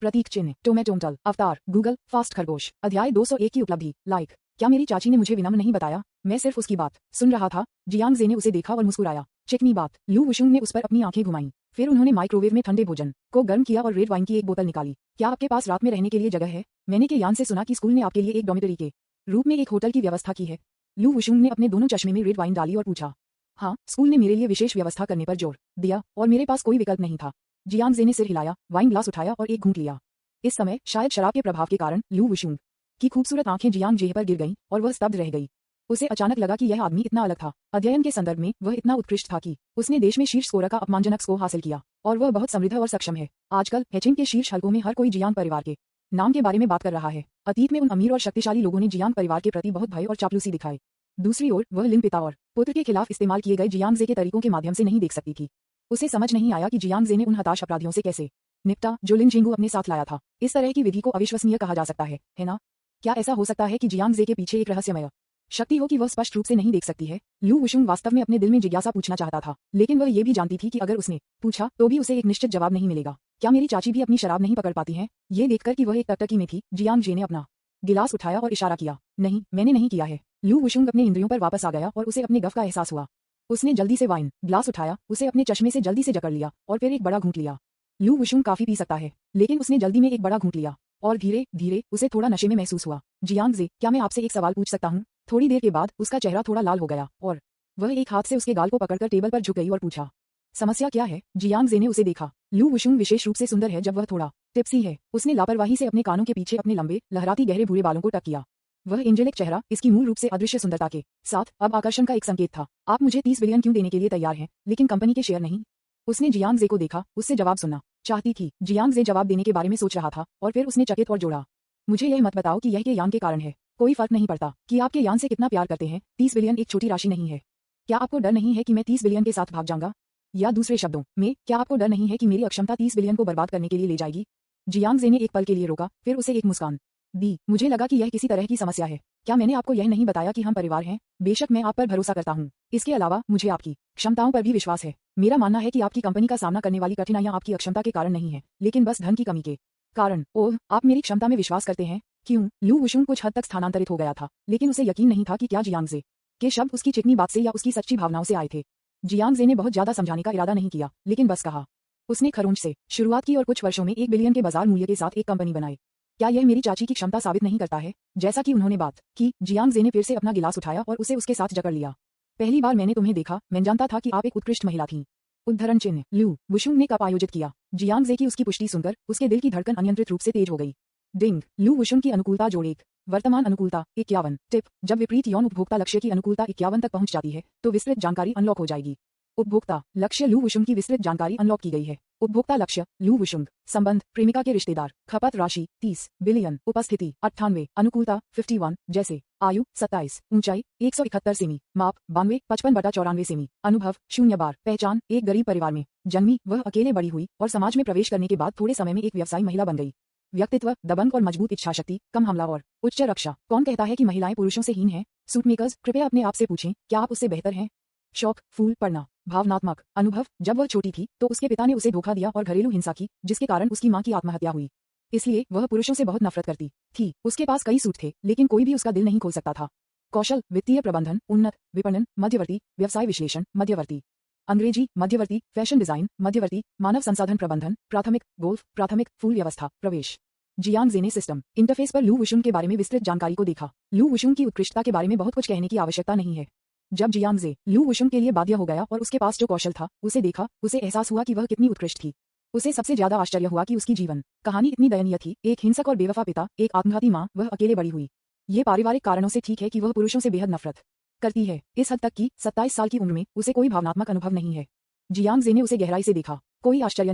प्रतीक चिन्ह टोमेटोमटल अवतार Google fast खरगोश अध्याय 201 की उपलब्धि लाइक। क्या मेरी चाची ने मुझे विनम्र नहीं बताया? मैं सिर्फ उसकी बात सुन रहा था। जियांग जे ने उसे देखा और मुस्कुराया। चिकनी बात। लू वुशुंग ने उस पर अपनी आंखें घुमाई। फिर उन्होंने माइक्रोवेव में ठंडे भोजन को गर्म किया और रेड वाइन की एक बोतल निकाली। क्या आपके पास रात में रहने के लिए जगह है? मैंने के यान से सुना कि स्कूल ने आपके लिए एक डॉर्मिटरी के रूप में एक होटल की व्यवस्था की है। लू वुशुंग ने अपने दोनों चश्मे में रेड वाइन डाली और पूछा। हाँ, स्कूल ने मेरे लिए विशेष व्यवस्था करने पर जोर दिया और मेरे पास कोई विकल्प नहीं था। जियांग जे ने सिर हिलाया, वाइन ग्लास उठाया और एक घूंट लिया। इस समय शायद शराब के प्रभाव के कारण लू वुशुंग की खूबसूरत आंखें जियांग जे पर गिर गईं और वह स्तब्ध रह गई। उसे अचानक लगा कि यह आदमी इतना अलग था। अध्ययन के संदर्भ में वह इतना उत्कृष्ट था कि उसने देश में शीर्ष स्कोर का अपमानजनक स्कोर हासिल किया और वह बहुत समृद्ध और सक्षम है। आजकल हेचिंग के शीर्ष हलकों में हर कोई जियांग परिवार के नाम के बारे में बात कर रहा है। अतीत में उन अमीर और शक्तिशाली लोगों ने जियांग परिवार के प्रति बहुत भय और चापलूसी दिखाई। दूसरी ओर वह लिन पिता और पुत्र के खिलाफ इस्तेमाल किए गए जियांग जे के तरीकों के माध्यम से नहीं देख सकती थी। उसे समझ नहीं आया कि जियांग जे ने उन हताश अपराधियों से कैसे निपटा जो लिन जिंगू अपने साथ लाया था। इस तरह की विधि को अविश्वसनीय कहा जा सकता है ना? क्या ऐसा हो सकता है कि जियांग जे के पीछे एक रहस्यमय शक्ति हो कि वह स्पष्ट रूप से नहीं देख सकती है? लू वुशुंग वास्तव में अपने दिल में जिज्ञासा पूछना चाहता था, लेकिन वह ये भी जानती थी कि अगर उसने पूछा तो भी उसे एक निश्चित जवाब नहीं मिलेगा। क्या मेरी चाची भी अपनी शराब नहीं पकड़ पाती है? ये देखकर कि वह एक टकटकी में थी, जियांग जे ने अपना गिलास उठाया और इशारा किया। नहीं, मैंने नहीं किया है। लू वुशुंग अपने इंद्रियों पर वापस आ गया और उसे अपने गफ का एहसास हुआ। उसने जल्दी से वाइन ग्लास उठाया, उसे अपने चश्मे से जल्दी से जकड़ लिया और फिर एक बड़ा घूंट लिया। लू वुशुंग काफी पी सकता है, लेकिन उसने जल्दी में एक बड़ा घूंट लिया और धीरे धीरे उसे थोड़ा नशे में महसूस हुआ। जियांग जे, क्या मैं आपसे एक सवाल पूछ सकता हूँ? थोड़ी देर के बाद उसका चेहरा थोड़ा लाल हो गया और वह एक हाथ से उसके गाल को पकड़कर टेबल पर झुक गई और पूछा, समस्या क्या है? जियांग जे ने उसे देखा। लू वुशुंग विशेष रूप से सुंदर है जब वह थोड़ा टिप्सी है। उसने लापरवाही से अपने कानों के पीछे अपने लंबे लहराती गहरे भूरे बालों को टक किया। वह एंजेलिक चेहरा इसकी मूल रूप से अदृश्य सुंदरता के साथ अब आकर्षण का एक संकेत था। आप मुझे 30 बिलियन क्यों देने के लिए तैयार हैं, लेकिन कंपनी के शेयर नहीं? उसने जियांग जे को देखा, उससे जवाब सुनना चाहती थी। जियांग जे जवाब देने के बारे में सोच रहा था और फिर उसने चकित और जोड़ा, मुझे यह मत बताओ कि यह के यान के कारण है। कोई फर्क नहीं पड़ता कि आपके यान से कितना प्यार करते हैं, 30 बिलियन एक छोटी राशि नहीं है। क्या आपको डर नहीं है कि मैं 30 बिलियन के साथ भाग जाऊंगा? या दूसरे शब्दों में, क्या आपको डर नहीं है कि मेरी अक्षमता 30 बिलियन को बर्बाद करने के लिए ले जाएगी? जियांग जे ने एक पल के लिए रोका, फिर उसे एक मुस्कान दी। मुझे लगा कि यह किसी तरह की समस्या है। क्या मैंने आपको यह नहीं बताया कि हम परिवार हैं? बेशक मैं आप पर भरोसा करता हूँ। इसके अलावा मुझे आपकी क्षमताओं पर भी विश्वास है। मेरा मानना है कि आपकी कंपनी का सामना करने वाली कठिनाइयां आपकी अक्षमता के कारण नहीं है, लेकिन बस धन की कमी के कारण। ओह, आप मेरी क्षमता में विश्वास करते हैं? क्यों? लू वुशुंग कुछ हद तक स्थानांतरित हो गया था, लेकिन उसे यकीन नहीं था कि क्या जियांग जे के शब्द उसकी चिकनी बात से या उसकी सच्ची भावनाओं से आए थे। जियांग जे ने बहुत ज्यादा समझाने का इरादा नहीं किया, लेकिन बस कहा। उसने खरोंच से शुरुआत की और कुछ वर्षों में 1 बिलियन के बाजार मूल्य के साथ एक कंपनी बनाई। क्या यह मेरी चाची की क्षमता साबित नहीं करता है? जैसा कि उन्होंने बात की, जियांग जे ने फिर से अपना गिलास उठाया और उसे उसके साथ जकड़ लिया। पहली बार मैंने तुम्हें देखा, मैं जानता था कि आप एक उत्कृष्ट महिला थीं। उद्धरण चिन्ह। लू वुशुंग ने कब आयोजित किया? जियांग जे की उसकी पुष्टि सुनकर उसके दिल की धड़कन अनियंत्रित रूप से तेज हो गई। डिंग। लू वुशुंग की अनुकूलता जोड़ 1। वर्तमान अनुकूलता 51। टिप, जब विपरीत यौन उपभोक्ता लक्ष्य की अनुकूलता 51 तक पहुंच जाती है तो विस्तृत जानकारी अनलॉक हो जाएगी। उपभोक्ता लक्ष्य। लू वुशुंग की विस्तृत जानकारी अनलॉक की गई है। उपभोक्ता लक्ष्य लू वुशुंग। संबंध प्रेमिका के रिश्तेदार। खपत राशि 30 बिलियन। उपस्थिति 98। अनुकूलता 51 जैसे। आयु 27। ऊंचाई 171 सेमी। माप 92 55/94 सेमी। अनुभव 0 बार। पहचान एक गरीब परिवार में जन्मी, वह अकेले बड़ी हुई और समाज में प्रवेश करने के बाद थोड़े समय में एक व्यवसायी महिला बन गई। व्यक्तित्व दबंग और मजबूत इच्छाशक्ति, कम हमला और उच्च रक्षा। कौन कहता है कि महिलाएं पुरुषों से हीन हैं? सूटमेकर्स, कृपया अपने आप से पूछें, क्या आप उससे बेहतर हैं? शौक फूल पढ़ना। भावनात्मक अनुभव, जब वह छोटी थी तो उसके पिता ने उसे धोखा दिया और घरेलू हिंसा की, जिसके कारण उसकी मां की आत्महत्या हुई। इसलिए वह पुरुषों से बहुत नफरत करती थी। उसके पास कई सूट थे, लेकिन कोई भी उसका दिल नहीं खोल सकता था। कौशल वित्तीय प्रबंधन, उन्नत विपणन, मध्यवर्ती व्यवसाय विश्लेषण, मध्यवर्ती अंग्रेजी, मध्यवर्ती फैशन डिजाइन, मध्यवर्ती मानव संसाधन प्रबंधन, प्राथमिक गोल्फ, प्राथमिक फूल व्यवस्था, प्रवेश। जियांग जे ने सिस्टम इंटरफेस पर लू वुशुंग के बारे में विस्तृत जानकारी को देखा। लू वुशुंग की उत्कृष्टता के बारे में बहुत कुछ कहने की आवश्यकता नहीं है। जब जियांग जे लू वुशुंग के लिए बाध्य हो गया और उसके पास जो कौशल था उसे देखा, उसे एहसास हुआ कि वह कितनी उत्कृष्ट थी। उसे सबसे ज्यादा आश्चर्य हुआ कि उसकी जीवन कहानी इतनी दयनीय थी। एक हिंसक और बेवफा पिता, एक आत्मघाती मां, वह अकेले बड़ी हुई। ये पारिवारिक कारणों से ठीक है कि वह पुरुषों से बेहद नफरत करती है, इस हद तक कि 27 साल की उम्र में उसे कोई भावनात्मक अनुभव नहीं है। जियांग जे ने उसे गहराई से देखा। कोई आश्चर्य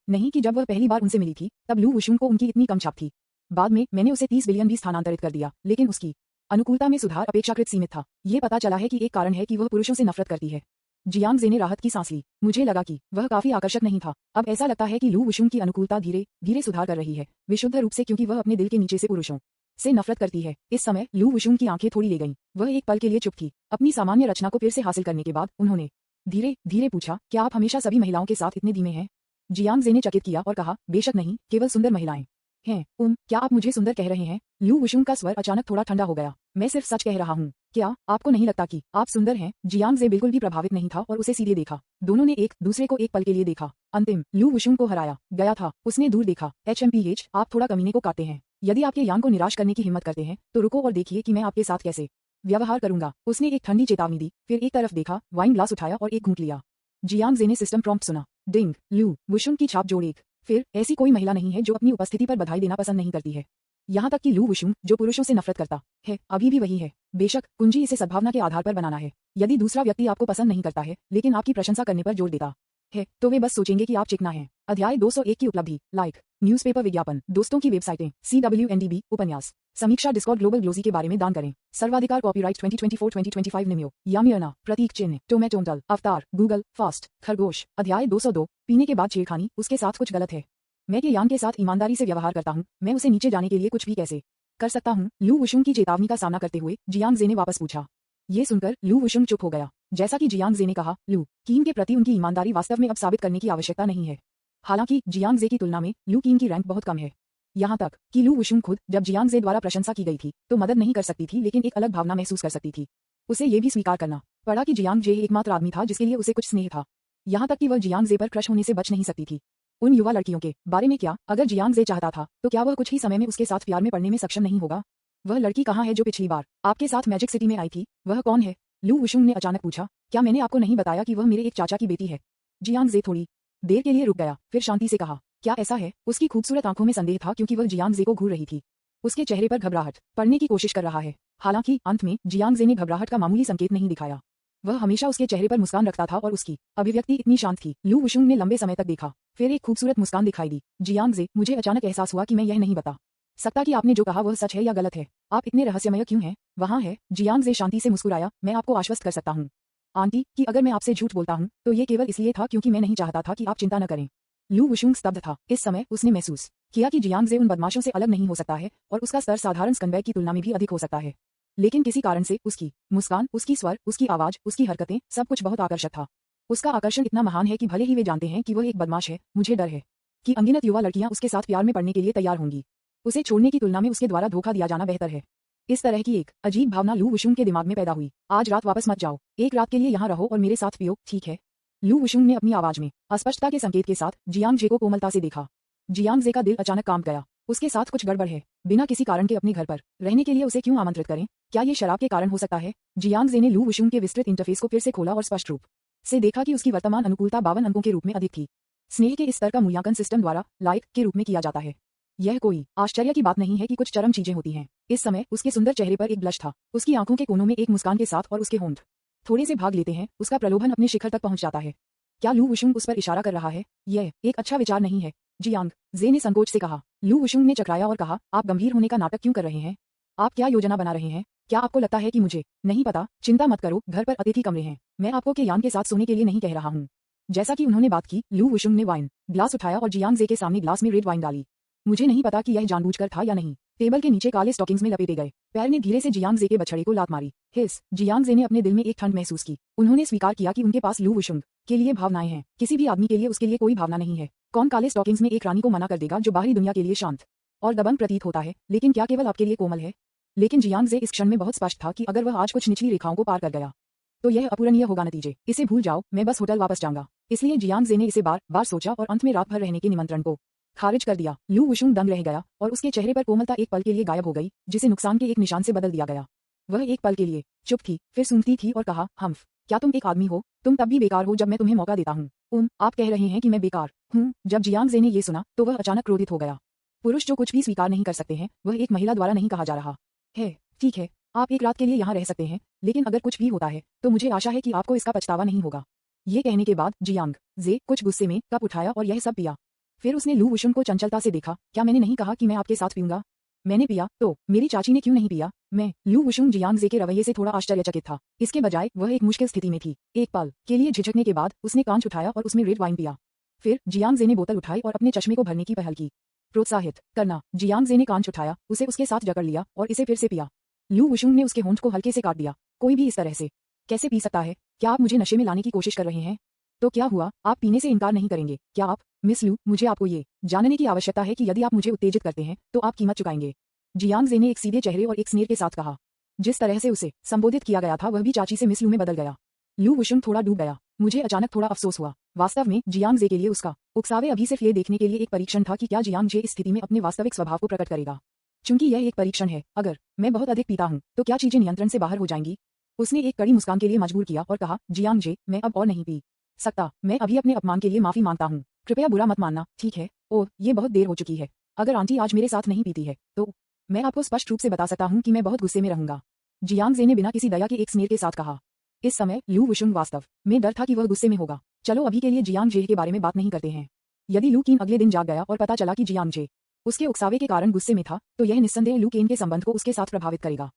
नहीं कि जब वह पहली बार उनसे मिली थी तब लू वुशुंग को उनकी इतनी कम छाप थी। बाद में मैंने उसे 30 बिलियन भी स्थानांतरित कर दिया, लेकिन उसकी अनुकूलता में सुधार अपेक्षाकृत सीमित था। ये पता चला है कि एक कारण है कि वह पुरुषों से नफरत करती है। जियांग जे ने राहत की सांस ली। मुझे लगा कि वह काफी आकर्षक नहीं था। अब ऐसा लगता है कि लू वुशुंग की अनुकूलता धीरे धीरे सुधार कर रही है, विशुद्ध रूप से, क्योंकि वह अपने दिल के नीचे से पुरुषों से नफरत करती है। इस समय लू वुशुंग की आंखें थोड़ी ले गईं। वह एक पल के लिए चुप थी। अपनी सामान्य रचना को फिर से हासिल करने के बाद उन्होंने धीरे धीरे पूछा, क्या आप हमेशा सभी महिलाओं के साथ इतने धीमे हैं? जियांग जे ने चकित किया और कहा, बेशक नहीं, केवल सुंदर महिलाएं हैं। क्या आप मुझे सुंदर कह रहे हैं? लू वुशुंग का स्वर अचानक थोड़ा ठंडा हो गया। मैं सिर्फ सच कह रहा हूँ। क्या आपको नहीं लगता कि आप सुंदर हैं? जियांग जे बिल्कुल भी प्रभावित नहीं था और उसे सीधे देखा। दोनों ने एक दूसरे को एक पल के लिए देखा। अंतिम लू वुशुंग को हराया गया था। उसने दूर देखा। HMPH, आप थोड़ा कमीने को काटते हैं। यदि आपके यांग को निराश करने की हिम्मत करते हैं तो रुको और देखिए कि मैं आपके साथ कैसे व्यवहार करूंगा। उसने एक ठंडी चेतावनी दी, फिर एक तरफ देखा, वाइन ग्लास उठाया और एक घूंट लिया। जियांग जे ने सिस्टम प्रॉम्प्ट सुना। डिंग, लू वुशुंग की छाप जोड़ 1। फिर ऐसी कोई महिला नहीं है जो अपनी उपस्थिति पर बधाई देना पसंद नहीं करती है। यहाँ तक कि लू वुशुंग, जो पुरुषों से नफरत करता है, अभी भी वही है। बेशक कुंजी इसे सद्भावना के आधार पर बनाना है। यदि दूसरा व्यक्ति आपको पसंद नहीं करता है लेकिन आपकी प्रशंसा करने पर जोर देता है तो वे बस सोचेंगे कि आप चिकना हैं। अध्याय 201 की उपलब्धि। लाइक, न्यूज़पेपर विज्ञापन, दोस्तों की वेबसाइटें, CWNDB, उपन्यास, समीक्षा, डिस्कॉर्ड, ग्लोबल ग्लोजी के बारे में दान करें। सर्वाधिकार, कॉपीराइट 2024-2025 निम्यो, यामियना, प्रतीक चिन्ह, टोमेटोंटल, अवतार, गूगल, फास्ट, खरगोश। अध्याय 202, पीने के बाद छेड़खानी, उसके साथ कुछ गलत है। मैं के यान के साथ ईमानदारी से व्यवहार करता हूँ। मैं उसे नीचे जाने के लिए कुछ भी कैसे कर सकता हूँ? लू वुशुंग की चेतावनी का सामना करते हुए जियांग जे ने वापस पूछा। ये सुनकर लू वुशुंग चुप हो गया। जैसा कि जियांग जे ने कहा, लू कीन के प्रति उनकी ईमानदारी वास्तव में अब साबित करने की आवश्यकता नहीं है। हालांकि जियांग जे की तुलना में लू कीन की रैंक बहुत कम है। यहाँ तक कि लू वुशुंग खुद जब जियांग जे द्वारा प्रशंसा की गई थी तो मदद नहीं कर सकती थी, लेकिन एक अलग भावना महसूस कर सकती थी। उसे ये भी स्वीकार करना पड़ा कि जियांग जे एकमात्र आदमी था जिसके लिए उसे कुछ स्नेह था। यहाँ तक कि वह जियांग जे पर क्रश होने से बच नहीं सकती थी। उन युवा लड़कियों के बारे में क्या? अगर जियांग जे चाहता था तो क्या वह कुछ ही समय में उसके साथ प्यार में पड़ने में सक्षम नहीं होगा? वह लड़की कहाँ है जो पिछली बार आपके साथ मैजिक सिटी में आई थी? वह कौन है? लू वुशुंग ने अचानक पूछा। क्या मैंने आपको नहीं बताया कि वह मेरे एक चाचा की बेटी है? जियांग जे थोड़ी देर के लिए रुक गया, फिर शांति से कहा, क्या ऐसा है? उसकी खूबसूरत आंखों में संदेह था क्योंकि वह जियांग जे को घूर रही थी। उसके चेहरे पर घबराहट पड़ने की कोशिश कर रहा है। हालांकि अंत में जियांग जे ने घबराहट का मामूली संकेत नहीं दिखाया। वह हमेशा उसके चेहरे पर मुस्कान रखता था और उसकी अभिव्यक्ति इतनी शांत थी। लू वुशुंग ने लंबे समय तक देखा, फिर एक खूबसूरत मुस्कान दिखाई दी। जियांग जे, मुझे अचानक एहसास हुआ कि मैं यह नहीं बता सकता कि आपने जो कहा वह सच है या गलत है। आप इतने रहस्यमय क्यों हैं? वहाँ है। जियांग जे शांति से मुस्कुराया। मैं आपको आश्वस्त कर सकता हूँ आंटी कि अगर मैं आपसे झूठ बोलता हूँ तो ये केवल इसलिए था क्योंकि मैं नहीं चाहता था कि आप चिंता न करें। लू वुशुंग स्तब्ध था। इस समय उसने महसूस किया कि जियांग जे उन बदमाशों से अलग नहीं हो सकता है और उसका स्तर साधारण स्कंबैग की तुलना में भी अधिक हो सकता है। लेकिन किसी कारण से उसकी मुस्कान, उसकी स्वर, उसकी आवाज, उसकी हरकतें, सब कुछ बहुत आकर्षक था। उसका आकर्षण इतना महान है कि भले ही वे जानते हैं कि वह एक बदमाश है, मुझे डर है कि अनगिनत युवा लड़कियां उसके साथ प्यार में पड़ने के लिए तैयार होंगी। उसे छोड़ने की तुलना में उसके द्वारा धोखा दिया जाना बेहतर है। इस तरह की एक अजीब भावना लू वुशुंग के दिमाग में पैदा हुई। आज रात वापस मत जाओ, एक रात के लिए यहाँ रहो और मेरे साथ पियो, ठीक है? लू वुशुंग ने अपनी आवाज में अस्पष्टता के संकेत के साथ जियांग जे को कोमलता से देखा। जियांग जे का दिल अचानक कांप गया। उसके साथ कुछ गड़बड़ है। बिना किसी कारण के अपने घर पर रहने के लिए उसे क्यों आमंत्रित करें? क्या ये शराब के कारण हो सकता है? जियांग जे ने लू वुशुंग के विस्तृत इंटरफेस को फिर से खोला और स्पष्ट रूप से देखा कि उसकी वर्तमान अनुकूलता 52 अंकों के रूप में अधिक थी। स्नेह के इस स्तर का मूल्यांकन सिस्टम द्वारा लाइक के रूप में किया जाता है। यह कोई आश्चर्य की बात नहीं है कि कुछ चरम चीजें होती हैं। इस समय उसके सुंदर चेहरे पर एक ब्लश था, उसकी आंखों के कोनों में एक मुस्कान के साथ, और उसके होंठ थोड़े से भाग लेते हैं। उसका प्रलोभन अपने शिखर तक पहुंच जाता है। क्या लू वुशुंग उस पर इशारा कर रहा है? यह एक अच्छा विचार नहीं है, जियांग जे ने संकोच से कहा। लू वुशुंग ने चकराया और कहा, आप गंभीर होने का नाटक क्यों कर रहे हैं? आप क्या योजना बना रहे हैं? क्या आपको लगता है कि मुझे नहीं पता? चिंता मत करो, घर पर अतिथि कमरे हैं। मैं आपको के यान के साथ सोने के लिए नहीं कह रहा हूँ। जैसा कि उन्होंने बात की, लू वुशुंग ने वाइन ग्लास उठाया और जियांग जे के सामने ग्लास में रेड वाइन डाली। मुझे नहीं पता कि यह जानबूझकर था या नहीं। टेबल के नीचे काले स्टॉकिंग्स में लपेटे गए पैर ने धीरे से जियांग जे के बछड़े को लात मारी। हिस, जियांग जे ने अपने दिल में एक ठंड महसूस की। उन्होंने स्वीकार किया कि उनके पास लू वुशुंग के लिए भावनाएं हैं। किसी भी आदमी के लिए उसके लिए कोई भावना नहीं है। कौन काले स्टॉकिंग्स में एक रानी को मना कर देगा जो बाहरी दुनिया के लिए शांत और दबंग प्रतीत होता है, लेकिन क्या केवल आपके लिए कोमल है? लेकिन जियांग जे इस क्षण में बहुत स्पष्ट था कि अगर वह आज कुछ निचली रेखाओं को पार कर गया तो यह अपूरणीय होगा। नतीजे, इसे भूल जाओ, मैं बस होटल वापस जाऊंगा। इसलिए जियांग जे ने इसे बार बार सोचा और अंत में रात भर रहने के निमंत्रण को खारिज कर दिया। लू वुशुंग दंग रह गया और उसके चेहरे पर कोमलता एक पल के लिए गायब हो गई, जिसे नुकसान के एक निशान से बदल दिया गया। वह एक पल के लिए चुप थी, फिर सूंघती थी और कहा, हम्फ, क्या तुम एक आदमी हो? तुम तब भी बेकार हो जब मैं तुम्हें मौका देता हूँ। आप कह रहे हैं कि मैं बेकार हूँ? जब जियांग जे ने ये सुना तो वह अचानक क्रोधित हो गया। पुरुष जो कुछ भी स्वीकार नहीं कर सकते हैं वह एक महिला द्वारा नहीं कहा जा रहा है। ठीक है, आप एक रात के लिए यहाँ रह सकते हैं, लेकिन अगर कुछ भी होता है तो मुझे आशा है कि आपको इसका पछतावा नहीं होगा। ये कहने के बाद जियांग जे कुछ गुस्से में कप उठाया और यह सब पिया। फिर उसने लू वुशुंग को चंचलता से देखा। क्या मैंने नहीं कहा कि मैं आपके साथ पीऊंगा? मैंने पिया तो मेरी चाची ने क्यों नहीं पिया? मैं लू वुशुंग जियांग जे के रवैये से थोड़ा आश्चर्यचकित था। इसके बजाय वह एक मुश्किल स्थिति में थी। एक पल के लिए झिझकने के बाद उसने कांच उठाया और उसमें रेड वाइन पिया। फिर जियांग जे ने बोतल उठाई और अपने चश्मे को भरने की पहल की। प्रोत्साहित करना। जियांग जे ने कांच उठाया, उसे उसके साथ जकड़ लिया और इसे फिर से पिया। लू वुशुंग ने उसके होंठ को हल्के से काट दिया। कोई भी इस तरह से कैसे पी सकता है? क्या आप मुझे नशे में लाने की कोशिश कर रहे हैं? तो क्या हुआ? आप पीने से इनकार नहीं करेंगे? क्या आप मिस लू, मुझे आपको ये जानने की आवश्यकता है कि यदि आप मुझे उत्तेजित करते हैं तो आप कीमत चुकाएंगे। जियांग जे ने एक सीधे चेहरे और एक स्नेर के साथ कहा। जिस तरह से उसे संबोधित किया गया था वह भी चाची से मिस लू में बदल गया। लू वुशुंग थोड़ा डूब गया। मुझे अचानक थोड़ा अफसोस हुआ। वास्तव में जियांग जे के लिए उसका उकसावे अभी सिर्फ ये देखने के लिए एक परीक्षण था कि क्या जियांग जे इस स्थिति में अपने वास्तविक स्वभाव को प्रकट करेगा। चूंकि यह एक परीक्षण है, अगर मैं बहुत अधिक पीता हूं तो क्या चीजें नियंत्रण से बाहर हो जाएंगी। उसने एक कड़ी मुस्कान के लिए मजबूर किया और कहा, जियांग जे, मैं अब और नहीं पी सकता। मैं अभी अपने अपमान के लिए माफी मांगता हूँ। कृपया बुरा मत मानना, ठीक है? ओह, ये बहुत देर हो चुकी है। अगर आंटी आज मेरे साथ नहीं पीती है तो मैं आपको स्पष्ट रूप से बता सकता हूँ कि मैं बहुत गुस्से में रहूंगा। जियांग जे ने बिना किसी दया के एक स्नेर के साथ कहा। इस समय लू वुशुंग वास्तव में डर था कि वह गुस्से में होगा। चलो अभी के लिए जियांग जे के बारे में बात नहीं करते हैं। यदि लू कीन अगले दिन जाग गया और पता चला कि जियांग जे उसके उकसावे के कारण गुस्से में था तो यह निस्संदेह लू केन के संबंध को उसके साथ प्रभावित करेगा।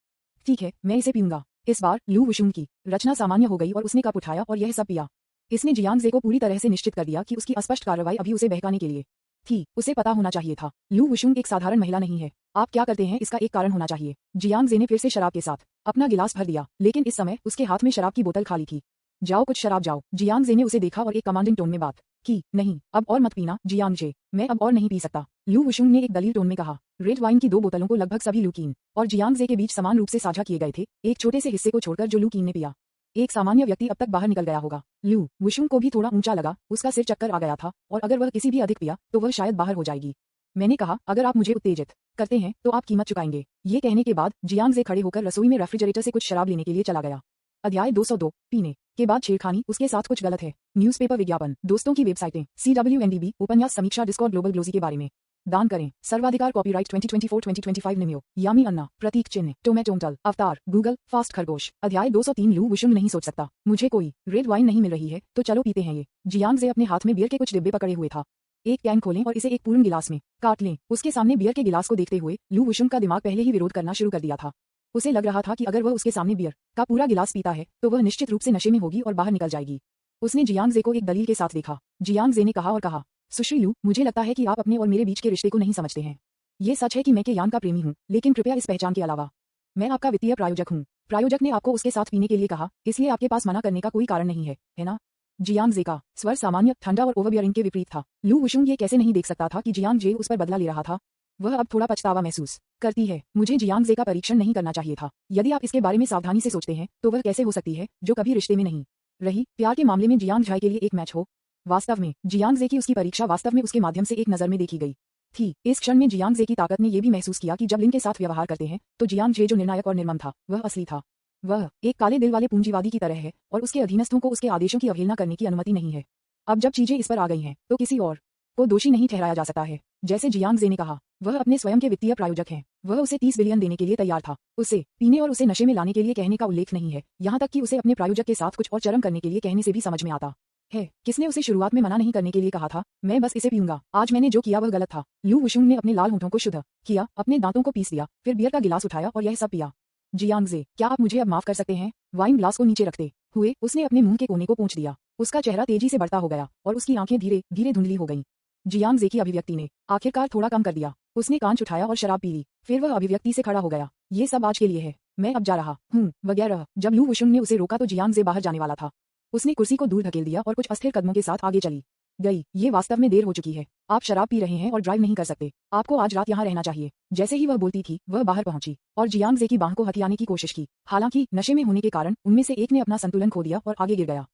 ठीक है, मैं इसे पीऊंगा। इस बार लू वुशुंग की रचना सामान्य हो गई और उसने कप उठाया और यह सब पिया। इसने जियांग जे को पूरी तरह से निश्चित कर दिया कि उसकी अस्पष्ट कार्रवाई अभी उसे बहकाने के लिए थी। उसे पता होना चाहिए था, लू वुशुंग एक साधारण महिला नहीं है। आप क्या करते हैं इसका एक कारण होना चाहिए। जियांग जे ने फिर से शराब के साथ अपना गिलास भर दिया, लेकिन इस समय उसके हाथ में शराब की बोतल खाली थी। जाओ कुछ शराब जाओ। जियांग जे ने उसे देखा और एक कमांडिंग टोन में बात की। नहीं, अब और मत पीना जियांग जे, मैं अब और नहीं पी सकता। लू वुशुंग ने एक दलील टोन में कहा। रेड वाइन की 2 बोतलों को लगभग सभी लू कीन और जियांग जे के बीच समान रूप से साझा किए गए थे, एक छोटे से हिस्से को छोड़कर जो लू कीन ने पिया। एक सामान्य व्यक्ति अब तक बाहर निकल गया होगा। लू वुशुंग को भी थोड़ा ऊंचा लगा, उसका सिर चक्कर आ गया था और अगर वह किसी भी अधिक पिया तो वह शायद बाहर हो जाएगी। मैंने कहा, अगर आप मुझे उत्तेजित करते हैं तो आप कीमत चुकाएंगे। ये कहने के बाद जियांग जे खड़े होकर रसोई में रेफ्रिजरेटर से कुछ शराब लेने के लिए चला गया। अध्याय 202 पीने के बाद छेड़खानी, उसके साथ कुछ गलत है। न्यूज़पेपर विज्ञापन, दोस्तों की वेबसाइटें, CWNDB, उपन्यास समीक्षा, डिस्कॉर्ड, ग्लोबल ग्लोजी के बारे में दान करें। सर्वाधिकार कॉपीराइट 2024-2025 निम्यो, यामी अन्ना, प्रतीक चिन्ह, टोमेटोमटल, अवतार, गूगल, फास्ट खरगोश। अध्याय 203 लू वुशुंग नहीं सोच सकता। मुझे कोई रेड वाइन नहीं मिल रही है तो चलो पीते हैं ये। जियांग जे अपने हाथ में बियर के कुछ डिब्बे पकड़े हुए था। एक कैन खोलें और इसे एक पूर्ण गिलास में काट लें। उसके सामने बियर के गिलास को देखते हुए लू वुशुंग का दिमाग पहले ही विरोध करना शुरू कर दिया था। उसे लग रहा था कि अगर वह उसके सामने बियर का पूरा गिलास पीता है तो वह निश्चित रूप से नशे में होगी और बाहर निकल जाएगी। उसने जियांग जे को एक दलील के साथ देखा। जियांग जे ने कहा, सुश्री लू, मुझे लगता है कि आप अपने और मेरे बीच के रिश्ते को नहीं समझते हैं। ये सच है कि मैं के यान का प्रेमी हूँ, लेकिन कृपया इस पहचान के अलावा मैं आपका वित्तीय प्रायोजक हूँ। प्रायोजक ने आपको उसके साथ पीने के लिए कहा, इसलिए आपके पास मना करने का कोई कारण नहीं है ना? जियांग जे का स्वर सामान्य, ठंडा और ओवरबियरिंग के विपरीत था। लू वुशुंग ये कैसे नहीं देख सकता था कि जियांग जे उस पर बदला ले रहा था। वह अब थोड़ा पछतावा महसूस करती है। मुझे जियांग जे का परीक्षण नहीं करना चाहिए था। यदि आप इसके बारे में सावधानी से सोचते हैं तो वह कैसे हो सकती है जो कभी रिश्ते में नहीं रही। प्यार के मामले में जियांग झाई के लिए एक मैच हो। वास्तव में जियांग जे की उसकी परीक्षा वास्तव में उसके माध्यम से एक नजर में देखी गई थी। इस क्षण में जियांग जे की ताकत ने यह भी महसूस किया कि जब लिन के साथ व्यवहार करते हैं तो जियांग जे जो निर्णायक और निर्मम था वह असली था। वह एक काले दिल वाले पूंजीवादी की तरह है और उसके अधीनस्थों को उसके आदेशों की अवहेलना करने की अनुमति नहीं है। अब जब चीजें इस पर आ गई हैं तो किसी और को दोषी नहीं ठहराया जा सकता है। जैसे जियांग जे ने कहा, वह अपने स्वयं के वित्तीय प्रायोजक हैं। वह उसे 30 बिलियन देने के लिए तैयार था। उसे पीने और उसे नशे में लाने के लिए कहने का उल्लेख नहीं है, यहाँ तक कि उसे अपने प्रायोजक के साथ कुछ और चरम करने के लिए कहने से भी समझ में आता है। किसने उसे शुरुआत में मना नहीं करने के लिए कहा था? मैं बस इसे पीऊंगा। आज मैंने जो किया वह गलत था। लू वुशुंग ने अपने लाल होंठों को शुद्ध किया, अपने दांतों को पीस दिया, फिर बियर का गिलास उठाया और यह सब पिया। जियांग जे, क्या आप मुझे अब माफ कर सकते हैं? वाइन ग्लास को नीचे रखते हुए उसने अपने मुंह के कोने को पोंछ दिया। उसका चेहरा तेजी से बढ़ता हो गया और उसकी आंखें धीरे धीरे धुंधली हो गईं। जियांग जे की अभिव्यक्ति ने आखिरकार थोड़ा कम कर दिया। उसने कांच उठाया और शराब पी ली। फिर वह अभिव्यक्ति से खड़ा हो गया। ये सब आज के लिए है, मैं अब जा रहा हूँ वगैरह। जब लू वुशुंग ने उसे रोका तो जियांग जे बाहर जाने वाला था। उसने कुर्सी को दूर धकेल दिया और कुछ अस्थिर कदमों के साथ आगे चली गई। ये वास्तव में देर हो चुकी है। आप शराब पी रहे हैं और ड्राइव नहीं कर सकते। आपको आज रात यहाँ रहना चाहिए। जैसे ही वह बोलती थी वह बाहर पहुंची और जियांग जे की बांह को हथियाने की कोशिश की। हालांकि नशे में होने के कारण उनमें से एक ने अपना संतुलन खो दिया और आगे गिर गया।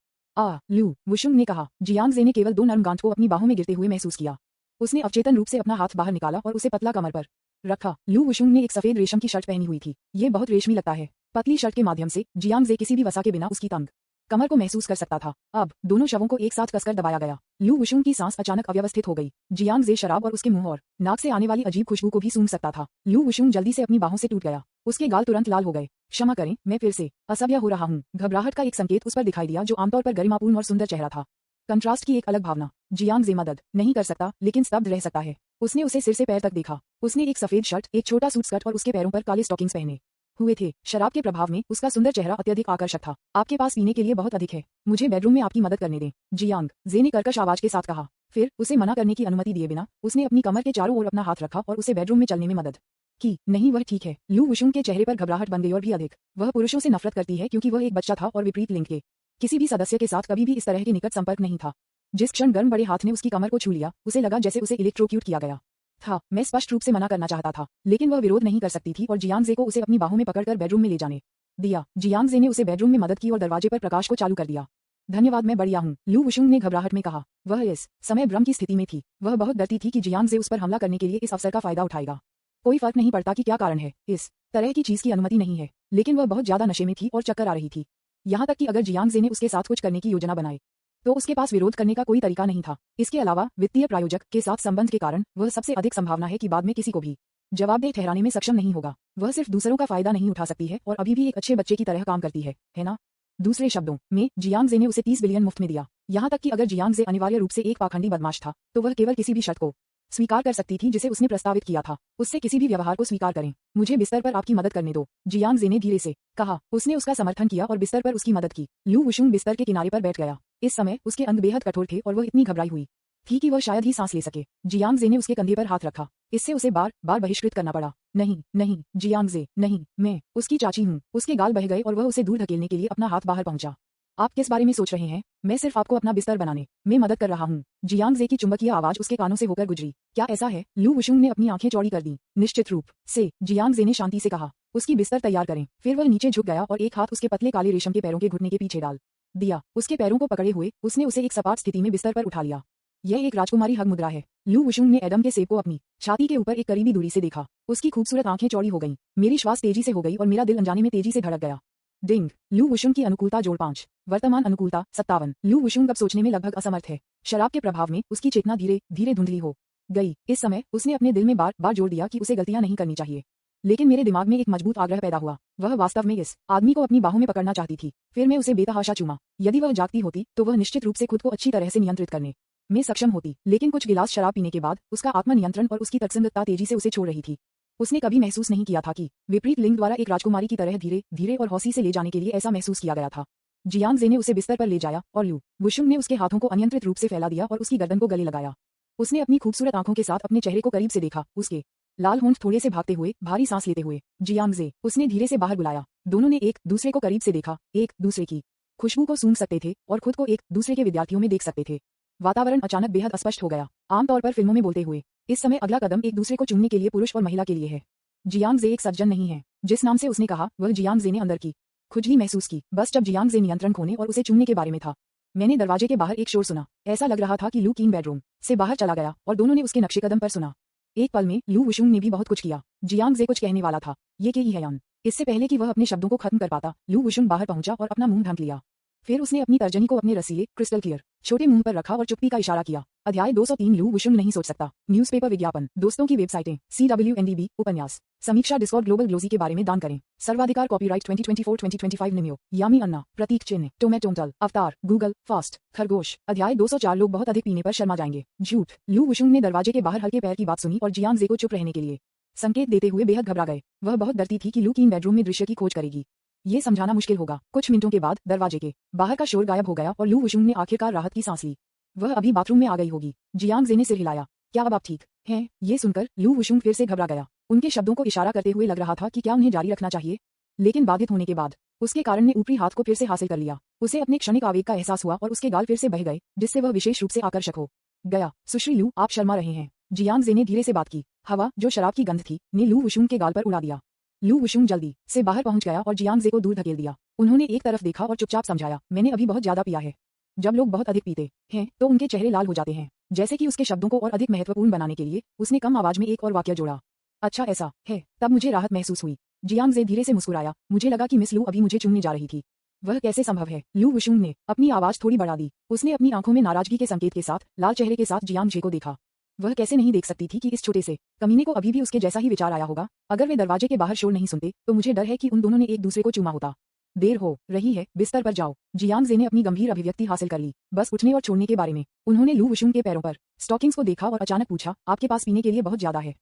लू वुशुंग ने कहा। जियांग जे ने केवल 2 नरम गांठ को अपनी बाहों में गिरते हुए महसूस किया। उसने अवचेतन रूप से अपना हाथ बाहर निकाला और उसे पतला कमर पर रखा। लू वुशुंग ने एक सफेद रेशम की शर्ट पहनी हुई थी। ये बहुत रेशमी लगता है। पतली शर्ट के माध्यम से जियांग जे किसी भी वसा के बिना उसकी तंग कमर को महसूस कर सकता था। अब दोनों शवों को एक साथ कसकर दबाया गया। लू वुशुंग की सांस अचानक अव्यवस्थित हो गई। जियांग जे शराब और उसके मुंह और नाक से आने वाली अजीब खुशबू को भी सूंघ सकता था। लू वुशुंग जल्दी से अपनी बाहों से टूट गया। उसके गाल तुरंत लाल हो गए। क्षमा करें, मैं फिर से असभ्य हो रहा हूँ। घबराहट का एक संकेत उस पर दिखाई दिया जो आमतौर पर गरिमापूर्ण और सुंदर चेहरा था। कंट्रास्ट की एक अलग भावना। जियांग जे मदद नहीं कर सकता लेकिन स्तब्ध रह सकता है। उसने उसे सिर से पैर तक देखा। उसने एक सफेद शर्ट, एक छोटा सूट स्कर्ट और उसके पैरों पर काले स्टॉकिंग्स पहने हुए थे। शराब के प्रभाव में उसका सुंदर चेहरा अत्यधिक आकर्षक था। आपके पास पीने के लिए बहुत अधिक है। मुझे बेडरूम में आपकी मदद करने दें, जियांग जे ने कर्कश आवाज के साथ कहा। फिर उसे मना करने की अनुमति दिए बिना उसने अपनी कमर के चारों ओर अपना हाथ रखा और उसे बेडरूम में चलने में मदद की। नहीं, वह ठीक है। लू वुशुंग के चेहरे पर घबराहट बन गई और भी अधिक। वह पुरुषों से नफरत करती है क्योंकि वह एक बच्चा था और विपरीत लिंग के किसी भी सदस्य के साथ कभी भी इस तरह के निकट संपर्क नहीं था। जिस क्षण गर्म बड़े हाथ ने उसकी कमर को छू लिया, उसे लगा जैसे उसे इलेक्ट्रोक्यूट किया गया था। मैं स्पष्ट रूप से मना करना चाहता था, लेकिन वह विरोध नहीं कर सकती थी और जियांग जे को उसे अपनी बाहों में पकड़कर बेडरूम में ले जाने दिया। जियांग जे ने उसे बेडरूम में मदद की और दरवाजे पर प्रकाश को चालू कर दिया। धन्यवाद, मैं बढ़िया हूँ, लू वुशुंग ने घबराहट में कहा। वह इस समय भ्रम की स्थिति में थी। वह बहुत डरती थी कि जियांग जे उस पर हमला करने के लिए इस अवसर का फायदा उठाएगा। कोई फर्क नहीं पड़ता कि क्या कारण है, इस तरह की चीज की अनुमति नहीं है। लेकिन वह बहुत ज्यादा नशे में थी और चक्कर आ रही थी। यहाँ तक कि अगर जियांग जे ने उसके साथ कुछ करने की योजना बनाई तो उसके पास विरोध करने का कोई तरीका नहीं था। इसके अलावा वित्तीय प्रायोजक के साथ संबंध के कारण वह सबसे अधिक संभावना है कि बाद में किसी को भी जवाबदेह ठहराने में सक्षम नहीं होगा। वह सिर्फ दूसरों का फायदा नहीं उठा सकती है और अभी भी एक अच्छे बच्चे की तरह काम करती है ना? दूसरे शब्दों में जियांग जे ने उसे 30 बिलियन मुफ्त में दिया। यहाँ तक कि अगर जियांग जे अनिवार्य रूप से एक पाखंडी बदमाश था तो वह केवल किसी भी शर्त को स्वीकार कर सकती थी जिसे उसने प्रस्तावित किया था। उससे किसी भी व्यवहार को स्वीकार करें। मुझे बिस्तर पर आपकी मदद करने दो, जियांग जे ने धीरे से कहा। उसने उसका समर्थन किया और बिस्तर पर उसकी मदद की। लू वुशुंग बिस्तर के किनारे पर बैठ गया। इस समय उसके अंग बेहद कठोर थे और वह इतनी घबराई हुई थी कि वह शायद ही सांस ले सके। जियांग जे ने उसके कंधे पर हाथ रखा। इससे उसे बार बार बहिष्कृत करना पड़ा। नहीं नहीं जियांग जे, नहीं, मैं उसकी चाची हूँ। उसके गाल बह गए और वह उसे दूर धकेलने के लिए अपना हाथ बाहर पहुंचा। आप किस बारे में सोच रहे हैं? मैं सिर्फ आपको अपना बिस्तर बनाने में मदद कर रहा हूँ। जियांग जे की चुंबकीय आवाज उसके कानों से होकर गुजरी। क्या ऐसा है? लू वुशुंग ने अपनी आंखें चौड़ी कर दी। निश्चित रूप से, जियांग जे ने शांति से कहा। उसकी बिस्तर तैयार करें। फिर वह नीचे झुक गया और एक हाथ उसके पतले काले रेशम के पैरों के घुटने के पीछे डाल दिया। उसके पैरों को पकड़े हुए उसने उसे एक सपाट स्थिति में बिस्तर पर उठा लिया। यह एक राजकुमारी हग मुद्रा है। लू वुशुंग ने एडम के सेब को अपनी छाती के ऊपर एक करीबी दूरी से देखा। उसकी खूबसूरत आंखें चौड़ी हो गईं। मेरी श्वास तेजी से हो गई और मेरा दिल अनजाने में तेजी से धड़क गया। डिंग। लू वुशुंग की अनुकूलता जोड़ 5। वर्तमान अनुकूलता 57। लू वुशुंग अब सोचने में लगभग असमर्थ है। शराब के प्रभाव में उसकी चेतना धीरे धीरे धुंधली हो गई। इस समय उसने अपने दिल में बार बार जोड़ दिया कि उसे गलतियां नहीं करनी चाहिए। लेकिन मेरे दिमाग में एक मजबूत आग्रह पैदा हुआ। वह वास्तव में इस आदमी को अपनी बाहों में पकड़ना चाहती थी। फिर मैं उसे बेतहाशा चूमा। यदि वह जागती होती तो वह निश्चित रूप से खुद को अच्छी तरह से नियंत्रित करने में सक्षम होती। लेकिन कुछ गिलास शराब पीने के बाद उसका आत्मनियंत्रण और उसकी तटस्थ तेजी से उसे छोड़ रही थी। उसने कभी महसूस नहीं किया था कि विपरीत लिंग द्वारा एक राजकुमारी की तरह धीरे धीरे और हौसी से ले जाने के लिए ऐसा महसूस किया गया था। जियांग जे ने उसे बिस्तर पर ले जाया और लू वुशुंग ने उसके हाथों को अनियंत्रित रूप से फैला दिया और उसकी गर्दन को गले लगाया। उसने अपनी खूबसूरत आंखों के साथ अपने चेहरे को करीब से देखा। उसके लाल होंठ थोड़े से भागते हुए, भारी सांस लेते हुए। जियांग जे, उसने धीरे से बाहर बुलाया। दोनों ने एक दूसरे को करीब से देखा, एक दूसरे की खुशबू को सूंघ सकते थे और खुद को एक दूसरे के विद्यार्थियों में देख सकते थे। वातावरण अचानक बेहद स्पष्ट हो गया। आमतौर पर फिल्मों में बोलते हुए, इस समय अगला कदम एक दूसरे को चुनने के लिए पुरुष और महिला के लिए है। जियांग जे एक सज्जन नहीं है। जिस नाम से उसने कहा, वह जियांग जे ने अंदर की खुजली महसूस की, बस जब जियांग जे नियंत्रण खोने और उसे चुनने के बारे में था। मैंने दरवाजे के बाहर एक शोर सुना। ऐसा लग रहा था कि लू कीन बेडरूम से बाहर चला गया और दोनों ने उसके नक्शे कदम पर सुना। एक पल में लू वुशुंग ने भी बहुत कुछ किया। जियांग जे कुछ कहने वाला था। ये के ही है यान। इससे पहले कि वह अपने शब्दों को खत्म कर पाता, लू वुशुंग बाहर पहुंचा और अपना मुंह ढक लिया। फिर उसने अपनी तर्जनी को अपने रसीले क्रिस्टल क्लियर छोटे मुंह पर रखा और चुप्पी का इशारा किया। अध्याय 203 लू वुशुंग नहीं सोच सकता। न्यूज़पेपर विज्ञापन, दोस्तों की वेबसाइटें, CWNDB, उपन्यास, समीक्षा, डिस्कॉर्ड, ग्लोबल ग्लोजी के बारे में दान करें। सर्वाधिकार, कॉपीराइट 2024-2025 निम्यो, यामी अन्ना, प्रतीक चिन्ह, टोमेटोमटल, अवतार, गूगल, फास्ट, खरगोश। अध्याय 204 लोग बहुत अधिक पीने पर शर्मा जाएंगे। झूठ। लू वुशुंग ने दरवाजे के बाहर हल्के पैर की बात सुनी और जियांग जे को चुप रहने के लिए संकेत देते हुए बेहद घबरा गए। वह बहुत डरती थी कि लू कीन बेडरूम में दृश्य की खोज करेगी। ये समझाना मुश्किल होगा। कुछ मिनटों के बाद दरवाजे के बाहर का शोर गायब हो गया और लू वुशुंग ने आखिरकार राहत की सांस ली। वह अभी बाथरूम में आ गई होगी। जियांग जे ने सिर हिलाया। क्या अब आप ठीक हैं? ये सुनकर लू वुशुंग फिर से घबरा गया। उनके शब्दों को इशारा करते हुए लग रहा था कि क्या उन्हें जारी रखना चाहिए, लेकिन बाधित होने के बाद उसके कारण ने ऊपरी हाथ को फिर से हासिल कर लिया। उसे अपने क्षणिक आवेग का एहसास हुआ और उसके गाल फिर से बह गए, जिससे वह विशेष रूप से आकर्षक हो गया। सुश्री लू, आप शर्मा रहे हैं। जियांग जे ने धीरे से बात की। हवा, जो शराब की गंध थी, ने लू वुशुंग के गाल पर उड़ा दिया। लू वुशुंग जल्दी से बाहर पहुंच गया और जियांग जे को दूर धकेल दिया। उन्होंने एक तरफ देखा और चुपचाप समझाया, मैंने अभी बहुत ज्यादा पिया है। जब लोग बहुत अधिक पीते हैं तो उनके चेहरे लाल हो जाते हैं। जैसे कि उसके शब्दों को और अधिक महत्वपूर्ण बनाने के लिए उसने कम आवाज में एक और वाक्य जोड़ा। अच्छा ऐसा है, तब मुझे राहत महसूस हुई। जियांग जे धीरे से मुस्कुराया। मुझे लगा कि मिस लू अभी मुझे चूमने जा रही थी। वह कैसे संभव है? लू वुशुंग ने अपनी आवाज थोड़ी बढ़ा दी। उसने अपनी आंखों में नाराजगी के संकेत के साथ लाल चेहरे के साथ जियांग जे को देखा। वह कैसे नहीं देख सकती थी कि इस छोटे से कमीने को अभी भी उसके जैसा ही विचार आया होगा। अगर वे दरवाजे के बाहर शोर नहीं सुनते तो मुझे डर है कि उन दोनों ने एक दूसरे को चूमा होता। देर हो रही है, बिस्तर पर जाओ। जियांग जे ने अपनी गंभीर अभिव्यक्ति हासिल कर ली, बस उठने और छोड़ने के बारे में। उन्होंने लू वुशुंग के पैरों पर स्टॉकिंग्स को देखा और अचानक पूछा, आपके पास पीने के लिए बहुत ज्यादा है?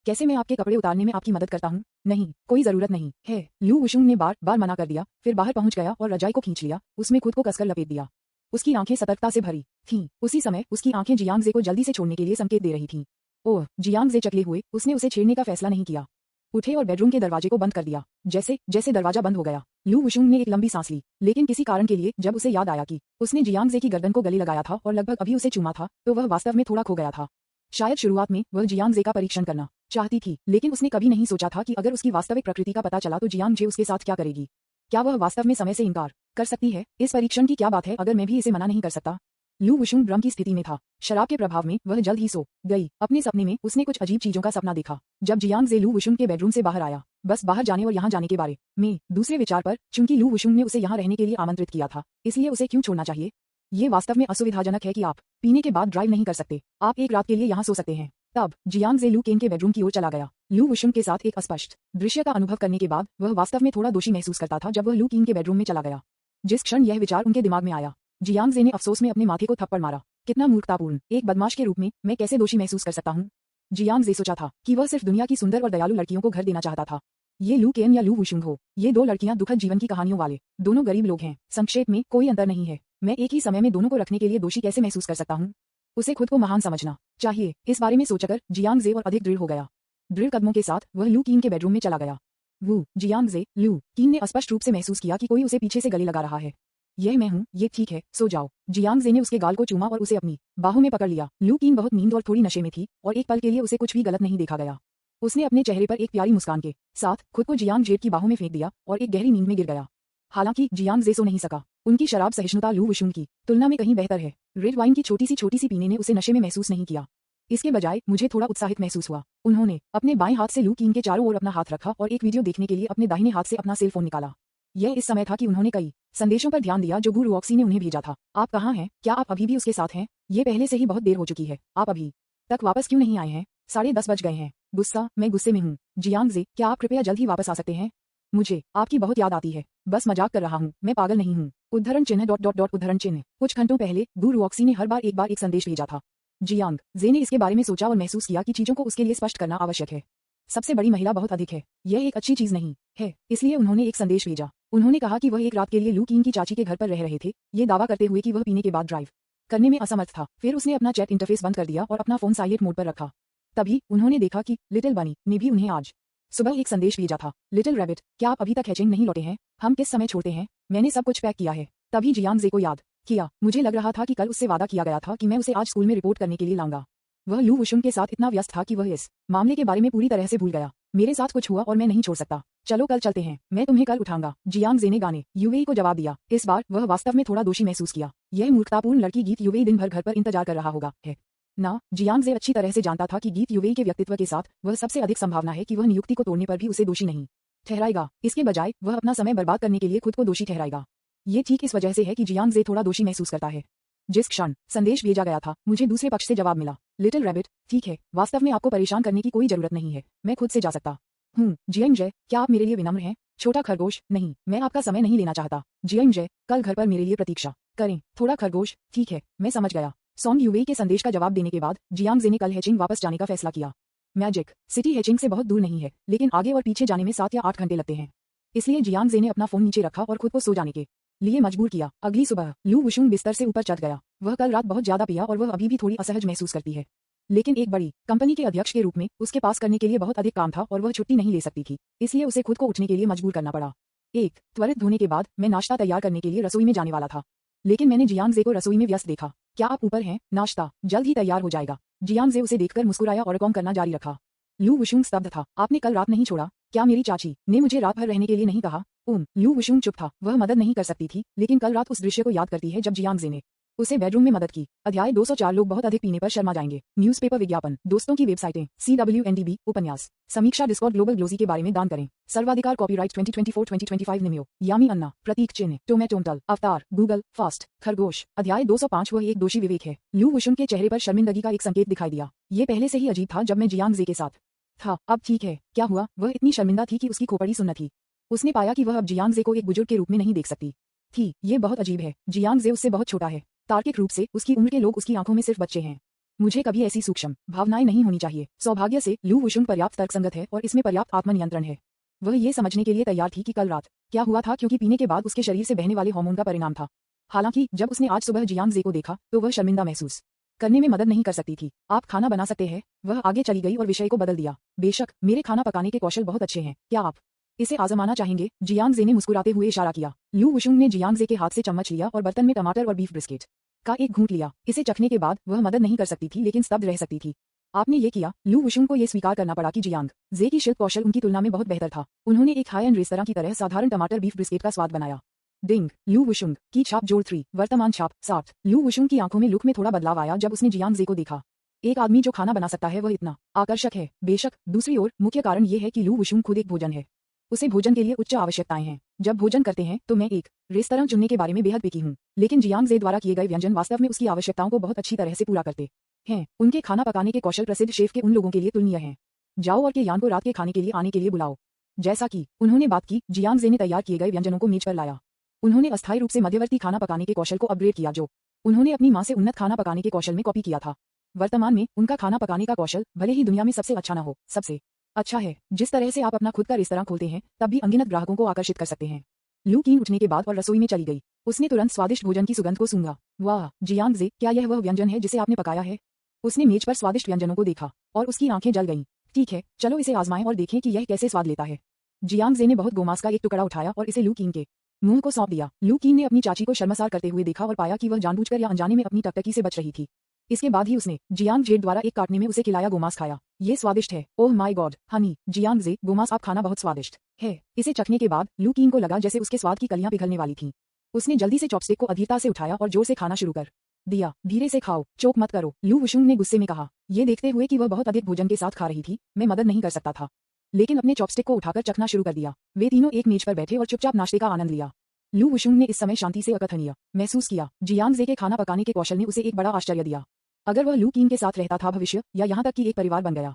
कैसे मैं आपके कपड़े उतारने में आपकी मदद करता हूँ? नहीं, कोई जरूरत नहीं है। लू वुशुंग ने बार बार मना कर दिया, फिर बाहर पहुंच गया और रजाई को खींच लिया। उसमें खुद को कसकर लपेट दिया। उसकी आंखें सतर्कता से भरी थीं। उसी समय उसकी आंखें जियांग जे को जल्दी से छोड़ने के लिए संकेत दे रही थीं। ओह, जियांग जे चकले हुए। उसने उसे छेड़ने का फैसला नहीं किया। उठे और बेडरूम के दरवाजे को बंद कर दिया। जैसे जैसे दरवाजा बंद हो गया, लू वुशुंग ने एक लंबी सांस ली, लेकिन किसी कारण के लिए जब उसे याद आया कि उसने जियांग जे की गर्दन को गले लगाया था और लगभग अभी उसे चूमा था, तो वह वास्तव में थोड़ा खो गया था। शायद शुरुआत में वह जियांग जे का परीक्षण करना चाहती थी, लेकिन उसने कभी नहीं सोचा था कि अगर उसकी वास्तविक प्रकृति का पता चला तो जियांग जे उसके साथ क्या करेगी। क्या वह वास्तव में समय से इनकार कर सकती है? इस परीक्षण की क्या बात है अगर मैं भी इसे मना नहीं कर सकता। लू वुशुंग भ्रम की स्थिति में था। शराब के प्रभाव में वह जल्द ही सो गई। अपने सपने में उसने कुछ अजीब चीजों का सपना देखा। जब जियांग जे लू वुशुंग के बेडरूम से बाहर आया, बस बाहर जाने और यहाँ जाने के बारे में दूसरे विचार पर, चूंकि लू वुशुंग ने उसे यहाँ रहने के लिए आमंत्रित किया था, इसलिए उसे क्यों छोड़ना चाहिए। ये वास्तव में असुविधाजनक है कि आप पीने के बाद ड्राइव नहीं कर सकते, आप एक रात के लिए यहाँ सो सकते हैं। तब जियांग जे लू केन के बेडरूम की ओर चला गया। लू वुशुंग के साथ एक अस्पष्ट दृश्य का अनुभव करने के बाद वह वास्तव में थोड़ा दोषी महसूस करता था जब वह लू केन के बेडरूम में चला गया। जिस क्षण यह विचार उनके दिमाग में आया, जियांग जे ने अफसोस में अपने माथे को थप्पड़ मारा। कितना मूर्खतापूर्ण, एक बदमाश के रूप में मैं कैसे दोषी महसूस कर सकता हूँ। जियांग जे सोचा था कि वह सिर्फ दुनिया की सुंदर और दयालु लड़कियों को घर देना चाहता था। ये लू केन या लू वुशुंग हो, ये दो लड़कियां दुखद जीवन की कहानियों वाले दोनों गरीब लोग हैं। संक्षेप में कोई अंतर नहीं है। मैं एक ही समय में दोनों को रखने के लिए दोषी कैसे महसूस कर सकता हूँ। उसे खुद को महान समझना चाहिए। इस बारे में सोचकर जियांग जे और अधिक दृढ़ हो गया। दृढ़ कदमों के साथ वह लू कीन के बेडरूम में चला गया। वो जियांग जे, लू कीन ने स्पष्ट रूप से महसूस किया कि कोई उसे पीछे से गले लगा रहा है। यह मैं हूँ, ये ठीक है, सो जाओ। जियांग जे ने उसके गाल को चूमा और उसे अपनी बाहों में पकड़ लिया। लू कीन बहुत नींद और थोड़ी नशे में थी और एक पल के लिए उसे कुछ भी गलत नहीं देखा गया। उसने अपने चेहरे पर एक प्यारी मुस्कान के साथ खुद को जियांग जे की बाहों में फेंक दिया और एक गहरी नींद में गिर गया। हालांकि जियांग जे सो नहीं सका। उनकी शराब सहिष्णुता लू वुशुंग की तुलना में कहीं बेहतर है। रेड वाइन की छोटी सी पीने ने उसे नशे में महसूस नहीं किया। इसके बजाय मुझे थोड़ा उत्साहित महसूस हुआ। उन्होंने अपने बाएं हाथ से लू कीन के चारों ओर अपना हाथ रखा और एक वीडियो देखने के लिए अपने दाहिने हाथ से अपना सेल फोन निकाला। यह इस समय था कि उन्होंने कई संदेशों पर ध्यान दिया जो गु रुऑक्सी ने उन्हें भेजा था। आप कहाँ हैं? क्या आप अभी भी उसके साथ हैं? ये पहले से ही बहुत देर हो चुकी है। आप अभी तक वापस क्यों नहीं आए हैं? 10:30 बज गए हैं। गुस्सा, मैं गुस्से में हूँ। जियांग जे, क्या आप कृपया जल्द ही वापस आ सकते हैं? मुझे आपकी बहुत याद आती है। बस मजाक कर रहा हूँ, मैं पागल नहीं हूँ। उद्धरण चिन्ह उद्धरण चिन्ह। कुछ घंटों पहले गु रुऑक्सी ने हर बार एक संदेश भेजा था। जियांग जे ने इसके बारे में सोचा और महसूस किया कि चीजों को उसके लिए स्पष्ट करना आवश्यक है। सबसे बड़ी महिला बहुत अधिक है, यह एक अच्छी चीज नहीं है, इसलिए उन्होंने एक संदेश भेजा। उन्होंने कहा कि वह एक रात के लिए लू कीन की चाची के घर पर रह रहे थे, ये दावा करते हुए कि वह पीने के बाद ड्राइव करने में असमर्थ था। फिर उसने अपना चैट इंटरफेस बंद कर दिया और अपना फोन साइलेंट मोड पर रखा। तभी उन्होंने देखा कि लिटिल बनी ने भी उन्हें आज सुबह एक संदेश भेजा था। लिटिल रैबिट, क्या आप अभी तक हैचिंग नहीं लौटे हैं? हम किस समय छोड़ते हैं? मैंने सब कुछ पैक किया है। तभी जियांग जे को याद किया, मुझे लग रहा था कि कल उससे वादा किया गया था कि मैं उसे आज स्कूल में रिपोर्ट करने के लिए लाऊंगा। वह लू वुशुंग के साथ इतना व्यस्त था कि वह इस मामले के बारे में पूरी तरह से भूल गया। मेरे साथ कुछ हुआ और मैं नहीं छोड़ सकता। चलो कल चलते हैं, मैं तुम्हें कल उठाऊंगा। जियांग जे ने गाने यूवेई को जवाब दिया। इस बार वह वास्तव में थोड़ा दोषी महसूस किया। यह मूर्खतापूर्ण लड़की गीत यूवेई दिन भर घर पर इंतजार कर रहा होगा है ना। जियांग जे अच्छी तरह से जानता था कि गीत यूवेई के व्यक्तित्व के साथ वह सबसे अधिक संभावना है कि वह नियुक्ति को तोड़ने पर भी उसे दोषी नहीं ठहराएगा। इसके बजाय वह अपना समय बर्बाद करने के लिए खुद को दोषी ठहराएगा। ये ठीक इस वजह से है कि जियांग जे थोड़ा दोषी महसूस करता है। जिस क्षण संदेश भेजा गया था, मुझे दूसरे पक्ष से जवाब मिला। लिटिल रैबिट, ठीक है, वास्तव में आपको परेशान करने की कोई जरूरत नहीं है, मैं खुद से जा सकता हूँ। जियांग जे, क्या आप मेरे लिए विनम्र हैं? छोटा खरगोश, नहीं, मैं आपका समय नहीं लेना चाहता। जियांग जे, कल घर पर मेरे लिए प्रतीक्षा करें। थोड़ा खरगोश, ठीक है, मैं समझ गया। सॉन्ग यूवेई के संदेश का जवाब देने के बाद जियांग जे ने कल हैचिंग वापस जाने का फैसला किया। मैजिक सिटी हैचिंग से बहुत दूर नहीं है, लेकिन आगे और पीछे जाने में 7 या 8 घंटे लगते हैं। इसलिए जियांग जे ने अपना फोन नीचे रखा और खुद को सो जाने के लिए मजबूर किया। अगली सुबह लू वुशुंग बिस्तर से ऊपर चढ़ गया। वह कल रात बहुत ज्यादा पिया और वह अभी भी थोड़ी असहज महसूस करती है, लेकिन एक बड़ी कंपनी के अध्यक्ष के रूप में उसके पास करने के लिए बहुत अधिक काम था और वह छुट्टी नहीं ले सकती थी, इसलिए उसे खुद को उठने के लिए मजबूर करना पड़ा। एक त्वरित धोने के बाद मैं नाश्ता तैयार करने के लिए रसोई में जाने वाला था, लेकिन मैंने जियांग जे को रसोई में व्यस्त देखा। क्या आप ऊपर हैं? नाश्ता जल्द ही तैयार हो जाएगा। जियांग जे उसे देखकर मुस्कुराया और कॉम करना जारी रखा। लू वुशुंग स्तब्ध था। आपने कल रात नहीं छोड़ा? क्या मेरी चाची ने मुझे रात भर रहने के लिए नहीं कहा? लू वुशुंग चुप था। वह मदद नहीं कर सकती थी, लेकिन कल रात उस दृश्य को याद करती है जब जियांग जे ने उसे बेडरूम में मदद की। अध्याय 204 लोग बहुत अधिक पीने पर शर्मा जाएंगे। न्यूज़पेपर विज्ञापन, दोस्तों की वेबसाइटें, CWNDB, उपन्यास, समीक्षा, डिस्कॉर्ड, ग्लोबल ग्लोजी के बारे में दान करें। सर्वाधिकार, कॉपीराइट 2024-2025 निमियो, यामी अन्ना, प्रतीक चिन्ह, टोमेटोंटल, अवतार, गूगल, फास्ट, खरगोश। अध्याय 205 वह एक दोषी विवेक है। लू वुशुंग के चेहरे पर शर्मिंदगी का एक संकेत दिखाई दिया। ये पहले से ही अजीब था जब मैं जियांग जे के साथ था। अब ठीक है, क्या हुआ? वह इतनी शर्मिंदा थी कि उसकी खोपड़ी सुन्न थी। उसने पाया कि वह अब जियांग जे को एक बुजुर्ग के रूप में नहीं देख सकती थी। ये बहुत अजीब है। जियांग जे उससे बहुत छोटा है। तार्किक रूप से उसकी उम्र के लोग उसकी आंखों में सिर्फ बच्चे हैं। मुझे कभी ऐसी सूक्ष्म भावनाएं नहीं होनी चाहिए। सौभाग्य से लू वुशुंग पर्याप्त तर्कसंगत है और इसमें पर्याप्त आत्मनियंत्रण है। वह ये समझने के लिए तैयार थी कि कल रात क्या हुआ था, क्योंकि पीने के बाद उसके शरीर से बहने वाले हार्मोन का परिणाम था। हालांकि जब उसने आज सुबह जियांग जे को देखा तो वह शर्मिंदा महसूस करने में मदद नहीं कर सकती थी। आप खाना बना सकते हैं? वह आगे चली गई और विषय को बदल दिया। बेशक, मेरे खाना पकाने के कौशल बहुत अच्छे हैं। क्या आप इसे आजमाना चाहेंगे? जियांग जे ने मुस्कुराते हुए इशारा किया। लू वुशुंग ने जियांग जे के हाथ से चम्मच लिया और बर्तन में टमाटर और बीफ ब्रिस्केट का एक घूंट लिया। इसे चखने के बाद वह मदद नहीं कर सकती थी लेकिन स्तब्ध रह सकती थी। आपने ये किया? लू वुशुंग को ये स्वीकार करना पड़ा कि जियांग जे की शिल्प कौशल उनकी तुलना में बहुत बेहतर था। उन्होंने एक हाई एंड रेस्तरां की तरह साधारण टमाटर बीफ ब्रिस्केट का स्वाद बनाया। डिंग। लू वुशुंग की छाप जोड़ 3 वर्तमान छाप 60। लू वुशुंग की आंखों में लुक में थोड़ा बदलाव आया जब उसने जियांग जे को देखा। एक आदमी जो खाना बना सकता है वह इतना आकर्षक है। बेशक, दूसरी ओर मुख्य कारण ये है कि लू वुशुंग खुद एक भोजन है। उसे भोजन के लिए उच्च आवश्यकताएं हैं। जब भोजन करते हैं तो मैं एक रेस्तरां चुनने के बारे में बेहद पिकी हूँ, लेकिन जियांग जे द्वारा किए गए व्यंजन वास्तव में उसकी आवश्यकताओं को बहुत अच्छी तरह से पूरा करते हैं। उनके खाना पकाने के कौशल प्रसिद्ध शेफ के उन लोगों के लिए तुलनीय हैं। जाओ और के यान को रात के खाने के लिए आने के लिए बुलाओ। जैसा कि उन्होंने बात की, जियांग जे ने तैयार किए गए व्यंजनों को मेज पर लाया। उन्होंने अस्थायी रूप से मध्यवर्ती खाना पकाने के कौशल को अपग्रेड किया जो उन्होंने अपनी मां से उन्नत खाना पकाने के कौशल में कॉपी किया था। वर्तमान में उनका खाना पकाने का कौशल भले ही दुनिया में सबसे अच्छा न हो, सबसे अच्छा है। जिस तरह से आप अपना खुद का रेस्तरां खोलते हैं तब भी अनगिनत ग्राहकों को आकर्षित कर सकते हैं। लू कीन उठने के बाद और रसोई में चली गई। उसने तुरंत स्वादिष्ट भोजन की सुगंध को सूंघा। वाह जियांग जे, क्या यह वह व्यंजन है जिसे आपने पकाया है? उसने मेज पर स्वादिष्ट व्यंजनों को देखा और उसकी आंखें जल गईं। ठीक है, चलो इसे आजमाएं और देखें कि यह कैसे स्वाद लेता है। जियांग जे ने बहुत गोमांस का एक टुकड़ा उठाया और इसे लू कीन के मुंह को सौंप दिया। लू कीन ने अपनी चाची को शर्मसार करते हुए देखा और पाया कि वह जानबूझकर या अनजाने में अपनी टकटकी से बच रही थी। इसके बाद ही उसने जियांग जे द्वारा एक काटने में उसे खिलाया गोमांस खाया। ये स्वादिष्ट है। Oh my god honey, Jiang Ze, गोमांस आप खाना बहुत स्वादिष्ट है। इसे चखने के बाद लू कीन को लगा जैसे उसके स्वाद की कलियां पिघलने वाली थीं। उसने जल्दी से चॉपस्टिक को अधीरता से उठाया और जोर से खाना शुरू कर दिया। धीरे से खाओ, चोक मत करो, लू वुशुंग ने गुस्से में कहा। ये देखते हुए कि वह बहुत अधिक भोजन के साथ खा रही थी, मैं मदद नहीं कर सकता था, लेकिन अपने चॉपस्टिक को उठाकर चखना शुरू कर दिया। वे तीनों एक मेज पर बैठे और चुपचाप नाश्ते का आनंद लिया। लू वुशुंग ने इस समय शांति से अकथनीय महसूस किया। जियांग जे के खाना पकाने के कौशल ने उसे एक बड़ा आश्चर्य दिया। अगर वह लू कीन के साथ रहता था भविष्य या यहाँ तक कि एक परिवार बन गया,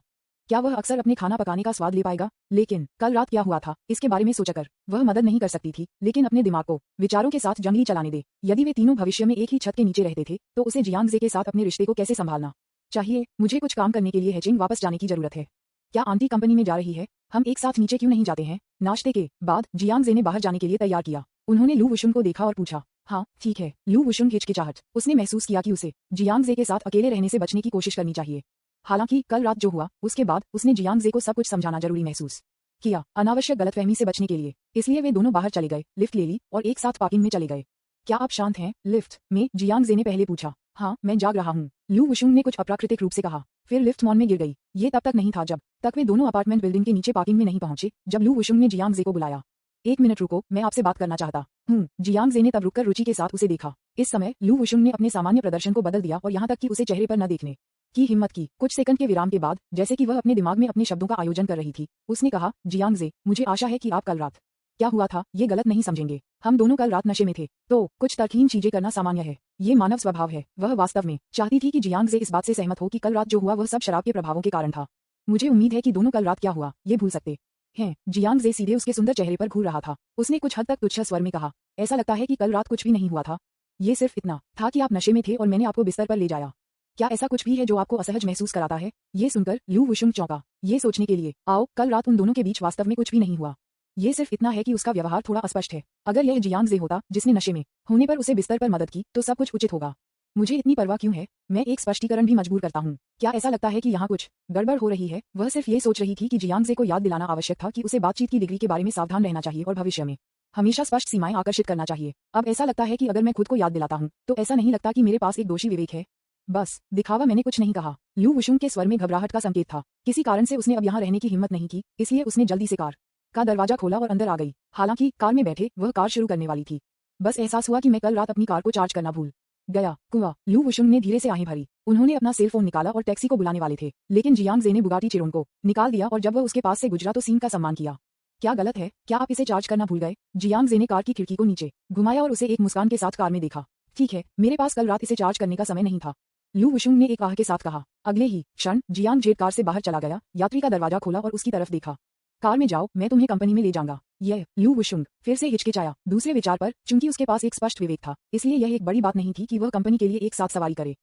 क्या वह अक्सर अपने खाना पकाने का स्वाद ले पाएगा? लेकिन कल रात क्या हुआ था, इसके बारे में सोचकर वह मदद नहीं कर सकती थी, लेकिन अपने दिमाग को विचारों के साथ जंगली चलाने दे। यदि वे तीनों भविष्य में एक ही छत के नीचे रहते थे तो उसे जियांग जे के साथ अपने रिश्ते को कैसे संभालना चाहिए? मुझे कुछ काम करने के लिए हेचिंग वापस जाने की जरूरत है। क्या आंटी कंपनी में जा रही है? हम एक साथ नीचे क्यों नहीं जाते हैं? नाश्ते के बाद जियांग जे ने बाहर जाने के लिए तैयार किया। उन्होंने लू वुशुंग को देखा और पूछा, हाँ ठीक है। लू वुशुंग हिचकिचाहट। उसने महसूस किया कि उसे जियांग जे के साथ अकेले रहने से बचने की कोशिश करनी चाहिए। हालांकि कल रात जो हुआ उसके बाद उसने जियांग जे को सब कुछ समझाना जरूरी महसूस किया, अनावश्यक गलतफहमी से बचने के लिए। इसलिए वे दोनों बाहर चले गए, लिफ्ट ले ली और एक साथ पार्किंग में चले गए। क्या आप शांत हैं? लिफ्ट में जियांग जे ने पहले पूछा। हाँ मैं जाग रहा हूँ, लू वुशुंग ने कुछ अप्राकृतिक रूप से कहा। फिर लिफ्ट मॉन में गिर गई। ये तब तक नहीं था जब तक वे दोनों अपार्टमेंट बिल्डिंग के नीचे पार्किंग में नहीं पहुंचे जब लू वुशुंग ने जियांग जे को बुलाया। एक मिनट रुको, मैं आपसे बात करना चाहता हूँ। जियांग जे ने तब रुककर रुचि के साथ उसे देखा। इस समय लू वुशुंग ने अपने सामान्य प्रदर्शन को बदल दिया और यहाँ तक कि उसे चेहरे पर न देखने की हिम्मत की। कुछ सेकंड के विराम के बाद, जैसे कि वह अपने दिमाग में अपने शब्दों का आयोजन कर रही थी, उसने कहा, जियांग जे, मुझे आशा है कि आप कल रात क्या हुआ था ये गलत नहीं समझेंगे। हम दोनों कल रात नशे में थे, तो कुछ तर्कहीन चीजें करना सामान्य है। ये मानव स्वभाव है। वह वास्तव में चाहती थी कि जियांग जे इस बात से सहमत हो कि कल रात जो हुआ वह सब शराब के प्रभावों के कारण था। मुझे उम्मीद है कि दोनों कल रात क्या हुआ ये भूल सकते हैं। जियांग जे सीधे उसके सुंदर चेहरे पर घूर रहा था। उसने कुछ हद तक तुच्छ स्वर में कहा, ऐसा लगता है कि कल रात कुछ भी नहीं हुआ था। ये सिर्फ इतना था कि आप नशे में थे और मैंने आपको बिस्तर पर ले जाया। क्या ऐसा कुछ भी है जो आपको असहज महसूस कराता है? ये सुनकर लू वुशुंग चौंका। ये सोचने के लिए, आओ, कल रात उन दोनों के बीच वास्तव में कुछ भी नहीं हुआ। ये सिर्फ इतना है कि उसका व्यवहार थोड़ा अस्पष्ट है। अगर यह जियांग जे होता जिसने नशे में होने पर उसे बिस्तर पर मदद की तो सब कुछ उचित होगा। मुझे इतनी परवाह क्यों है? मैं एक स्पष्टीकरण भी मजबूर करता हूँ। क्या ऐसा लगता है कि यहाँ कुछ गड़बड़ हो रही है? वह सिर्फ ये सोच रही थी कि जियांग जे को याद दिलाना आवश्यक था कि उसे बातचीत की डिग्री के बारे में सावधान रहना चाहिए और भविष्य में हमेशा स्पष्ट सीमाएं आकर्षित करना चाहिए। अब ऐसा लगता है कि अगर मैं खुद को याद दिलाता हूँ तो ऐसा नहीं लगता कि मेरे पास एक दोषी विवेक है। बस दिखावा। मैंने कुछ नहीं कहा। लू वुशुंग के स्वर में घबराहट का संकेत था। किसी कारण से उसने अब यहाँ रहने की हिम्मत नहीं की, इसलिए उसने जल्दी से कार का दरवाजा खोला और अंदर आ गई। हालांकि कार में बैठे वह कार शुरू करने वाली थी। बस एहसास हुआ कि मैं कल रात अपनी कार को चार्ज करना भूल गया। कुआ। लू वुशुंग ने धीरे से आहें भरी। उन्होंने अपना सेल फोन निकाला और टैक्सी को बुलाने वाले थे, लेकिन जियांग जे ने बुगाटी चिरोन को निकाल दिया और जब वह उसके पास से गुजरा तो सीन का सम्मान किया। क्या गलत है? क्या आप इसे चार्ज करना भूल गए? जियांग जे ने कार की खिड़की को नीचे घुमाया और उसे एक मुस्कान के साथ कार में देखा। ठीक है, मेरे पास कल रात इसे चार्ज करने का समय नहीं था, लू वुशुंग ने एक आह के साथ कहा। अगले ही क्षण जियांग जे कार से बाहर चला गया, यात्री का दरवाजा खोला और उसकी तरफ देखा। कार में जाओ, मैं तुम्हें कंपनी में ले जाऊंगा। यह लू वुशुंग फिर से हिचकिचाया। दूसरे विचार पर, चूंकि उसके पास एक स्पष्ट विवेक था, इसलिए यह एक बड़ी बात नहीं थी कि वह कंपनी के लिए एक साथ सवारी करे।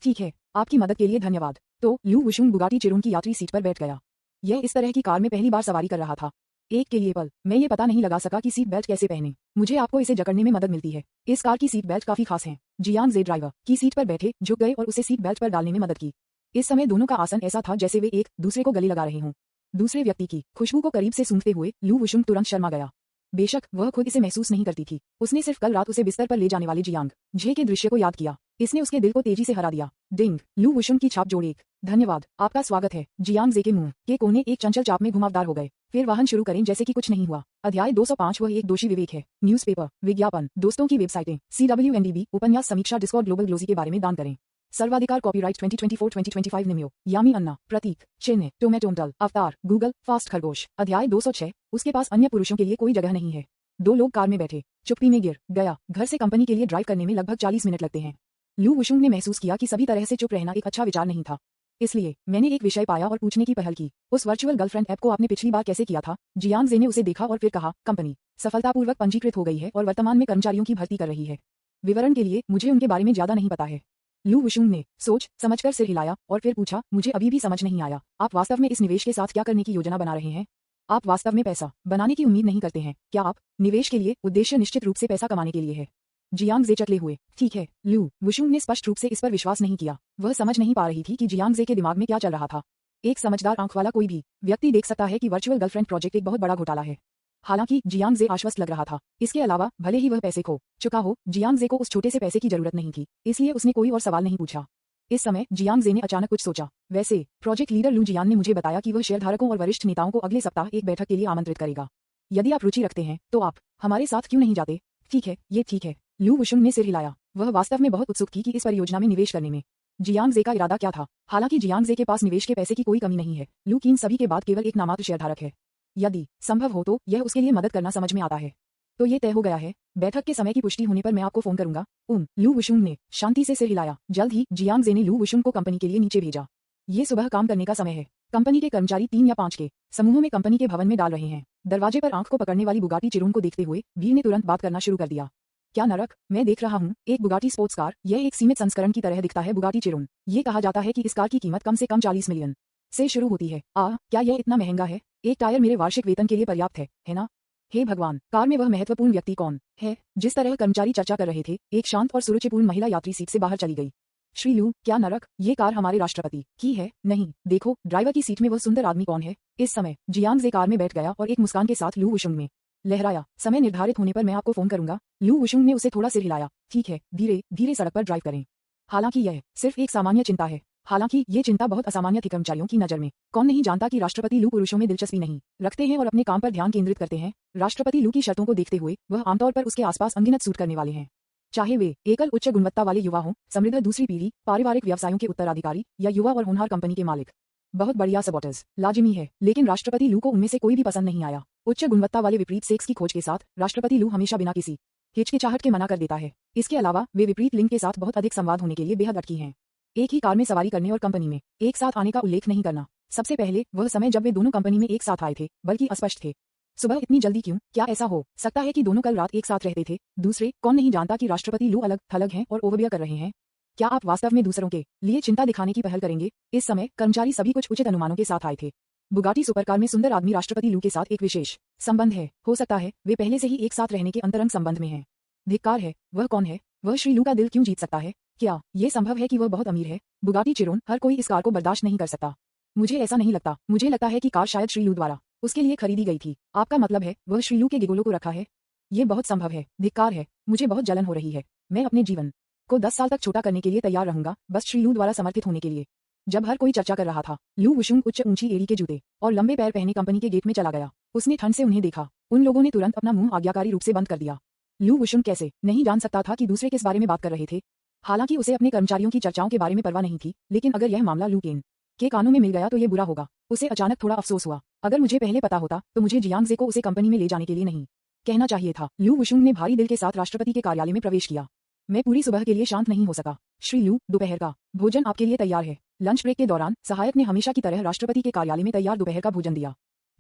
ठीक है, आपकी मदद के लिए धन्यवाद। तो लू वुशुंग बुगाटी चिरोन की यात्री सीट पर बैठ गया। यह इस तरह की कार में पहली बार सवारी कर रहा था। एक के लिए पल मैं ये पता नहीं लगा सका कि सीट बेल्ट कैसे पहने। मुझे आपको इसे जकड़ने में मदद मिलती है। इस कार की सीट बेल्ट काफी खास है। जियांग जे ड्राइवर की सीट पर बैठे झुक गए और उसे सीट बेल्ट पर डालने में मदद की। इस समय दोनों का आसन ऐसा था जैसे वे एक दूसरे को गले लगा रहे हों। दूसरे व्यक्ति की खुशबू को करीब से सूंघते हुए लू वुशुंग तुरंत शर्मा गया। बेशक वह खुद इसे महसूस नहीं करती थी, उसने सिर्फ कल रात उसे बिस्तर पर ले जाने वाले जियांग झे के दृश्य को याद किया। इसने उसके दिल को तेजी से हरा दिया। डिंग, लू वुशुंग की छाप जोड़ 1। धन्यवाद, आपका स्वागत है। जियांग जे के मुंह के कोने एक चंचल चाप में घुमावदार हो गए। फिर वाहन शुरू करें जैसे कि कुछ नहीं हुआ। अध्याय 205 वह एक दोषी विवेक है। न्यूज़पेपर, विज्ञापन, दोस्तों की वेबसाइटें, CWNDB, उपन्यास समीक्षा, डिस्कॉर्ड, ग्लोबल ग्लोजी के बारे में दान करें। सर्वाधिकार, कॉपीराइट 2024-2025 निम्यो, यामी अन्ना, प्रतीक, चिन्ह, टोमेटोमटल, अवतार, गूगल, फास्ट खरगोश। अध्याय 206 उसके पास अन्य पुरुषों के लिए कोई जगह नहीं है। 2 लोग कार में बैठे, चुप्पी में गिर गया। घर से कंपनी के लिए ड्राइव करने में लगभग 40 मिनट लगते हैं। लू वुशुंग ने महसूस किया कि सभी तरह से चुप रहना एक अच्छा विचार नहीं था। इसलिए मैंने एक विषय पाया और पूछने की पहल की। उस वर्चुअल गर्लफ्रेंड ऐप को आपने पिछली बार कैसे किया था? जियांग जे ने उसे देखा और फिर कहा, कंपनी सफलतापूर्वक पंजीकृत हो गई है और वर्तमान में कर्मचारियों की भर्ती कर रही है। विवरण के लिए मुझे उनके बारे में ज्यादा नहीं पता है। लू वुशुंग ने सोच समझकर सिर हिलाया और फिर पूछा, मुझे अभी भी समझ नहीं आया, आप वास्तव में इस निवेश के साथ क्या करने की योजना बना रहे हैं? आप वास्तव में पैसा बनाने की उम्मीद नहीं करते हैं क्या? आप निवेश के लिए उद्देश्य निश्चित रूप से पैसा कमाने के लिए है। जियांग जे चकले हुए। ठीक है। लू वुशुंग ने स्पष्ट रूप से इस पर विश्वास नहीं किया। वह समझ नहीं पा रही थी कि जियांग जे के दिमाग में क्या चल रहा था। एक समझदार आंख वाला कोई भी व्यक्ति देख सकता है कि वर्चुअल गर्लफ्रेंड प्रोजेक्ट एक बहुत बड़ा घोटाला है। हालांकि जियांग जे आश्वस्त लग रहा था। इसके अलावा भले ही वह पैसे खो चुका हो, जियांग जे को उस छोटे से पैसे की जरूरत नहीं थी, इसलिए उसने कोई और सवाल नहीं पूछा। इस समय जियांग जे ने अचानक कुछ सोचा। वैसे प्रोजेक्ट लीडर लू जियान ने मुझे बताया कि वह शेयरधारकों और वरिष्ठ नेताओं को अगले सप्ताह एक बैठक के लिए आमंत्रित करेगा। यदि आप रुचि रखते हैं तो आप हमारे साथ क्यों नहीं जाते? ठीक है, ये ठीक है। लू वुशुंग ने सिर हिलाया। वह वास्तव में बहुत उत्सुक थी कि इस परियोजना में निवेश करने में जियांग जे का इरादा क्या था। हालांकि जियांग जे के पास निवेश के पैसे की कोई कमी नहीं है, लू कीन सभी के बाद केवल एक नामात्र शेयरधारक है। यदि संभव हो तो यह उसके लिए मदद करना समझ में आता है। तो ये तय हो गया है। बैठक के समय की पुष्टि होने पर मैं आपको फोन करूंगा। लू वुशुंग ने शांति से सिर हिलाया। जल्द ही जियांग जे ने लू वुशुंग को कंपनी के लिए नीचे भेजा। ये सुबह काम करने का समय है। कंपनी के कर्मचारी 3 या 5 के समूहों में कंपनी के भवन में डाल रहे हैं। दरवाजे पर आंख को पकड़ने वाली बुगाटी चिरोन को देखते हुए वीर ने तुरंत बात करना शुरू कर दिया। क्या नरक, मैं देख रहा हूँ एक बुगाटी स्पोर्ट्स कार। यह एक सीमित संस्करण की तरह दिखता है बुगाटी चिरोन। ये कहा जाता है कि इस कार की कीमत कम से कम 40 मिलियन से शुरू होती है। क्या यह इतना महंगा है? एक टायर मेरे वार्षिक वेतन के लिए पर्याप्त है ना? हे भगवान, कार में वह महत्वपूर्ण व्यक्ति कौन है जिस तरह कर्मचारी चर्चा कर रहे थे? एक शांत और सुरुचिपूर्ण महिला यात्री सीट से बाहर चली गई। श्री लू, क्या नरक, ये कार हमारे राष्ट्रपति की है? नहीं, देखो ड्राइवर की सीट में वह सुंदर आदमी कौन है? इस समय जियांग जे कार में बैठ गया और एक मुस्कान के साथ लू वुशुंग में लहराया। समय निर्धारित होने पर मैं आपको फोन करूंगा। लू वुशुंग ने उसे थोड़ा सिर हिलाया। ठीक है, धीरे धीरे सड़क पर ड्राइव करें। हालांकि यह सिर्फ एक सामान्य चिंता है। हालांकि ये चिंता बहुत असामान्य थी कर्मचारियों की नजर में। कौन नहीं जानता कि राष्ट्रपति लू पुरुषों में दिलचस्पी नहीं रखते हैं और अपने काम पर ध्यान केंद्रित करते हैं। राष्ट्रपति लू की शर्तों को देखते हुए वह आमतौर पर उसके आसपास अनगिनत सूट करने वाले हैं, चाहे वे एकल उच्च गुणवत्ता वाले युवा हों, समृद्ध दूसरी पीढ़ी, पारिवारिक व्यवसायों के उत्तराधिकारी या युवा और होनहार कंपनी के मालिक। बहुत बढ़िया सबॉटर्स लाजिमी है, लेकिन राष्ट्रपति लू को उनमें से कोई भी पसंद नहीं आया। उच्च गुणवत्ता वाले विपरीत सेक्स की खोज के साथ राष्ट्रपति लू हमेशा बिना किसी हिचकिचाहट के मना कर देता है। इसके अलावा वे विपरीत लिंग के साथ बहुत अधिक संवाद होने के लिए बेहद अटकी हैं। एक ही कार में सवारी करने और कंपनी में एक साथ आने का उल्लेख नहीं करना। सबसे पहले वह समय जब वे दोनों कंपनी में एक साथ आए थे, बल्कि अस्पष्ट थे। सुबह इतनी जल्दी क्यों? क्या ऐसा हो सकता है कि दोनों कल रात एक साथ रहते थे? दूसरे, कौन नहीं जानता कि राष्ट्रपति लू अलग थलग हैं और ओवरबियर कर रहे हैं? क्या आप वास्तव में दूसरों के लिए चिंता दिखाने की पहल करेंगे? इस समय कर्मचारी सभी कुछ उचित अनुमानों के साथ आए थे। बुगाटी सुपरकार में सुंदर आदमी राष्ट्रपति लू के साथ एक विशेष संबंध है। हो सकता है वे पहले से ही एक साथ रहने के अंतरंग संबंध में हैं। धिक्कार है। वह कौन है? वह श्री लू का दिल क्यों जीत सकता है? क्या ये संभव है कि वह बहुत अमीर है? बुगाटी चिरोन, हर कोई इस कार को बर्दाश्त नहीं कर सकता। मुझे ऐसा नहीं लगता। मुझे लगता है कि कार शायद श्री लू द्वारा उसके लिए खरीदी गई थी। आपका मतलब है वह श्री लू के गिगोलों को रखा है? ये बहुत संभव है। धिक्कार है। मुझे बहुत जलन हो रही है। मैं अपने जीवन को 10 साल तक छोटा करने के लिए तैयार रहूंगा, बस श्री लू द्वारा समर्थित होने के लिए। जब हर कोई चर्चा कर रहा था, लू वुशुंग उच्च ऊंची एड़ी के जूते और लंबे पैर पहने कंपनी के गेट में चला गया। उसने ठंड से उन्हें देखा। उन लोगों ने तुरंत अपना मुंह आज्ञाकारी रूप से बंद कर दिया। लू वुशुंग कैसे नहीं जान सकता था कि दूसरे किस बारे में बात कर रहे थे। हालांकि उसे अपने कर्मचारियों की चर्चाओं के बारे में परवाह नहीं थी, लेकिन अगर यह मामला लू केन के कानों में मिल गया तो ये बुरा होगा। उसे अचानक थोड़ा अफसोस हुआ। अगर मुझे पहले पता होता तो मुझे जियांग जे को उसे कंपनी में ले जाने के लिए नहीं कहना चाहिए था। लू वुशुंग ने भारी दिल के साथ राष्ट्रपति के कार्यालय में प्रवेश किया। मैं पूरी सुबह के लिए शांत नहीं हो सका। श्री लू, दोपहर का भोजन आपके लिए तैयार है। लंच ब्रेक के दौरान सहायक ने हमेशा की तरह राष्ट्रपति के कार्यालय में तैयार दोपहर का भोजन दिया।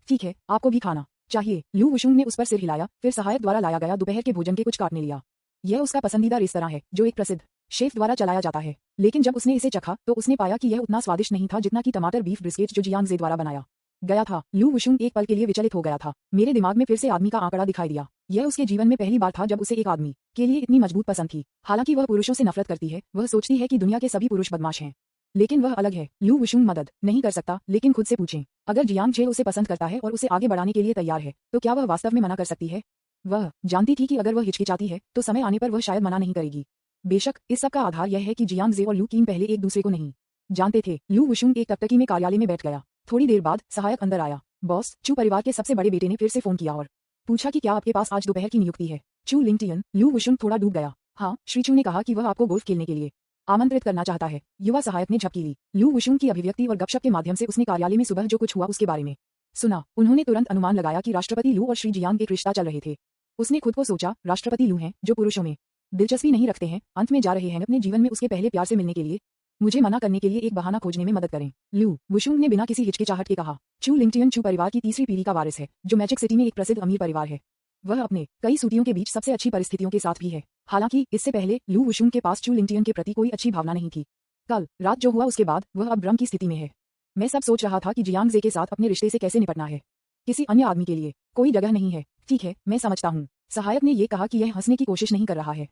ठीक है, आपको भी खाना चाहिए? लू वुशुंग ने उस पर सिर हिलाया, फिर सहायक द्वारा लाया गया दोपहर के भोजन के कुछ काटने लिया। यह उसका पसंदीदा रेस्तरां है जो एक प्रसिद्ध शेफ द्वारा चलाया जाता है, लेकिन जब उसने इसे चखा तो उसने पाया कि यह उतना स्वादिष्ट नहीं था जितना कि टमाटर बीफ ब्रिस्केट जो जियांग जे द्वारा बनाया गया था। लू वुशुंग एक पल के लिए विचलित हो गया था। मेरे दिमाग में फिर से आदमी का आंकड़ा दिखाई दिया। यह उसके जीवन में पहली बार था जब उसे एक आदमी के लिए इतनी मजबूत पसंद थी। हालांकि वह पुरुषों से नफरत करती है, वह सोचती है कि दुनिया के सभी पुरुष बदमाश हैं। लेकिन वह अलग है। लू वुशुंग मदद नहीं कर सकता, लेकिन खुद से पूछें, अगर जियांग जे उसे पसंद करता है और उसे आगे बढ़ाने के लिए तैयार है, तो क्या वह वास्तव में मना कर सकती है? वह जानती थी कि अगर वह हिचकिचाती है तो समय आने पर वह शायद मना नहीं करेगी। बेशक इस सब का आधार यह है कि जियांग जे और लू कीन पहले एक दूसरे को नहीं जानते थे। लू वुशुंग एक टकटकी में कार्यालय में बैठ गया। थोड़ी देर बाद सहायक अंदर आया। बॉस, चू परिवार के सबसे बड़े बेटे ने फिर से फोन किया और पूछा कि क्या आपके पास आज दोपहर की नियुक्ति है? चू लिंगटियन। लू वुशुंग थोड़ा डूब गया। हाँ, श्री चू ने कहा कि वह आपको गोल्फ खेलने के लिए आमंत्रित करना चाहता है। युवा सहायक ने झपकी ली। लू वुशुंग की अभिव्यक्ति और गपशप के माध्यम से उसने कार्यालय में सुबह जो कुछ हुआ उसके बारे में सुना। उन्होंने तुरंत अनुमान लगाया कि राष्ट्रपति लू और श्री जियांग एक रिश्ता चल रहे थे। उसने खुद को सोचा, राष्ट्रपति लू हैं जो पुरुषों में दिलचस्पी नहीं रखते हैं, अंत में जा रहे हैं अपने जीवन में उसके पहले प्यार से मिलने के लिए। मुझे मना करने के लिए एक बहाना खोजने में मदद करें। लू वुशुंग ने बिना किसी हिचकिचाहट के कहा। चू लिंगटियन चू परिवार की तीसरी पीढ़ी का वारिस है, जो मैजिक सिटी में एक प्रसिद्ध अमीर परिवार है। वह अपने कई सूतियों के बीच सबसे अच्छी परिस्थितियों के साथ भी है। हालांकि इससे पहले लू वुशुंग के पास चू लिंगटियन के प्रति कोई अच्छी भावना नहीं थी। कल रात जो हुआ उसके बाद वह अब भ्रम की स्थिति में है। मैं सब सोच रहा था कि जियांग जे के साथ अपने रिश्ते से कैसे निपटना है। किसी अन्य आदमी के लिए कोई जगह नहीं है। ठीक है, मैं समझता हूँ। सहायक ने यह कहा कि यह हंसने की कोशिश नहीं कर रहा है।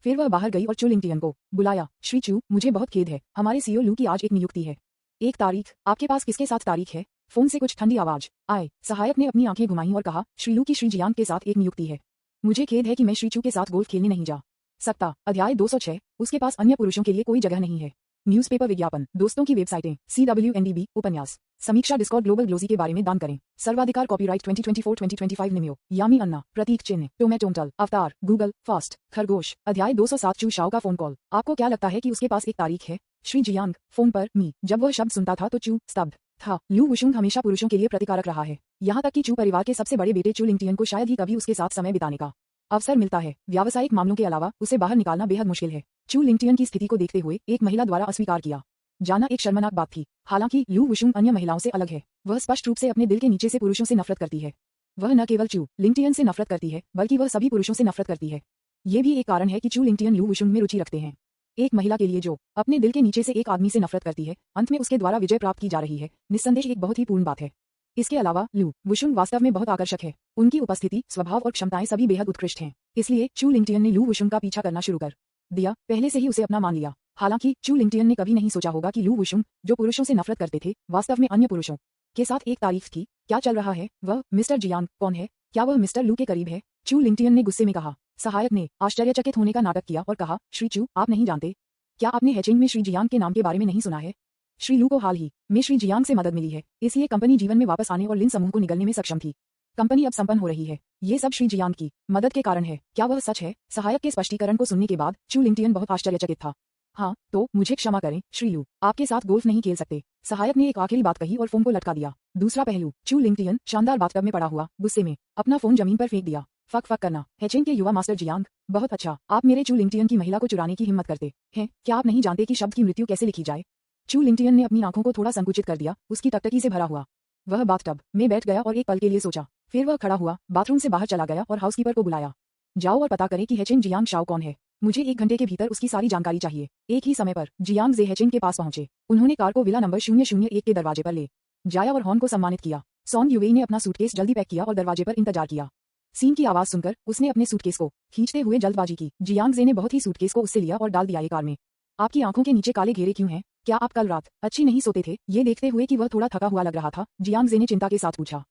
फिर वह बाहर गई और चू लिंगटियन को बुलाया। श्री चू, मुझे बहुत खेद है, हमारे सीईओ लू की आज एक नियुक्ति है। एक तारीख? आपके पास किसके साथ तारीख है? फोन से कुछ ठंडी आवाज आए। सहायक ने अपनी आंखें घुमाई और कहा, श्री लू की श्री जियांग के साथ एक नियुक्ति है। मुझे खेद है कि मैं श्री चू के साथ गोल्फ खेलने नहीं जा सकता। अध्याय 206। उसके पास अन्य पुरुषों के लिए कोई जगह नहीं है। न्यूज़पेपर विज्ञापन, दोस्तों की वेबसाइटें, CWNDB, उपन्यास, समीक्षा, डिस्कॉर्ड, ग्लोबल ग्लोजी के बारे में दान करें। सर्वाधिकार, कॉपीराइट 2024-2025 निम्यो, यामी अन्ना, प्रतीक चिन्ह, टोमेटोमटल, अवतार, गूगल, फास्ट, खरगोश। अध्याय 207। चू शाओ का फोन कॉल। आपको क्या लगता है कि उसके पास एक तारीख है? श्री जियांग फोन पर मी। जब वह शब्द सुनता था तो चू स्तब्ध था। लू वुशुंग हमेशा पुरुषों के लिए प्रतिकारक रहा है, यहाँ तक कि चू परिवार के सबसे बड़े बेटे चू लिंगटियन को शायद ही कभी उसके साथ समय बिताने का अवसर मिलता है। व्यावसायिक मामलों के अलावा उसे बाहर निकालना बेहद मुश्किल है। चू लिंगटियन की स्थिति को देखते हुए एक महिला द्वारा अस्वीकार किया जाना एक शर्मनाक बात थी। हालांकि लू वुशुंग अन्य महिलाओं से अलग है। वह स्पष्ट रूप से अपने दिल के नीचे से पुरुषों से नफरत करती है। वह न केवल चू लिंगटियन से नफरत करती है, बल्कि वह सभी पुरुषों से नफरत करती है। ये भी एक कारण है कि चू लिंगटियन लू वुशुंग में रुचि रखते हैं। एक महिला के लिए जो अपने दिल के नीचे से एक आदमी से नफरत करती है, अंत में उसके द्वारा विजय प्राप्त की जा रही है, निस्संदेह एक बहुत ही पूर्ण बात है। इसके अलावा लू वुशुंग वास्तव में बहुत आकर्षक है। उनकी उपस्थिति, स्वभाव और क्षमताएं सभी बेहद उत्कृष्ट हैं। इसलिए चू लिंगटियन ने लू वुशुंग का पीछा करना शुरू कर दिया, पहले से ही उसे अपना मान लिया। हालांकि चू लिंगटियन ने कभी नहीं सोचा होगा कि लू वुशुंग, जो पुरुषों से नफरत करते थे, वास्तव में अन्य पुरुषों के साथ एक तारीफ थी। क्या चल रहा है? वह मिस्टर जियांग कौन है? क्या वह मिस्टर लू के करीब है? चू लिंगटियन ने गुस्से में कहा। सहायक ने आश्चर्यचकित होने का नाटक किया और कहा, श्री चू, आप नहीं जानते? क्या आपने हेचिंग में श्री जियांग के नाम के बारे में नहीं सुना है? श्री लू को हाल ही में श्री जियांग से मदद मिली है, इसलिए कंपनी जीवन में वापस आने और लिन समूह को निगलने में सक्षम थी। कंपनी अब संपन्न हो रही है। ये सब श्री जियांग की मदद के कारण है। क्या वह सच है? सहायक के स्पष्टीकरण को सुनने के बाद चू लिंगटियन बहुत आश्चर्यचकित था। हाँ, तो मुझे क्षमा करें श्री लू, आपके साथ गोल्फ नहीं खेल सकते। सहायक ने एक आखिरी बात कही और फोन को लटका दिया। दूसरा पहलू, चू लिंगटियन शानदार बाथटब में पड़ा हुआ गुस्से में अपना फोन जमीन पर फेंक दिया। फक फक करना। हेचिंग के युवा मास्टर जियांग, बहुत अच्छा, आप मेरे चू लिंगटियन की महिला को चुराने की हिम्मत करते हैं। क्या आप नहीं जानते कि शब्द की मृत्यु कैसे लिखी जाए? चू लिंगटियन ने अपनी आंखों को थोड़ा संकुचित कर दिया, उसकी टकटकी से भरा हुआ। वह बाथटब में बैठ गया और एक पल के लिए सोचा। फिर वह खड़ा हुआ, बाथरूम से बाहर चला गया और हाउसकीपर को बुलाया। जाओ और पता करें कि हेचिंग जियांग शाओ कौन है। मुझे 1 घंटे के भीतर उसकी सारी जानकारी चाहिए। एक ही समय पर जियांग जे हेचिंग के पास पहुंचे। उन्होंने कार को विला नंबर 001 के दरवाजे पर ले जाया और हॉर्न को सम्मानित किया। सॉन्ग युवेई ने अपना सूटकेस जल्दी पैक किया और दरवाजे पर इंतजार किया। सीन की आवाज सुनकर उसने अपने सूटकेस को खींचते हुए जल्दबाजी की। जियांग जे ने बहुत ही सूटकेस को उससे लिया और डाल दिया एक कार में। आपकी आंखों के नीचे काले घेरे क्यों हैं? क्या आप कल रात अच्छी नहीं सोते थे? ये देखते हुए कि वह थोड़ा थका हुआ लग रहा था, जियांग जे ने चिंता के साथ पूछा।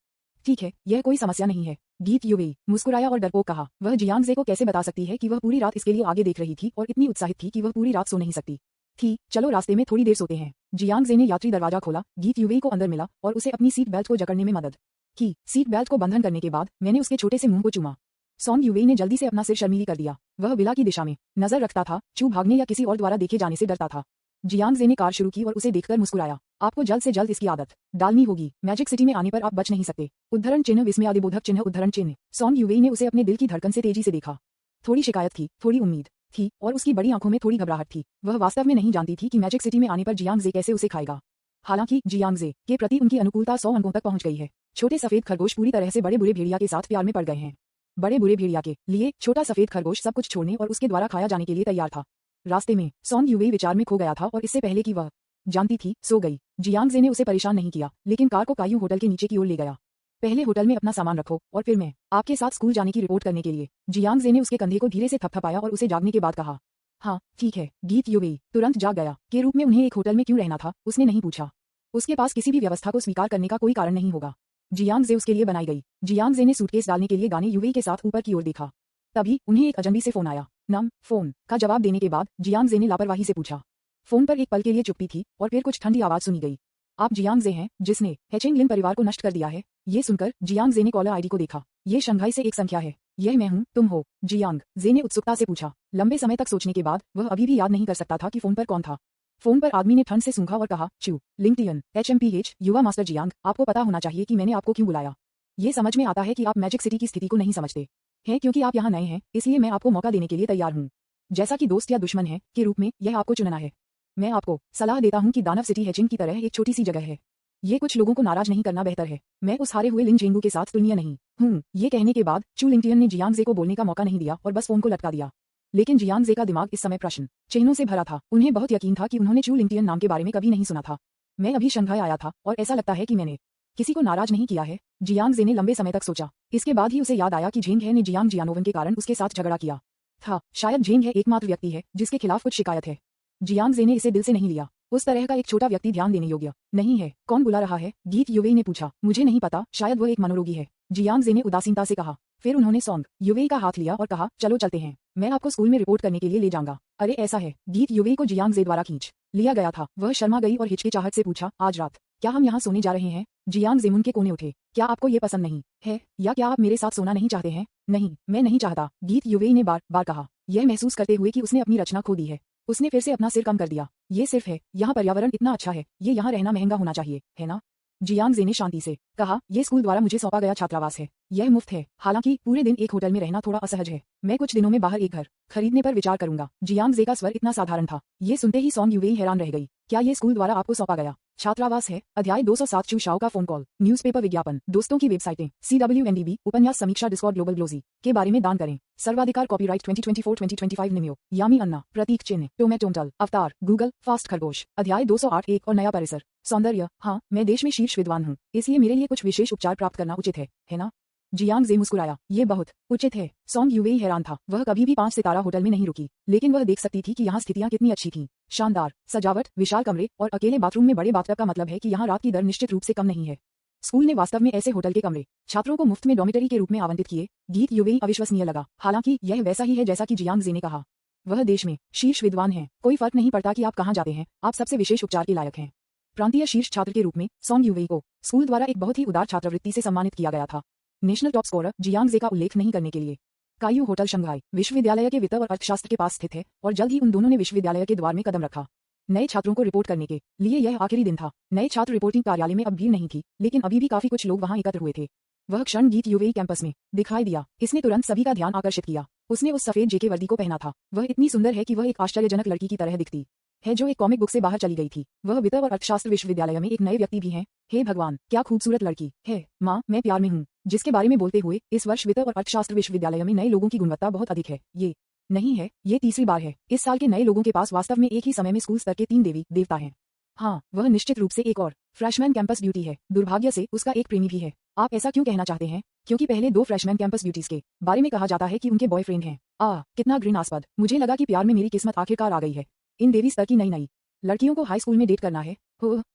ठीक है, यह कोई समस्या नहीं है, गीत युवेई मुस्कुराया और डरपोक कहा। वह जियांग जे को कैसे बता सकती है कि वह पूरी रात इसके लिए आगे देख रही थी और इतनी उत्साहित थी कि वह पूरी रात सो नहीं सकती थी। चलो रास्ते में थोड़ी देर सोते हैं। जियांग जे ने यात्री दरवाजा खोला। गीत युवेई को अंदर मिला और उसे अपनी सीट बेल्ट को जकड़ने में मदद की। सीट बेल्ट को बंधन करने के बाद मैंने उसके छोटे से मुंह को चूमा। सॉन्ग युवेई ने जल्दी से अपना सिर शर्मीली कर दिया। वह विला की दिशा में नजर रखता था। चू भागने या किसी और द्वारा देखे जाने से डरता था। जियांग जे ने कार शुरू की और उसे देखकर मुस्कुराया। आपको जल्द से जल्द इसकी आदत डालनी होगी। मैजिक सिटी में आने पर आप बच नहीं सकते। उद्धरण चिन्ह, विस्मयादिबोधक चिन्ह, उद्धरण चिन्ह। सॉन्ग युवेई ने उसे अपने दिल की धड़कन से तेजी से देखा। थोड़ी शिकायत थी, थोड़ी उम्मीद थी और उसकी बड़ी आंखों में थोड़ी घबराहट थी। वह वास्तव में नहीं जानती थी कि मैजिक सिटी में आने पर जियांग जे कैसे उसे खाएगा। हालांकि जियांग जे के प्रति उनकी अनुकूलता 100 अंकों तक पहुंच गई है। छोटे सफेद खरगोश पूरी तरह से बड़े बुरे भेड़िया के साथ प्यार में पड़ गए हैं। बड़े बुरे भेड़िया के लिए छोटा सफेद खरगोश सब कुछ छोड़ने और उसके द्वारा खाया जाने के लिए तैयार था। रास्ते में सॉन्ग युवेई विचार में खो गया था और इससे पहले कि वह जानती थी, सो गई। जियांग जे ने उसे परेशान नहीं किया, लेकिन कार को कायू होटल के नीचे की ओर ले गया। पहले होटल में अपना सामान रखो और फिर मैं आपके साथ स्कूल जाने की रिपोर्ट करने के लिए। जियांग जे ने उसके कंधे को धीरे से थपथपाया और उसे जागने के बाद कहा। हाँ ठीक है। गीत युवेई तुरंत जाग गया। के रूप में उन्हें एक होटल में क्यों रहना था उसने नहीं पूछा। उसके पास किसी भी व्यवस्था को स्वीकार करने का कोई कारण नहीं होगा। जियांग जे उसके लिए बनाई गई। जियांग जे ने सूटकेस डालने के लिए गाने युवेई के साथ ऊपर की ओर देखा। तभी उन्हें एक अजनबी से फोन आया। फोन का जवाब देने के बाद जियांग जे ने लापरवाही से पूछा। फोन पर एक पल के लिए चुप्पी थी और फिर कुछ ठंडी आवाज सुनी गई। आप जियांग जे हैं जिसने हेचेंग लिन परिवार को नष्ट कर दिया है। ये सुनकर जियांग जे ने कॉलर आईडी को देखा। ये शंघाई से एक संख्या है। यह मैं हूँ, तुम हो? जियांग जे ने उत्सुकता से पूछा। लंबे समय तक सोचने के बाद वह अभी भी याद नहीं कर सकता था कि फोन पर कौन था। फोन पर आदमी ने ठंड से सूंघा और कहा, चू लिंक्डइन HMPH युवा मास्टर जियांग, आपको पता होना चाहिए कि मैंने आपको क्यों बुलाया। ये समझ में आता है कि आप मैजिक सिटी की स्थिति को नहीं समझते हैं क्योंकि आप यहाँ नए हैं, इसलिए मैं आपको मौका देने के लिए तैयार हूँ। जैसा कि दोस्त या दुश्मन है के रूप में यह आपको चुनना है। मैं आपको सलाह देता हूँ कि दानव सिटी हेचिंग की तरह एक छोटी सी जगह है। ये कुछ लोगों को नाराज नहीं करना बेहतर है। मैं उस हारे हुए लिन जेंगू के साथ तुलनीय नहीं हूँ। ये कहने के बाद चू लिंगटियन ने जियांग जे को बोलने का मौका नहीं दिया और बस फोन को लटका दिया। लेकिन जियांग जे का दिमाग इस समय प्रश्न चिन्हों से भरा था। उन्हें बहुत यकीन था कि उन्होंने चू लिंगटियन नाम के बारे में कभी नहीं सुना था। मैं अभी शंघाई आया था और ऐसा लगता है कि मैंने किसी को नाराज नहीं किया है। जियांग जे ने लंबे समय तक सोचा। इसके बाद ही उसे याद आया कि झेंग है ने जियांग जियानोवन के कारण उसके साथ झगड़ा किया था। शायद झेंग है एकमात्र व्यक्ति है जिसके खिलाफ कुछ शिकायत है। जियांग जे ने इसे दिल से नहीं लिया। उस तरह का एक छोटा व्यक्ति ध्यान देने योग्य नहीं है। कौन बुला रहा है? गीत युवेई ने पूछा। मुझे नहीं पता, शायद वह एक मनोरोगी है। जियांग जे ने उदासीनता से कहा। फिर उन्होंने सॉन्ग युवेई का हाथ लिया और कहा, चलो चलते हैं, मैं आपको स्कूल में रिपोर्ट करने के लिए ले जाऊंगा। अरे ऐसा है? गीत युवेई को जियांग जे द्वारा खींच लिया गया था। वह शर्मा गई और हिचकिचाहट से पूछा, आज रात क्या हम यहाँ सोने जा रहे हैं? जियांग जेमुन के कोने उठे। क्या आपको ये पसंद नहीं है या क्या आप मेरे साथ सोना नहीं चाहते हैं? नहीं, मैं नहीं चाहता, गीत युवेई ने बार बार कहा, यह महसूस करते हुए कि उसने अपनी रचना खो दी है। उसने फिर से अपना सिर कम कर दिया। ये सिर्फ है, यहाँ पर्यावरण इतना अच्छा है, ये यहाँ रहना महंगा होना चाहिए, है ना? जियांग जे ने शांति से कहा, यह स्कूल द्वारा मुझे सौंपा गया छात्रावास है। यह मुफ्त है। हालांकि पूरे दिन एक होटल में रहना थोड़ा असहज है। मैं कुछ दिनों में बाहर एक घर खरीदने पर विचार करूंगा। जियांग जे का स्वर इतना साधारण था। ये सुनते ही सॉन्ग युवेई हैरान रह गई। क्या ये स्कूल द्वारा आपको सौंपा गया छात्रावास है? अध्याय 207 चू शाओ का फोन कॉल। न्यूज़पेपर विज्ञापन, दोस्तों की वेबसाइटें, CWNDB, उपन्यास समीक्षा, डिस्कॉर्ड, ग्लोबल ग्लोजी के बारे में दान करें। सर्वाधिकार कॉपीराइट 2024-2025 निम्यो, यामी अन्ना, प्रतीक चिन्ह, टोमेटोमटल, अवतार, गूगल, फास्ट खरगोश, अध्याय 208 एक और नया परिसर। सौंदर्य, हाँ, मैं देश में शीर्ष विद्वान हूँ, इसलिए मेरे लिए कुछ विशेष उपचार प्राप्त करना उचित है ना? जियांग जे मुस्कुराया। ये बहुत उचित है। सॉन्ग युवेई हैरान था। वह कभी भी 5 सितारा होटल में नहीं रुकी, लेकिन वह देख सकती थी कि यहाँ स्थितियाँ कितनी अच्छी थीं। शानदार सजावट, विशाल कमरे और अकेले बाथरूम में बड़े बाथटब का मतलब है कि यहाँ रात की दर निश्चित रूप से कम नहीं है। स्कूल ने वास्तव में ऐसे होटल के कमरे छात्रों को मुफ्त में डॉर्मिटरी के रूप में आवंटित किए। गीत युवेई अविश्वसनीय लगा। हालांकि यह वैसा ही है जैसा कि जियांग जे ने कहा। वह देश में शीर्ष विद्वान है। कोई फर्क नहीं पड़ता कि आप कहाँ जाते हैं, आप सबसे विशेष उपचार के लायक हैं। प्रांतीय शीर्ष छात्र के रूप में सॉन्ग युवेई को स्कूल द्वारा एक बहुत ही उदार छात्रवृत्ति से सम्मानित किया गया था। नेशनल टॉप स्कोरर जियांग जे का उल्लेख नहीं करने के लिए। कायू होटल शंघाई विश्वविद्यालय के वित्त और अर्थशास्त्र के पास स्थित है और जल्द ही उन दोनों ने विश्वविद्यालय के द्वार में कदम रखा। नए छात्रों को रिपोर्ट करने के लिए यह आखिरी दिन था। नए छात्र रिपोर्टिंग कार्यालय में अब भीड़ नहीं थी, लेकिन अभी भी काफी कुछ लोग वहां एकत्र हुए थे। वह क्षण गीत युवेई कैंपस में दिखाई दिया। इसने तुरंत सभी का ध्यान आकर्षित किया। उसने उस सफेद जेके वर्दी को पहना था। वह इतनी सुंदर है कि वह एक आश्चर्यजनक लड़की की तरह दिखती है जो एक कॉमिक बुक से बाहर चली गई थी। वह वित्त और अर्थशास्त्र विश्वविद्यालय में एक नए व्यक्ति भी हैं। हे भगवान, क्या खूबसूरत लड़की है। माँ, मैं प्यार में हूँ। जिसके बारे में बोलते हुए इस वर्ष वित्त और अर्थशास्त्र विश्वविद्यालय में नए लोगों की गुणवत्ता बहुत अधिक है। ये नहीं है, ये तीसरी बार है। इस साल के नए लोगों के पास वास्तव में एक ही समय में स्कूल स्तर के 3 देवी देवता हैं। हाँ, वह निश्चित रूप से एक और फ्रेशमैन कैंपस ब्यूटी है। दुर्भाग्य से उसका एक प्रेमी भी है। आप ऐसा क्यों कहना चाहते हैं? क्योंकि पहले 2 फ्रेशमैन कैंपस ब्यूटीज के बारे में कहा जाता है कि उनके बॉयफ्रेंड हैं। कितना घृणास्पद। मुझे लगा कि प्यार में मेरी किस्मत आखिरकार आ गई है। इन देवी स्तर की नई लड़कियों को हाई स्कूल में डेट करना है।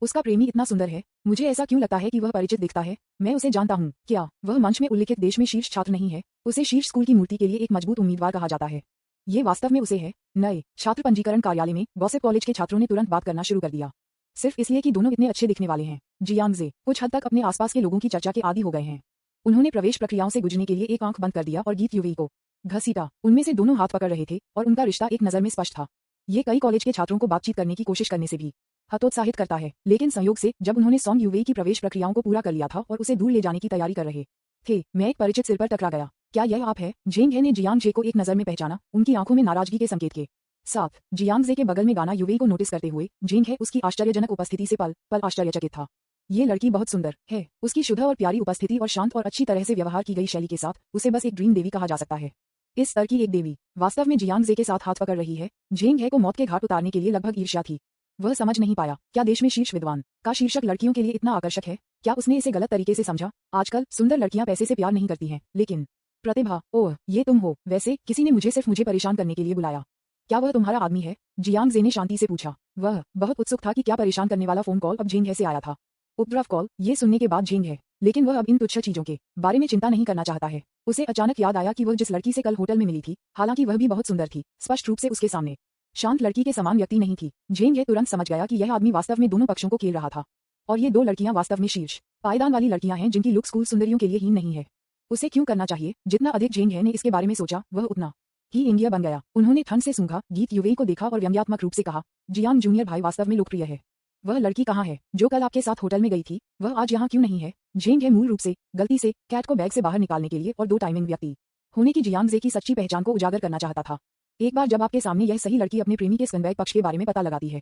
उसका प्रेमी इतना सुंदर है। मुझे ऐसा क्यों लगता है कि वह परिचित दिखता है? मैं उसे जानता हूँ। क्या वह मंच में उल्लिखित देश में शीर्ष छात्र नहीं है? उसे शीर्ष स्कूल की मूर्ति के लिए एक मजबूत उम्मीदवार कहा जाता है। ये वास्तव में उसे है। नए छात्र पंजीकरण कार्यालय में गॉसिप कॉलेज के छात्रों ने तुरंत बात करना शुरू कर दिया, सिर्फ इसलिए कि दोनों इतने अच्छे दिखने वाले हैं। जियांग जे कुछ हद तक अपने आसपास के लोगों की चर्चा के आदी हो गए हैं। उन्होंने प्रवेश प्रक्रियाओं से गुजरने के लिए एक आंख बंद कर दिया और गीत युवेई को घसीटा। उनमें से दोनों हाथ पकड़ रहे थे और उनका रिश्ता एक नजर में स्पष्ट था। ये कई कॉलेज के छात्रों को बातचीत करने की कोशिश करने से भी हतोत्साहित करता है, लेकिन संयोग से जब उन्होंने सॉन्ग युवेई की प्रवेश प्रक्रियाओं को पूरा कर लिया था और उसे दूर ले जाने की तैयारी कर रहे थे, मैं एक परिचित सिर पर टकरा गया। क्या यह आप है? झेंग हे ने जियांग जे को एक नजर में पहचाना, उनकी आंखों में नाराजगी के संकेत के साथ। जियांग जे के बगल में गाना युवेई को नोटिस करते हुए झेंग हे उसकी आश्चर्यजनक उपस्थिति से पल पल आश्चर्यचकित था। ये लड़की बहुत सुंदर है। उसकी शुद्ध और प्यारी उपस्थिति और शांत और अच्छी तरह से व्यवहार की गई शैली के साथ उसे बस एक ड्रीम देवी कहा जा सकता है। इस स्तर की एक देवी वास्तव में जियांग जे के साथ हाथ पकड़ रही है। झेंग हे को मौत के घाट उतारने के लिए लगभग ईर्ष्या थी। वह समझ नहीं पाया, क्या देश में शीर्ष विद्वान का शीर्षक लड़कियों के लिए इतना आकर्षक है? क्या उसने इसे गलत तरीके से समझा? आजकल सुंदर लड़कियां पैसे से प्यार नहीं करती हैं, लेकिन प्रतिभा, ओह ये तुम हो। वैसे किसी ने मुझे सिर्फ मुझे परेशान करने के लिए बुलाया। क्या वह तुम्हारा आदमी है? जियांग जे ने शांति से पूछा। वह बहुत उत्सुक था कि क्या परेशान करने वाला फोन कॉल अब झेंग है से आया था। उपद्रव कॉल, ये सुनने के बाद झेंग है, लेकिन वह अब इन तुच्छ चीजों के बारे में चिंता नहीं करना चाहता है। उसे अचानक याद आया कि वह जिस लड़की से कल होटल में मिली थी, हालांकि वह भी बहुत सुंदर थी, स्पष्ट रूप से उसके सामने शांत लड़की के समान व्यक्ति नहीं थी। झेंग है तुरंत समझ गया कि यह आदमी वास्तव में दोनों पक्षों को खेल रहा था, और ये दो लड़कियां वास्तव में शीर्ष पायदान वाली लड़कियां हैं जिनकी लुक स्कूल सुंदरियों के लिए ही नहीं है। उसे क्यों करना चाहिए? जितना अधिक झेंग है ने इसके बारे में सोचा, वह उतना ही इंडिया बन गया। उन्होंने ठंड से सूंघा, गीत युवे को देखा और व्यंग्यात्मक रूप से कहा, जियांग जूनियर भाई वास्तव में लोकप्रिय है। वह लड़की कहाँ है जो कल आपके साथ होटल में गई थी? वह आज यहाँ क्यों नहीं है? झेंग है मूल रूप से गलती से कैट को बैग से बाहर निकालने के लिए और दो टाइमिंग व्यक्ति होने की जियांग जे की सच्ची पहचान को उजागर करना चाहता था। एक बार जब आपके सामने यह सही लड़की अपने प्रेमी के स्कंबैग पक्ष के बारे में पता लगाती है,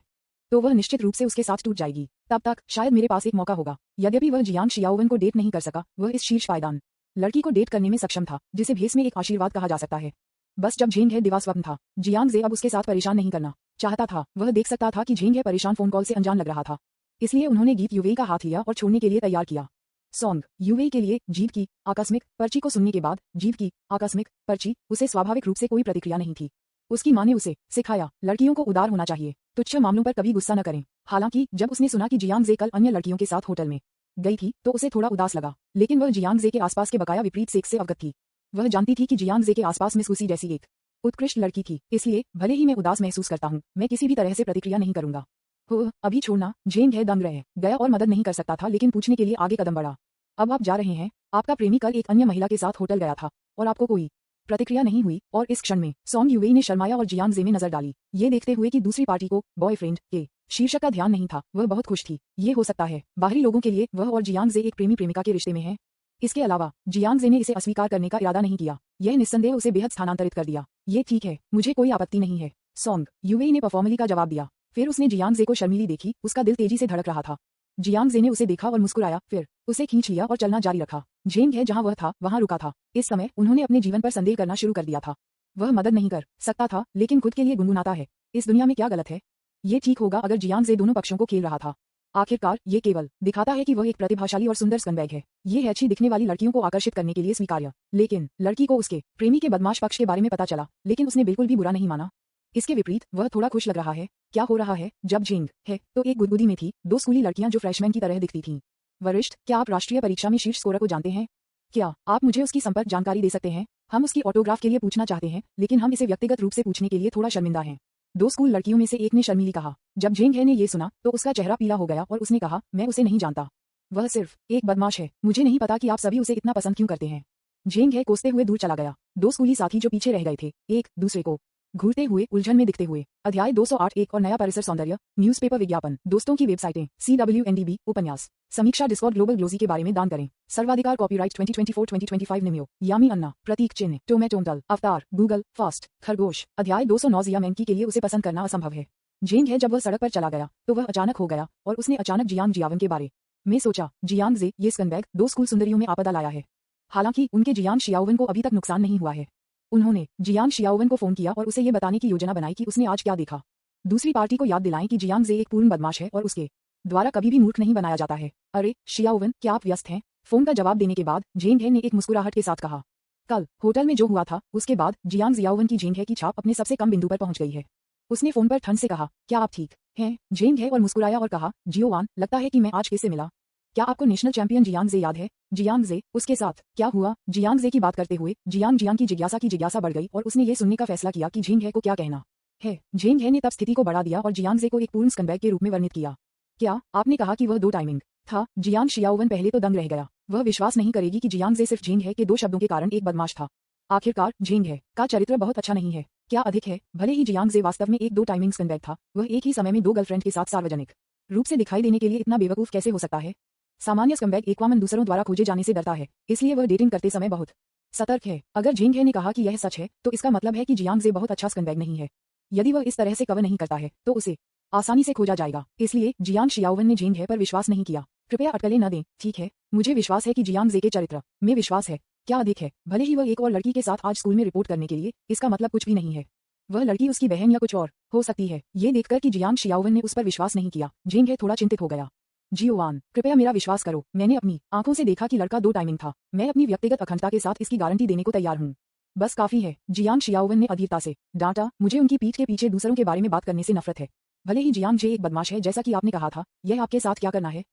तो वह निश्चित रूप से उसके साथ टूट जाएगी। तब तक शायद मेरे पास एक मौका होगा। यद्यपि वह जियांग शियाओवन को डेट नहीं कर सका, वह इस शीर्ष पायदान लड़की को डेट करने में सक्षम था, जिसे भेस में एक आशीर्वाद कहा जा सकता है। बस जब झेंग है दिवास्वप्न था, जियांग जे अब उसके साथ परेशान नहीं करना चाहता था। वह देख सकता था कि झेंग है परेशान फोन कॉल से अनजान लग रहा था, इसलिए उन्होंने गीत युवे का हाथ लिया और छोड़ने के लिए तैयार किया। सॉन्ग युवे के लिए जीव की आकस्मिक पर्ची को सुनने के बाद जीव की आकस्मिक पर्ची उसे स्वाभाविक रूप से कोई प्रतिक्रिया नहीं थी। उसकी माँ ने उसे सिखाया, लड़कियों को उदार होना चाहिए, तुच्छ मामलों पर कभी गुस्सा न करें। हालांकि जब उसने सुना कि जियांग जे कल अन्य लड़कियों के साथ होटल में गई थी, तो उसे थोड़ा उदास लगा, लेकिन वह जियांग जे के आसपास के बकाया विपरीत सेक्स से अवगत थी। वह जानती थी कि जियांग जे के आसपास मिस सूसी जैसी एक उत्कृष्ट लड़की थी, इसलिए भले ही मैं उदास महसूस करता हूँ, मैं किसी भी तरह से प्रतिक्रिया नहीं करूंगा। हो अभी छोड़ना। झेंग है दंग रह गया और मदद नहीं कर सकता था, लेकिन पूछने के लिए आगे कदम बढ़ा। अब आप जा रहे हैं? आपका प्रेमी कल एक अन्य महिला के साथ होटल गया था और आपको कोई प्रतिक्रिया नहीं हुई? और इस क्षण में सॉन्ग युवेई ने शर्माया और जियांग जे में नजर डाली, ये देखते हुए कि दूसरी पार्टी को बॉयफ्रेंड के शीर्षक का ध्यान नहीं था। वह बहुत खुश थी। ये हो सकता है बाहरी लोगों के लिए वह और जियांग जे एक प्रेमी प्रेमिका के रिश्ते में है। इसके अलावा जियांग जे ने इसे अस्वीकार करने का इरादा नहीं किया, यह निस्संदेह उसे बेहद स्थानांतरित कर दिया। ये ठीक है, मुझे कोई आपत्ति नहीं है, सॉन्ग युवेई ने परफॉर्मली का जवाब दिया। फिर उसने जियांग जे को शर्मीली देखी, उसका दिल तेजी से धड़क रहा था। जियांग जे ने उसे देखा और मुस्कुराया, फिर उसे खींच लिया और चलना जारी रखा। झेंग है जहां वह था वहां रुका था। इस समय उन्होंने अपने जीवन पर संदेह करना शुरू कर दिया था। वह मदद नहीं कर सकता था, लेकिन खुद के लिए गुनगुनाता है, इस दुनिया में क्या गलत है? ये ठीक होगा अगर जियांग जे दोनों पक्षों को खेल रहा था। आखिरकार ये केवल दिखाता है कि वह एक प्रतिभाशाली और सुंदर स्कंबैग है। ये है अच्छी दिखने वाली लड़कियों को आकर्षित करने के लिए स्वीकार्य। लेकिन लड़की को उसके प्रेमी के बदमाश पक्ष के बारे में पता चला, लेकिन उसने बिल्कुल भी बुरा नहीं माना। इसके विपरीत वह थोड़ा खुश लग रहा है। क्या हो रहा है? जब झेंग है तो एक गुदगुदी में थी, दो स्कूली लड़कियां जो फ्रेशमैन की तरह दिखती थीं। वरिष्ठ, क्या आप राष्ट्रीय परीक्षा में शीर्ष स्कोरर को जानते हैं? क्या आप मुझे उसकी संपर्क जानकारी दे सकते हैं? हम उसकी ऑटोग्राफ के लिए पूछना चाहते हैं, लेकिन हम इसे व्यक्तिगत रूप से पूछने के लिए थोड़ा शर्मिंदा हैं। दो स्कूल लड़कियों में से एक ने शर्मीली कहा। जब झेंग है ने ये सुना तो उसका चेहरा पीला हो गया और उसने कहा, मैं उसे नहीं जानता। वह सिर्फ एक बदमाश है। मुझे नहीं पता कि आप सभी उसे इतना पसंद क्यों करते हैं। झेंग है कोसते हुए दूर चला गया। दो स्कूली साथी जो पीछे रह गए थे, एक दूसरे को घूरते हुए उलझन में दिखते हुए। अध्याय 208 एक और नया परिसर सौंदर्य, न्यूज़पेपर विज्ञापन, दोस्तों की वेबसाइटें, CWNDB, उपन्यास, समीक्षा, डिस्कॉर्ड, ग्लोबल ग्लोजी के बारे में दान करें, सर्वाधिकार, कॉपीराइट 2024-2025 निम्यो, यामी अन्ना, प्रतीक चिन्ह, टोमेटोमटल, अवतार, गूगल, फास्ट, खरगोश। अध्याय 209 जिया मैंकी के लिए उसे पसंद करना असंभव है। झेंग है जब वह सड़क पर चला गया तो वह अचानक हो गया और उसने अचानक जियांग जियावन के बारे में सोचा। जियांग जे, ये स्कंबैग दो स्कूल सुंदरियों में आपदा लाया है। हालांकि उनके जियांग शियाओवन को अभी तक नुकसान नहीं हुआ है। उन्होंने जियांग शियाओवन को फोन किया और उसे ये बताने की योजना बनाई कि उसने आज क्या देखा। दूसरी पार्टी को याद दिलाएं कि जियांग जे एक पूर्ण बदमाश है और उसके द्वारा कभी भी मूर्ख नहीं बनाया जाता है। अरे शियाओवन, क्या आप व्यस्त हैं? फोन का जवाब देने के बाद झेंग है ने एक मुस्कुराहट के साथ कहा। कल होटल में जो हुआ था उसके बाद जियांग जियाओवन की झेंग है की छाप अपने सबसे कम बिंदु पर पहुंच गई है। उसने फोन पर ठंड से कहा, क्या आप ठीक हैं? झेंग है और मुस्कुराया और कहा, जियोवान, लगता है कि मैं आज किससे मिला? क्या आपको नेशनल चैंपियन जियांग जे याद है? जियांग जे, उसके साथ क्या हुआ? जियांग जे की बात करते हुए जियांग की जिज्ञासा बढ़ गई और उसने ये सुनने का फैसला किया कि झेंग है को क्या कहना है। झेंग है ने तब स्थिति को बढ़ा दिया और जियांग जे को एक पूर्ण स्कंबैग के रूप में वर्णित किया। क्या आपने कहा कि वह दो टाइमिंग था? जियांग शियाओवन पहले तो दंग रह गया। वह विश्वास नहीं करेगी कि जियांग जे सिर्फ झेंग है के दो शब्दों के कारण एक बदमाश था। आखिरकार झेंग है का चरित्र बहुत अच्छा नहीं है, क्या अधिक है? भले ही जियांग जे वास्तव में एक दो टाइमिंग स्कंबैग था, वह एक ही समय में दो गर्लफ्रेंड के साथ सार्वजनिक रूप से दिखाई देने के लिए इतना बेवकूफ कैसे हो सकता है? सामान्य स्कंबैग एकवामन दूसरों द्वारा खोजे जाने से डरता है, इसलिए वह डेटिंग करते समय बहुत सतर्क है। अगर झेंग है ने कहा कि यह सच है तो इसका मतलब है कि जियांग जे बहुत अच्छा स्कंबैग नहीं है। यदि वह इस तरह से कवर नहीं करता है तो उसे आसानी से खोजा जाएगा। इसलिए जियांग शियाओवन ने झेंग है पर विश्वास नहीं किया। कृपया अटकलें न दें, ठीक है? मुझे विश्वास है कि जियांग जे के चरित्र में विश्वास है। क्या अधिक है? भले ही वह एक और लड़की के साथ आज स्कूल में रिपोर्ट करने के लिए, इसका मतलब कुछ भी नहीं है। वह लड़की उसकी बहन या कुछ और हो सकती है। ये देखकर कि जियांग शियाओवन ने उस पर विश्वास नहीं किया, झेंग है थोड़ा चिंतित हो गया। जियोवान, कृपया मेरा विश्वास करो, मैंने अपनी आंखों से देखा कि लड़का दो टाइमिंग था। मैं अपनी व्यक्तिगत अखंडता के साथ इसकी गारंटी देने को तैयार हूँ। बस काफी है, जियांग शियाओवन ने अधीरता से डांटा। मुझे उनकी पीठ के पीछे दूसरों के बारे में बात करने से नफरत है। भले ही जियांग जे एक बदमाश है जैसा कि आपने कहा था, यह आपके साथ क्या करना है?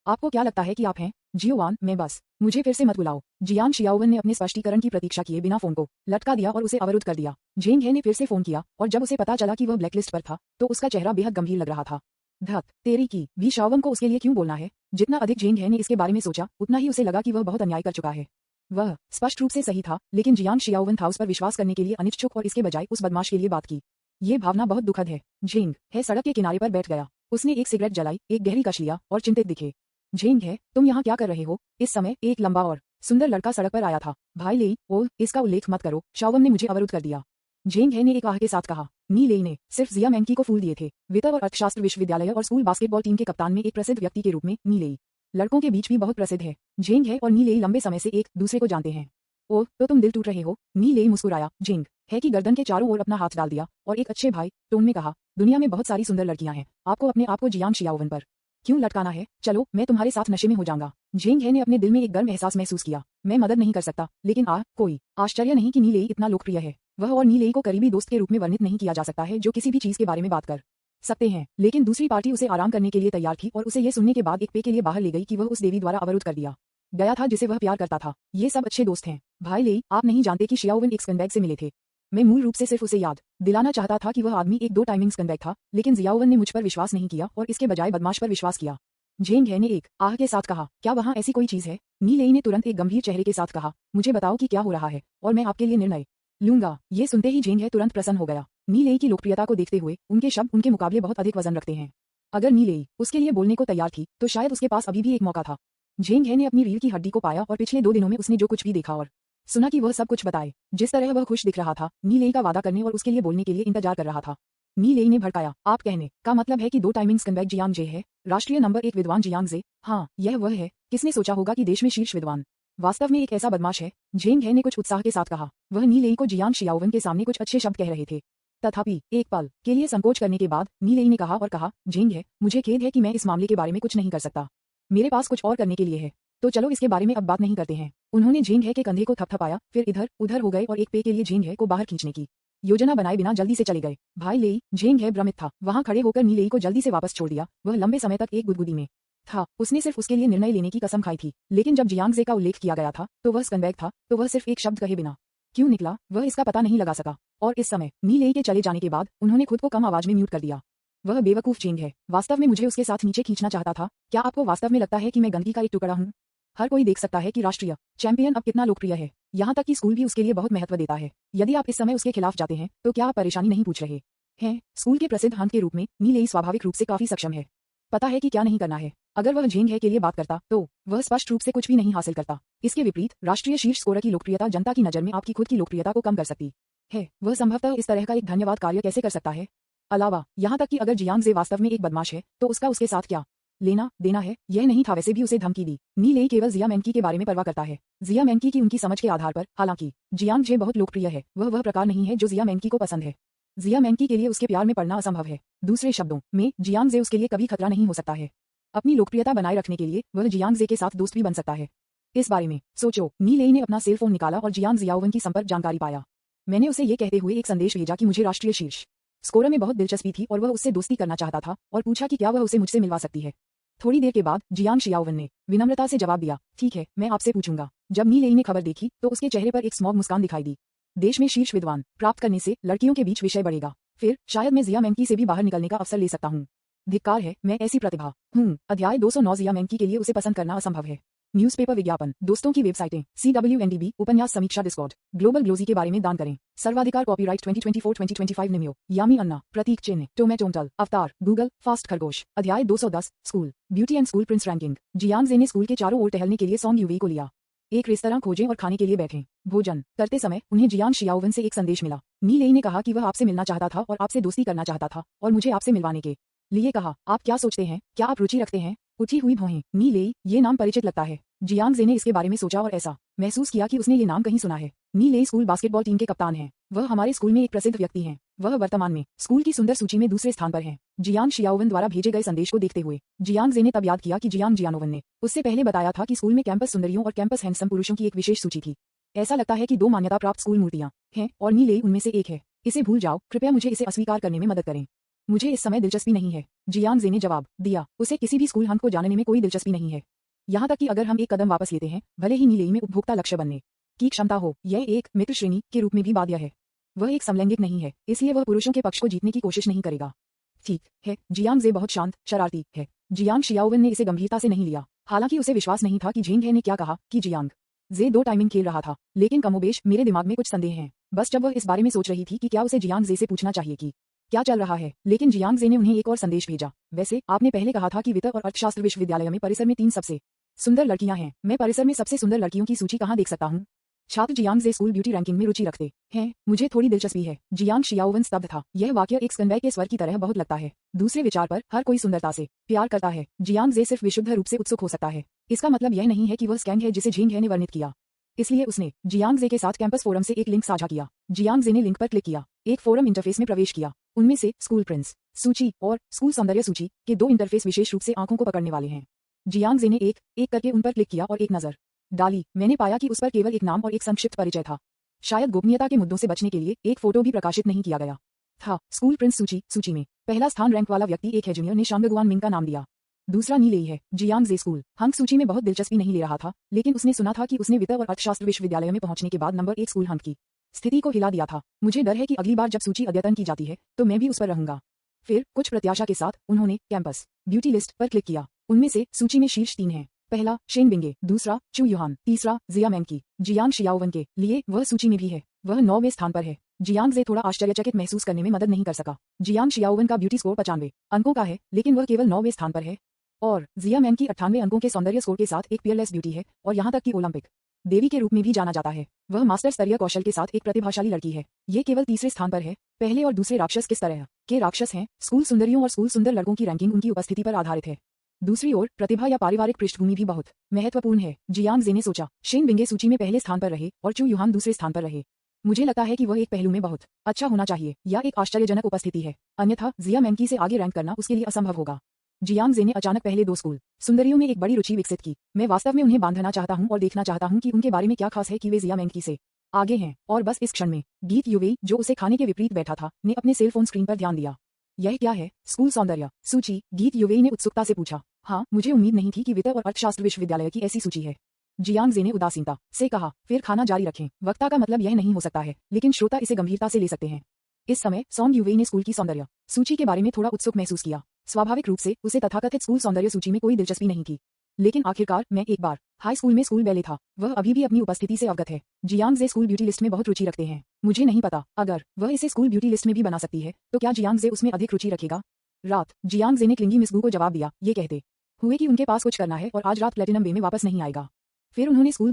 आपको क्या लगता है कि आप हैं जियोवान? मैं बस मुझे फिर से मत बुलाओ। जियांग शियाओवन ने अपने स्पष्टीकरण की प्रतीक्षा किए बिना फोन को लटका दिया और उसे अवरुद्ध कर दिया। जेंग हे ने फिर से फोन किया और जब उसे पता चला कि वह ब्लैकलिस्ट पर था तो उसका चेहरा बेहद गंभीर लग रहा था। धत तेरी की वी शाओवन को उसके लिए क्यों बोलना है? जितना अधिक जेंग हे ने इसके बारे में सोचा उतना ही उसे लगा कि वह बहुत अन्याय कर चुका है। वह स्पष्ट रूप से सही था, लेकिन जियांग शियाओवन था उस पर विश्वास करने के लिए अनिच्छुक और इसके बजाय उस बदमाश के लिए बात की। ये भावना बहुत दुखद है। जेंग हे सड़क के किनारे पर बैठ गया। उसने एक सिगरेट जलाई, एक गहरी कश लिया और चिंतित दिखे। जेंग हे, तुम यहाँ क्या कर रहे हो? इस समय एक लंबा और सुंदर लड़का सड़क पर आया था। भाई लेई, ओह इसका उल्लेख मत करो, शाओवन ने मुझे अवरुद्ध कर दिया। जेंग हे ने एक आह के साथ कहा। नी लेई ने सिर्फ जिया मैंकी को फूल दिए थे। वित्त और अर्थशास्त्र विश्वविद्यालय और स्कूल बास्केटबॉल टीम के कप्तान में एक प्रसिद्ध व्यक्ति के रूप में नी लेई लड़कों के बीच भी बहुत प्रसिद्ध है। जेंग हे और नी लेई लंबे समय से एक दूसरे को जानते हैं। ओह तो तुम दिल टूट रहे हो? नी लेई मुस्कुराया। जेंग हे की गर्दन के चारों ओर अपना हाथ डाल दिया और एक अच्छे भाई टोन में कहा, दुनिया में बहुत सारी सुंदर लड़कियां हैं, आपको अपने आप को जियांग शियाओवन पर क्यों लटकाना है? चलो मैं तुम्हारे साथ नशे में हो जाऊंगा। जेंग हे ने अपने दिल में एक गर्म एहसास महसूस किया। मैं मदद नहीं कर सकता, लेकिन कोई आश्चर्य नहीं कि नी लेई इतना लोकप्रिय है। वह और नी लेई को करीबी दोस्त के रूप में वर्णित नहीं किया जा सकता है जो किसी भी चीज के बारे में बात कर सकते हैं। लेकिन दूसरी पार्टी उसे आराम करने के लिए तैयार थी और उसे यह सुनने के बाद एक पे के लिए बाहर ले गई कि वह उस देवी द्वारा अवरुद्ध कर दिया गया था जिसे वह प्यार करता था। ये सब अच्छे दोस्त हैं। भाई लेई, आप नहीं जानते कि शियाओवन एक स्कंबैग से मिले थे। मैं मूल रूप से सिर्फ उसे याद दिलाना चाहता था कि वह आदमी एक 2 टाइमिंग स्कंबैग था, लेकिन जियाओवन ने मुझ पर विश्वास नहीं किया और इसके बजाय बदमाश पर विश्वास किया। जेंग हे ने एक आह के साथ कहा, क्या वहाँ ऐसी कोई चीज है? नी लेई ने तुरंत एक गंभीर चेहरे के साथ कहा, मुझे बताओ कि क्या हो रहा है और मैं आपके लिए निर्णय लूंगा। ये सुनते ही जेंग हे तुरंत प्रसन्न हो गया। नी लेई की लोकप्रियता को देखते हुए उनके शब्द उनके मुकाबले बहुत अधिक वजन रखते हैं। अगर नी लेई उसके लिए बोलने को तैयार थी तो शायद उसके पास अभी भी एक मौका था। जेंग हे ने अपनी रीढ़ की हड्डी को पाया और पिछले 2 दिनों में उसने जो कुछ भी देखा और सुना कि वह सब कुछ बताए। जिस तरह वह खुश दिख रहा था, नी लेई का वादा करने और उसके लिए बोलने के लिए इंतजार कर रहा था। नी लेई ने भड़काया, आप कहने का मतलब है कि 2 टाइमिंग स्कंबैग जियांग जे है, राष्ट्रीय नंबर 1 विद्वान जियांग जे? हाँ, यह वह है। किसने सोचा होगा कि देश में शीर्ष विद्वान वास्तव में एक ऐसा बदमाश है? जेंग हे ने कुछ उत्साह के साथ कहा। वह नी लेई को जियांग शियाओवन के सामने कुछ अच्छे शब्द कह रहे थे। तथापि एक पल के लिए संकोच करने के बाद नी लेई ने कहा और कहा, जेंग हे, मुझे खेद है कि मैं इस मामले के बारे में कुछ नहीं कर सकता। मेरे पास कुछ और करने के लिए है, तो चलो इसके बारे में अब बात नहीं करते हैं। उन्होंने जेंग हे के कंधे को थपथपाया, फिर इधर उधर हो गए और एक पे के लिए जेंग हे को बाहर खींचने की योजना बनाए बिना जल्दी से चले गए। भाई लेई, जेंग हे भ्रमित था। वहां खड़े होकर नी लेई को जल्दी से वापस छोड़ दिया। वह लंबे समय तक एक गुदगुदी में था। उसने सिर्फ उसके लिए निर्णय लेने की कसम खाई थी, लेकिन जब जियांग जे का उल्लेख किया गया था तो वह स्कंबैग था, तो वह सिर्फ एक शब्द कहे बिना क्यों निकला, वह इसका पता नहीं लगा सका। और इस समय नी लेई के चले जाने के बाद उन्होंने खुद को कम आवाज में म्यूट कर दिया। वह बेवकूफ जेंग है। वास्तव में मुझे उसके साथ नीचे खींचना चाहता था। क्या आपको वास्तव में लगता है कि मैं गंदगी का एक टुकड़ा हूँ? हर कोई देख सकता है कि राष्ट्रीय चैंपियन अब कितना लोकप्रिय है। यहाँ तक कि स्कूल भी उसके लिए बहुत महत्व देता है। यदि आप इस समय उसके खिलाफ जाते हैं तो क्या आप परेशानी नहीं पूछ रहे हैं? स्कूल के प्रसिद्ध हंट के रूप में नी लेई स्वाभाविक रूप से काफी सक्षम है। पता है कि क्या नहीं करना है। अगर वह जेंग हे के लिए बात करता तो वह स्पष्ट रूप से कुछ भी नहीं हासिल करता। इसके विपरीत राष्ट्रीय शीर्ष स्कोरर की लोकप्रियता जनता की नजर में आपकी खुद की लोकप्रियता को कम कर सकती है। वह संभवतः इस तरह का एक धन्यवाद कार्य कैसे कर सकता है? अलावा यहाँ तक कि अगर जियांग जे वास्तव में एक बदमाश है तो उसका उसके साथ क्या लेना देना है? यह नहीं था। वैसे भी उसे धमकी दी। नी लेई केवल जिया मैंकी के बारे में परवाह करता है, जिया मैंकी की उनकी समझ के आधार पर। हालांकि जियांग जे बहुत लोकप्रिय है, वह प्रकार नहीं है जो जिया मैंकी को पसंद है। जिया मैंकी के लिए उसके प्यार में पड़ना असंभव है। दूसरे शब्दों में जियांग जे उसके लिए कभी खतरा नहीं हो सकता है। अपनी लोकप्रियता बनाए रखने के लिए वह जियांग जे के साथ दोस्त भी बन सकता है। इस बारे में सोचो। नी लेई ने अपना सेल फोन निकाला और जियांग जियाओवन की संपर्क जानकारी पाया। मैंने उसे ये कहते हुए एक संदेश भेजा कि मुझे राष्ट्रीय शीर्ष स्कोरर में बहुत दिलचस्पी थी और वह उससे दोस्ती करना चाहता था, और पूछा कि क्या वह उसे मुझसे मिलवा सकती है। थोड़ी देर के बाद जियांग शियाओवन ने विनम्रता से जवाब दिया, ठीक है, मैं आपसे पूछूंगा। जब नी लेई ने खबर देखी तो उसके चेहरे पर एक स्मॉग मुस्कान दिखाई दी। देश में शीर्ष विद्वान प्राप्त करने से लड़कियों के बीच विषय बढ़ेगा। फिर शायद मैं जिया मैंकी से भी बाहर निकलने का अवसर ले सकता हूँ। धिक्कार है, मैं ऐसी प्रतिभा हूँ। अध्याय 209 जिया मैंकी के लिए उसे पसंद करना असंभव है। न्यूज़पेपर विज्ञापन, दोस्तों की वेबसाइटें, CWNDB, उपन्यास समीक्षा, डिस्कॉर्ड, ग्लोबल ग्लोजी के बारे में दान करें। सर्वाधिकार कॉपीराइट 2024-2025 निम्यो, यामी अन्ना, प्रतीक चिन्ह, टोमेटोमटल, अवतार, गूगल, फास्ट खरगोश। अध्याय 210, school, beauty and school prince ranking. Jiang Ze ने स्कूल के चारों ओर टहलने के लिए सॉन्ग यूवे को लिया। एक रेस्तरां खोजें और खाने के लिए बैठें। भोजन करते समय उन्हें जियांग शियाओवन से एक संदेश मिला। नी लेई ने कहा कि वह आपसे मिलना चाहता था और आपसे दोस्ती करना चाहता था, और मुझे आपसे मिलवाने के लिए कहा। आप क्या सोचते हैं? क्या आप रुचि रखते हैं? उठी हुई भौहें। नी लेई, ये नाम परिचित लगता है। जियांग जे ने इसके बारे में सोचा और ऐसा महसूस किया कि उसने ये नाम कहीं सुना है। नी लेई स्कूल बास्केटबॉल टीम के कप्तान हैं। वह हमारे स्कूल में एक प्रसिद्ध व्यक्ति हैं। वह वर्तमान में स्कूल की सुंदर सूची में दूसरे स्थान पर हैं। जियांग शियाओवन द्वारा भेजे गए संदेश को देखते हुए जियांग जे ने तब याद किया कि जियांग जियानोवन ने उससे पहले बताया था कि स्कूल में कैंपस सुंदरियों और कैंपस हैंडसम पुरुषों की एक विशेष सूची थी। ऐसा लगता है कि 2 मान्यता प्राप्त स्कूल मूर्तियां हैं और नी लेई उनमें से एक है। इसे भूल जाओ, कृपया मुझे इसे अस्वीकार करने में मदद करें। मुझे इस समय दिलचस्पी नहीं है, जियांग जे ने जवाब दिया। उसे किसी भी स्कूल हंक को जानने में कोई दिलचस्पी नहीं है, यहाँ तक कि अगर हम एक कदम वापस लेते हैं, भले ही नी लेई में उपभोक्ता लक्ष्य बनने की क्षमता हो, यह एक मित्र श्रेणी के रूप में भी बाध्य है। वह एक समलैंगिक नहीं है, इसलिए वह पुरुषों के पक्ष को जीतने की कोशिश नहीं करेगा। ठीक है, जियांग जे बहुत शांत, शरारती है। जियांग शियाओवन ने इसे गंभीरता से नहीं लिया। हालांकि उसे विश्वास नहीं था कि झेंग हे ने क्या कहा कि जियांग जे दो टाइमिंग खेल रहा था, लेकिन कमोबेश मेरे दिमाग में कुछ संदेह हैं। बस जब वह इस बारे में सोच रही थी कि क्या उसे जियांग जे से पूछना चाहिए कि क्या चल रहा है, लेकिन जियांग जे ने उन्हें एक और संदेश भेजा। वैसे आपने पहले कहा था कि वित्त और अर्थशास्त्र विश्वविद्यालय में परिसर में 3 सबसे सुंदर लड़कियां हैं। मैं परिसर में सबसे सुंदर लड़कियों की सूची कहाँ देख सकता हूँ? छात्र जियांग जे स्कूल ब्यूटी रैंकिंग में रुचि रखते हैं। मुझे थोड़ी दिलचस्पी है। जियांग शियाओवन स्तब्ध था। यह वाक्य एक स्कन्वय के स्वर की तरह बहुत लगता है। दूसरे विचार पर हर कोई सुंदरता से प्यार करता है। जियांग जे सिर्फ विशुद्ध रूप से उत्सुक हो सकता है। इसका मतलब यह नहीं है कि वह स्कैंग है जिसे झेंग हे ने वर्णित किया। इसलिए उसने जियांग जे के साथ कैंपस फोरम से एक लिंक साझा किया। जियांग जे ने लिंक पर क्लिक किया, एक फोरम इंटरफेस में प्रवेश किया। उनमें से स्कूल प्रिंस सूची और स्कूल सौंदर्य सूची के 2 इंटरफेस विशेष रूप से आंखों को पकड़ने वाले हैं। जियांग जे ने एक एक करके उन पर क्लिक किया और एक नजर डाली। मैंने पाया कि उस पर केवल एक नाम और एक संक्षिप्त परिचय था। शायद गोपनीयता के मुद्दों से बचने के लिए एक फोटो भी प्रकाशित नहीं किया गया था। स्कूल प्रिंस सूची में पहला स्थान रैंक वाला व्यक्ति एक है। जूनियर ने शांगगुआन मिंग का नाम दिया। दूसरा नी लेई है। जियांग जे स्कूल हंक सूची में बहुत दिलचस्पी नहीं ले रहा था, लेकिन उसने सुना था कि उसने वित्त और अर्थशास्त्र विश्वविद्यालय में पहुंचने के बाद नंबर 1 स्कूल हंक की स्थिति को हिला दिया था। मुझे डर है कि अगली बार जब सूची अद्यतन की जाती है तो मैं भी उस पर रहूंगा। फिर कुछ प्रत्याशा के साथ उन्होंने कैंपस ब्यूटी लिस्ट पर क्लिक किया। उनमें से सूची में शीर्ष 3 हैं। पहला शेन बिंगे, दूसरा चू युहान, तीसरा जिया मैंकी। जियांग शियाओवन के लिए वह सूची में भी है। वह 9वें स्थान पर है। जियांग जे थोड़ा आश्चर्यचकित महसूस करने में मदद नहीं कर सका। जियांग शियाओवन का ब्यूटी स्कोर 95 अंकों का है, लेकिन वह केवल 9वें स्थान पर है। और जिया मैंकी 98 अंकों के सौंदर्य स्कोर के साथ एक पियरलेस ब्यूटी है और यहाँ तक कि ओलंपिक देवी के रूप में भी जाना जाता है। वह मास्टर स्तरीय कौशल के साथ एक प्रतिभाशाली लड़की है। ये केवल तीसरे स्थान पर है। पहले और दूसरे राक्षस किस तरह के राक्षस हैं? स्कूल सुंदरियों और स्कूल सुंदर लड़कों की रैंकिंग उनकी उपस्थिति पर आधारित है। दूसरी ओर प्रतिभा या पारिवारिक पृष्ठभूमि भी बहुत महत्वपूर्ण है। जियांग जे ने सोचा, शेन बिंगे सूची में पहले स्थान पर रहे और चू युहान दूसरे स्थान पर रहे। मुझे लगता है कि वह एक पहलू में बहुत अच्छा होना चाहिए या एक आश्चर्यजनक उपस्थिति है, अन्यथा जिया मैंकी से आगे रैंक करना उसके लिए असंभव होगा। जियांग जे ने अचानक पहले 2 स्कूल सुंदरियों में एक बड़ी रुचि विकसित की। मैं वास्तव में उन्हें बांधना चाहता हूं और देखना चाहता हूं कि उनके बारे में क्या खास है कि वे जिया मैंकी से आगे हैं। और बस इस क्षण में गीत युवेई, जो उसे खाने के विपरीत बैठा था, ने अपने सेल फोन स्क्रीन पर ध्यान दिया। यह क्या है? स्कूल सौंदर्य सूची, गीत युवेई ने उत्सुकता से पूछा। हाँ, मुझे उम्मीद नहीं थी कि वित्त और अर्थशास्त्र विश्वविद्यालय की ऐसी सूची है, जियांग जे ने उदासीनता से कहा। फिर खाना जारी रखें। वक्ता का मतलब यह नहीं हो सकता है, लेकिन श्रोता इसे गंभीरता से ले सकते हैं। इस समय सॉन्ग युवेई ने स्कूल की सौंदर्य सूची के बारे में थोड़ा उत्सुक महसूस किया। स्वाभाविक रूप से उसे तथाकथित स्कूल सौंदर्य सूची में कोई दिलचस्पी नहीं थी, लेकिन आखिरकार मैं एक बार हाई स्कूल में स्कूल बैले था। वह अभी भी अपनी उपस्थिति से अवगत है। जियांग जे स्कूल ब्यूटी लिस्ट में बहुत रुचि रखते हैं। मुझे नहीं पता, अगर वह इसे स्कूल ब्यूटी लिस्ट में भी बना सकती है तो क्या जियांग जे उसमें अधिक रुचि रखेगा? रात, जियांग जे ने क्लिंगी मिस गू को जवाब दिया, ये कहते हुए कि उनके पास कुछ करना है और आज रात प्लेटिनम बे में वापस नहीं आएगा। फिर उन्हें स्कूल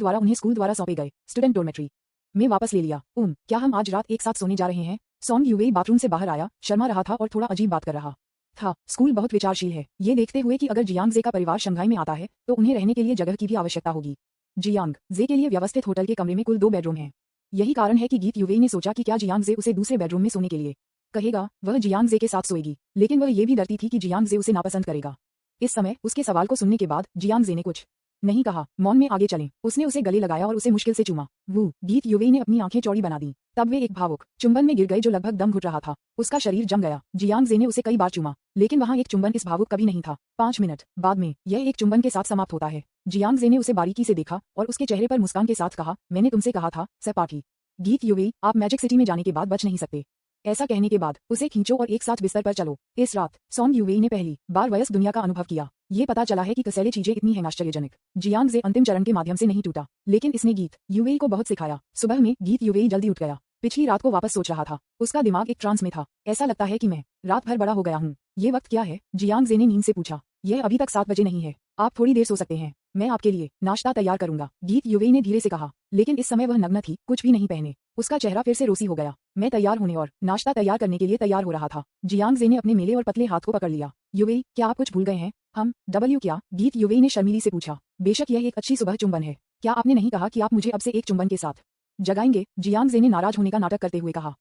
द्वारा सौंपे गए स्टूडेंट डॉर्मेट्री में वापस ले लिया। क्या हम आज रात एक साथ सोने जा रहे हैं? सॉन्ग युवेई बाथरूम से बाहर आया, शर्मा रहा था और थोड़ा अजीब बात कर रहा था। स्कूल बहुत विचारशील है, ये देखते हुए कि अगर जियांग जे का परिवार शंघाई में आता है तो उन्हें रहने के लिए जगह की भी आवश्यकता होगी। जियांग जे के लिए व्यवस्थित होटल के कमरे में कुल 2 बेडरूम हैं। यही कारण है कि गीत युवेई ने सोचा कि क्या जियांग जे उसे दूसरे बेडरूम में सोने के लिए कहेगा। वह जियांग जे के साथ सोएगी, लेकिन वह ये भी डरती थी कि जियांग जे उसे नापसंद करेगा। इस समय उसके सवाल को सुनने के बाद जियांग जे ने कुछ नहीं कहा। मौन में आगे चलें। उसने उसे गले लगाया और उसे मुश्किल से चूमा। वो गीत युवेई ने अपनी आंखें चौड़ी बना दी। तब वे एक भावुक चुंबन में गिर गए जो लगभग दम घुट रहा था। उसका शरीर जम गया। जियांग जे ने उसे कई बार चूमा, लेकिन वहां एक चुंबन इस भावुक कभी नहीं था। 5 मिनट बाद में यह एक चुंबन के साथ समाप्त होता है। जियांग जे ने उसे बारीकी से देखा और उसके चेहरे पर मुस्कान के साथ कहा, मैंने तुमसे कहा था सहपाठी गीत युवेई, आप मैजिक सिटी में जाने के बाद बच नहीं सकते। ऐसा कहने के बाद उसे खींचो और एक साथ बिस्तर पर चलो। इस रात सॉन्ग युवेई ने पहली बार वयस्क दुनिया का अनुभव किया। ये पता चला है कि कसैले चीजें इतनी हैं आश्चर्यजनक। जियांग जे अंतिम चरण के माध्यम से नहीं टूटा, लेकिन इसने गीत युवेई को बहुत सिखाया। सुबह में गीत युवेई जल्दी उठ गया। पिछली रात को वापस सोच रहा था। उसका दिमाग एक ट्रांस में था। ऐसा लगता है कि मैं रात भर बड़ा हो गया हूँ। ये वक्त क्या है? जियांग जे ने नींद से पूछा। यह अभी तक 7 बजे नहीं है। आप थोड़ी देर सो सकते हैं। मैं आपके लिए नाश्ता तैयार करूंगा, गीत युवेई ने धीरे से कहा। लेकिन इस समय वह नग्न थी, कुछ भी नहीं पहने। उसका चेहरा फिर से रोसी हो गया। मैं तैयार होने और नाश्ता तैयार करने के लिए तैयार हो रहा था। जियांग जे ने अपने मेले और पतले हाथ को पकड़ लिया। युवेई, क्या आप कुछ भूल गए हैं? हम क्या? गीत युवेई ने शर्मीली से पूछा। बेशक यह एक अच्छी सुबह चुंबन है। क्या आपने नहीं कहा कि आप मुझे अब से एक चुंबन के साथ जगाएंगे? जियांग जे ने नाराज होने का नाटक करते हुए कहा।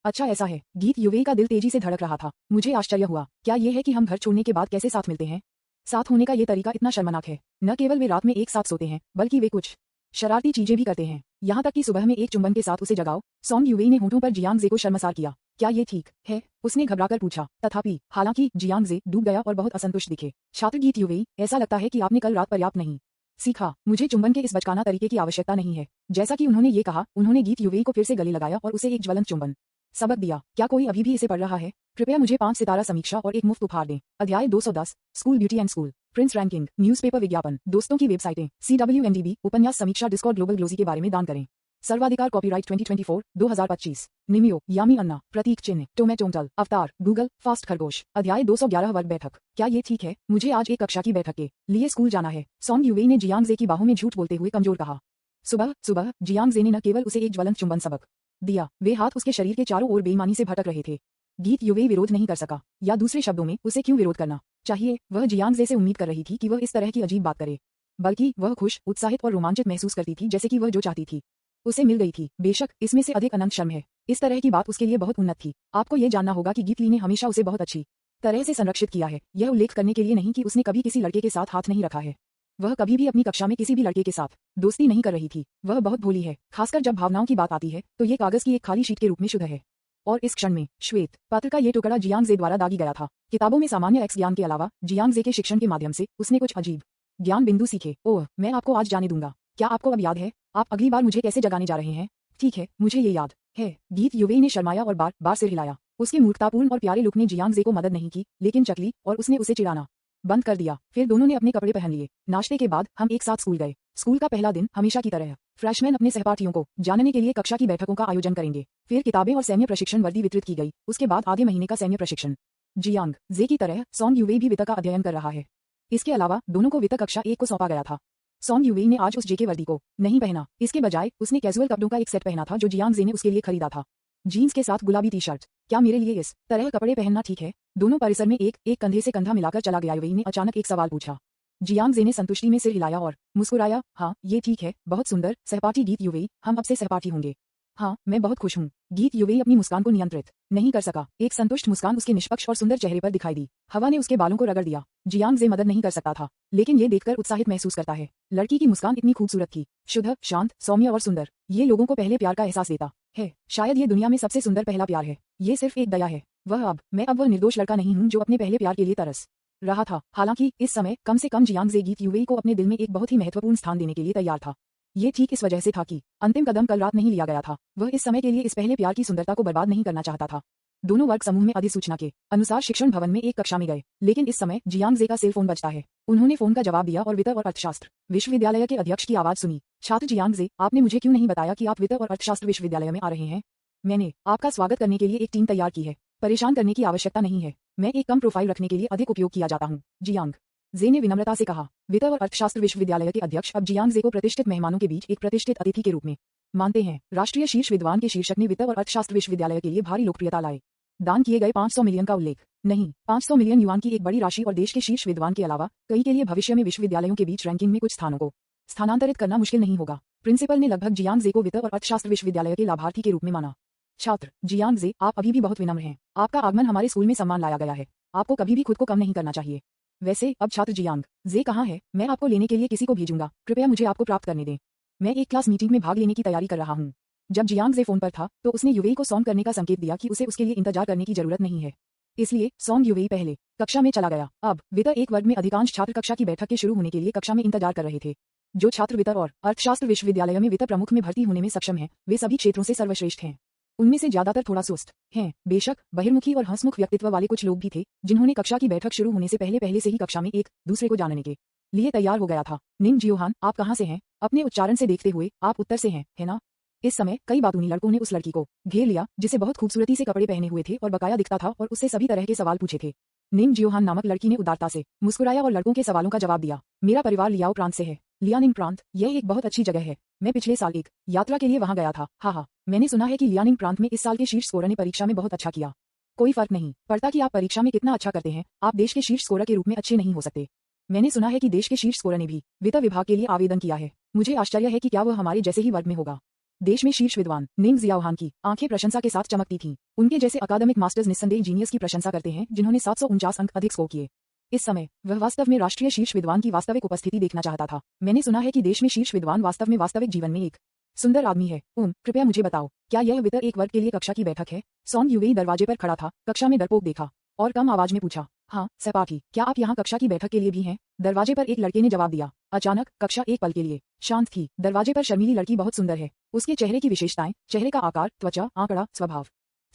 अच्छा ऐसा है। गीत युवेई का दिल तेजी से धड़क रहा था। मुझे आश्चर्य हुआ। क्या ये है कि हम घर छोड़ने के बाद कैसे साथ मिलते हैं? साथ होने का ये तरीका इतना शर्मनाक है। न केवल वे रात में एक साथ सोते हैं, बल्कि वे कुछ शरारती चीजें भी करते हैं, यहाँ तक कि सुबह में एक चुंबन के साथ उसे जगाओ। सॉन्ग यूवेई ने होठों पर जियांग जे को शर्मसार किया। क्या ये ठीक है? उसने घबराकर पूछा। तथापि हालांकि जियांग जे डूब गया और बहुत असंतुष्ट दिखे। छात्र गीत यूवेई, ऐसा लगता है कि आपने कल रात पर्याप्त नहीं सीखा। मुझे चुंबन के इस बचकाना तरीके की आवश्यकता नहीं है। जैसा कि उन्होंने ये कहा, उन्होंने गीत यूवेई को फिर से गले लगाया और उसे एक ज्वलंत चुंबन सबक दिया। क्या कोई अभी भी इसे पढ़ रहा है? कृपया मुझे 5 सितारा समीक्षा और एक मुफ्त उपहार दें। अध्याय 210, school beauty and school prince ranking, newspaper विज्ञापन, दोस्तों की वेबसाइटें, CWNDB, उपन्यास समीक्षा, डिस्कॉर्ड, ग्लोबल ग्लोजी के बारे में दान करें। सर्वाधिकार कॉपीराइट 2024, 2025। निमियो, यामी अन्ना, प्रतीक चिन्ह, टोमेटोंटल, अवतार, गूगल, फास्ट खरगोश। अध्याय 211, वर्ग बैठक। क्या ये ठीक है? मुझे आज एक कक्षा की बैठक के लिए स्कूल जाना है। सॉन्ग यूवेई ने जियांग जे की बाहों में झूठ बोलते हुए कमजोर कहा। सुबह सुबह जियांग जे ने न केवल उसे एक ज्वलंत चुंबन सबक दिया, वे हाथ उसके शरीर के चारों ओर बेईमानी से भटक रहे थे। गीत यूवेई विरोध नहीं कर सका, या दूसरे शब्दों में उसे क्यों विरोध करना चाहिए? वह जियांग जे से उम्मीद कर रही थी कि वह इस तरह की अजीब बात करे, बल्कि वह खुश, उत्साहित और रोमांचित महसूस करती थी, जैसे कि वह जो चाहती थी उसे मिल गई थी। बेशक इसमें से अधिक अनंत शर्म है। इस तरह की बात उसके लिए बहुत उन्नत थी। आपको यह जानना होगा कि गीत ली ने हमेशा उसे बहुत अच्छी तरह से संरक्षित किया है। यह उल्लेख करने के लिए नहीं कि उसने कभी किसी लड़के के साथ हाथ नहीं रखा है। वह कभी भी अपनी कक्षा में किसी भी लड़के के साथ दोस्ती नहीं कर रही थी। वह बहुत भोली है, खासकर जब भावनाओं की बात आती है तो ये कागज की एक खाली शीट के रूप में शुद्ध है। और इस क्षण में श्वेत पत्र का ये टुकड़ा जियांग जे द्वारा दागी गया था। किताबों में सामान्य एक्स ज्ञान के अलावा जियांग जे के शिक्षण के माध्यम से उसने कुछ अजीब ज्ञान बिंदु सीखे। ओह, मैं आपको आज जाने दूंगा। क्या आपको अब याद है आप अगली बार मुझे कैसे जगाने जा रहे हैं? ठीक है, मुझे ये याद है। गीत यूवेई ने शर्माया और बार बार सिर हिलाया। उसके मूर्खतापूर्ण और प्यारे लुक ने जियांग जे को मदद नहीं की, लेकिन चकली और उसने उसे चिढ़ाना बंद कर दिया। फिर दोनों ने अपने कपड़े पहन लिए। नाश्ते के बाद हम एक साथ स्कूल गए। स्कूल का पहला दिन हमेशा की तरह फ्रेशमैन अपने सहपाठियों को जानने के लिए कक्षा की बैठकों का आयोजन करेंगे। फिर किताबें और सैन्य प्रशिक्षण वर्दी वितरित की गई। उसके बाद आधे महीने का सैन्य प्रशिक्षण। जियांग जे की तरह सॉन्ग यूवेई भी वित्त का अध्ययन कर रहा है। इसके अलावा दोनों को वित्त कक्षा 1 को सौंपा गया था। सॉन्ग यूवेई ने आज उस जेके वर्दी को नहीं पहना। इसके बजाय उसने कैजुअल कपड़ों का एक सेट पहना था जो जियांग जे ने उसके लिए खरीदा था। जीन्स के साथ गुलाबी टी शर्ट। क्या मेरे लिए इस तरह कपड़े पहनना ठीक है? दोनों परिसर में एक कंधे से कंधा मिलाकर चला गया। यूवेई ने अचानक एक सवाल पूछा। जियांग जे ने संतुष्टि में सिर हिलाया और मुस्कुराया। हाँ, ये ठीक है, बहुत सुंदर सहपाठी गीत यूवेई, हम अब से सहपाठी होंगे। हाँ, मैं बहुत खुश हूँ। गीत यूवेई अपनी मुस्कान को नियंत्रित नहीं कर सका। एक संतुष्ट मुस्कान उसके निष्पक्ष और सुंदर चेहरे पर दिखाई दी। हवा ने उसके बालों को रगड़ दिया। जियांग जे मदद नहीं कर सकता था, लेकिन ये देखकर उत्साहित महसूस करता है। लड़की की मुस्कान इतनी खूबसूरत थी, शुद्ध, शांत, सौम्य और सुंदर। ये लोगों को पहले प्यार का एहसास देता है। शायद ये दुनिया में सबसे सुंदर पहला प्यार है। ये सिर्फ एक दया है। मैं अब वह निर्दोष लड़का नहीं हूँ जो अपने पहले प्यार के लिए तरस रहा था। हालांकि इस समय कम से कम जियांग जे गीत यूवेई को अपने दिल में एक बहुत ही महत्वपूर्ण स्थान देने के लिए तैयार था। ये ठीक इस वजह से था कि अंतिम कदम कल रात नहीं लिया गया था। वह इस समय के लिए इस पहले प्यार की सुंदरता को बर्बाद नहीं करना चाहता था। दोनों वर्ग समूह में अधिसूचना के अनुसार शिक्षण भवन में एक कक्षा में गए, लेकिन इस समय जियांग जे का सेल फोन बजता है। उन्होंने फोन का जवाब दिया और वित्त और अर्थशास्त्र विश्वविद्यालय के अध्यक्ष की आवाज सुनी। छात्र जियांग जे, आपने मुझे क्यों नहीं बताया कि आप वित्त और अर्थशास्त्र विश्वविद्यालय में आ रहे हैं? मैंने आपका स्वागत करने के लिए एक टीम तैयार की है। परेशान करने की आवश्यकता नहीं है। मैं एक कम प्रोफाइल रखने के लिए अधिक उपयोग किया जाता हूँ, जियांग जे ने विनम्रता से कहा। वित्त और अर्थशास्त्र विश्वविद्यालय के अध्यक्ष अब जियांग जे को प्रतिष्ठित मेहमानों के बीच एक प्रतिष्ठित अतिथि के रूप में मानते हैं। राष्ट्रीय शीर्ष विद्वान के शीर्षक ने वित्त और अर्थशास्त्र विश्वविद्यालय के लिए भारी लोकप्रियता लाए। दान किए गए 500 मिलियन का उल्लेख नहीं, 500 मिलियन युआन की एक बड़ी राशि और देश के शीर्ष विद्वान के अलावा कई के लिए भविष्य में विश्वविद्यालयों के बीच रैंकिंग में कुछ स्थानों को स्थानांतरित करना मुश्किल नहीं होगा। प्रिंसिपल ने लगभग जियांग जे को वित्त और अर्थशास्त्र विश्वविद्यालय के लाभार्थी के रूप में माना। छात्र जियांग जे, आप अभी भी बहुत विनम्र हैं। आपका आगमन हमारे स्कूल में सम्मान लाया गया है। आपको कभी भी खुद को कम नहीं करना चाहिए। वैसे अब छात्र जियांग जे कहाँ है? मैं आपको लेने के लिए किसी को भेजूंगा। कृपया मुझे आपको प्राप्त करने दें। मैं एक क्लास मीटिंग में भाग लेने की तैयारी कर रहा हूँ। जब जियांग जे फोन पर था तो उसने यूवेई को सॉन्ग करने का संकेत दिया कि उसे उसके लिए इंतजार करने की जरूरत नहीं है। इसलिए सॉन्ग यूवेई पहले कक्षा में चला गया। अब वित्त एक वर्ग में अधिकांश छात्र कक्षा की बैठक के शुरू होने के लिए कक्षा में इंतजार कर रहे थे। जो छात्र वित्त और अर्थशास्त्र विश्वविद्यालय में वित्त प्रमुख में भर्ती होने में सक्षम हैं, वे सभी क्षेत्रों से सर्वश्रेष्ठ हैं। उनमें से ज्यादातर थोड़ा सुस्त हैं। बेशक बहिर्मुखी और हंसमुख व्यक्तित्व वाले कुछ लोग भी थे जिन्होंने कक्षा की बैठक शुरू होने से पहले से ही कक्षा में एक दूसरे को जानने के लिए तैयार हो गया था। निंग जियोहान, आप कहाँ से हैं? अपने उच्चारण से देखते हुए आप उत्तर से हैं, है ना? इस समय कई बातूनी लड़कों ने उस लड़की को घेर लिया जिसे बहुत खूबसूरती से कपड़े पहने हुए थे और बकाया दिखता था और उससे सभी तरह के सवाल पूछे थे। निंग जियोहान नामक लड़की ने उदारता से मुस्कुराया और लड़कों के सवालों का जवाब दिया। मेरा परिवार लियाओ प्रांत से है। लियानिंग प्रांत, यह एक बहुत अच्छी जगह है। मैं पिछले साल एक यात्रा के लिए वहां गया था। हाँ, मैंने सुना है कि लियानिंग प्रांत में इस साल के शीर्ष स्कोरर ने परीक्षा में बहुत अच्छा किया। कोई फर्क नहीं पड़ता कि आप परीक्षा में कितना अच्छा करते हैं, आप देश के शीर्ष स्कोरर के रूप में अच्छे नहीं हो सकते। मैंने सुना है कि देश के शीर्ष स्कोरर ने भी वित्त विभाग के लिए आवेदन किया है। मुझे आश्चर्य है कि क्या वह हमारे जैसे ही वर्ग में होगा। देश में शीर्ष विद्वान निंग जियाओहान की आंखें प्रशंसा के साथ चमकती थीं। उनके जैसे अकादमिक मास्टर्स निस्संदेह जीनियस की प्रशंसा करते हैं जिन्होंने 749 अंक अधिक स्कोर किए। इस समय वह वास्तव में राष्ट्रीय शीर्ष विद्वान की वास्तविक उपस्थिति देखना चाहता था। मैंने सुना है कि देश में शीर्ष विद्वान वास्तव में वास्तविक जीवन में एक सुंदर आदमी है। कृपया मुझे बताओ, क्या यह वितर एक वर्ग के लिए कक्षा की बैठक है? सॉन्ग यूवेई दरवाजे पर खड़ा था, कक्षा में डरपोक देखा और कम आवाज में पूछा, हाँ सहपाठी, क्या आप यहाँ कक्षा की बैठक के लिए भी हैं? दरवाजे पर एक लड़के ने जवाब दिया। अचानक कक्षा एक पल के लिए शांत थी। दरवाजे पर शर्मीली लड़की बहुत सुंदर है। उसके चेहरे की विशेषताएं, चेहरे का आकार, त्वचा, आंकड़ा, स्वभाव,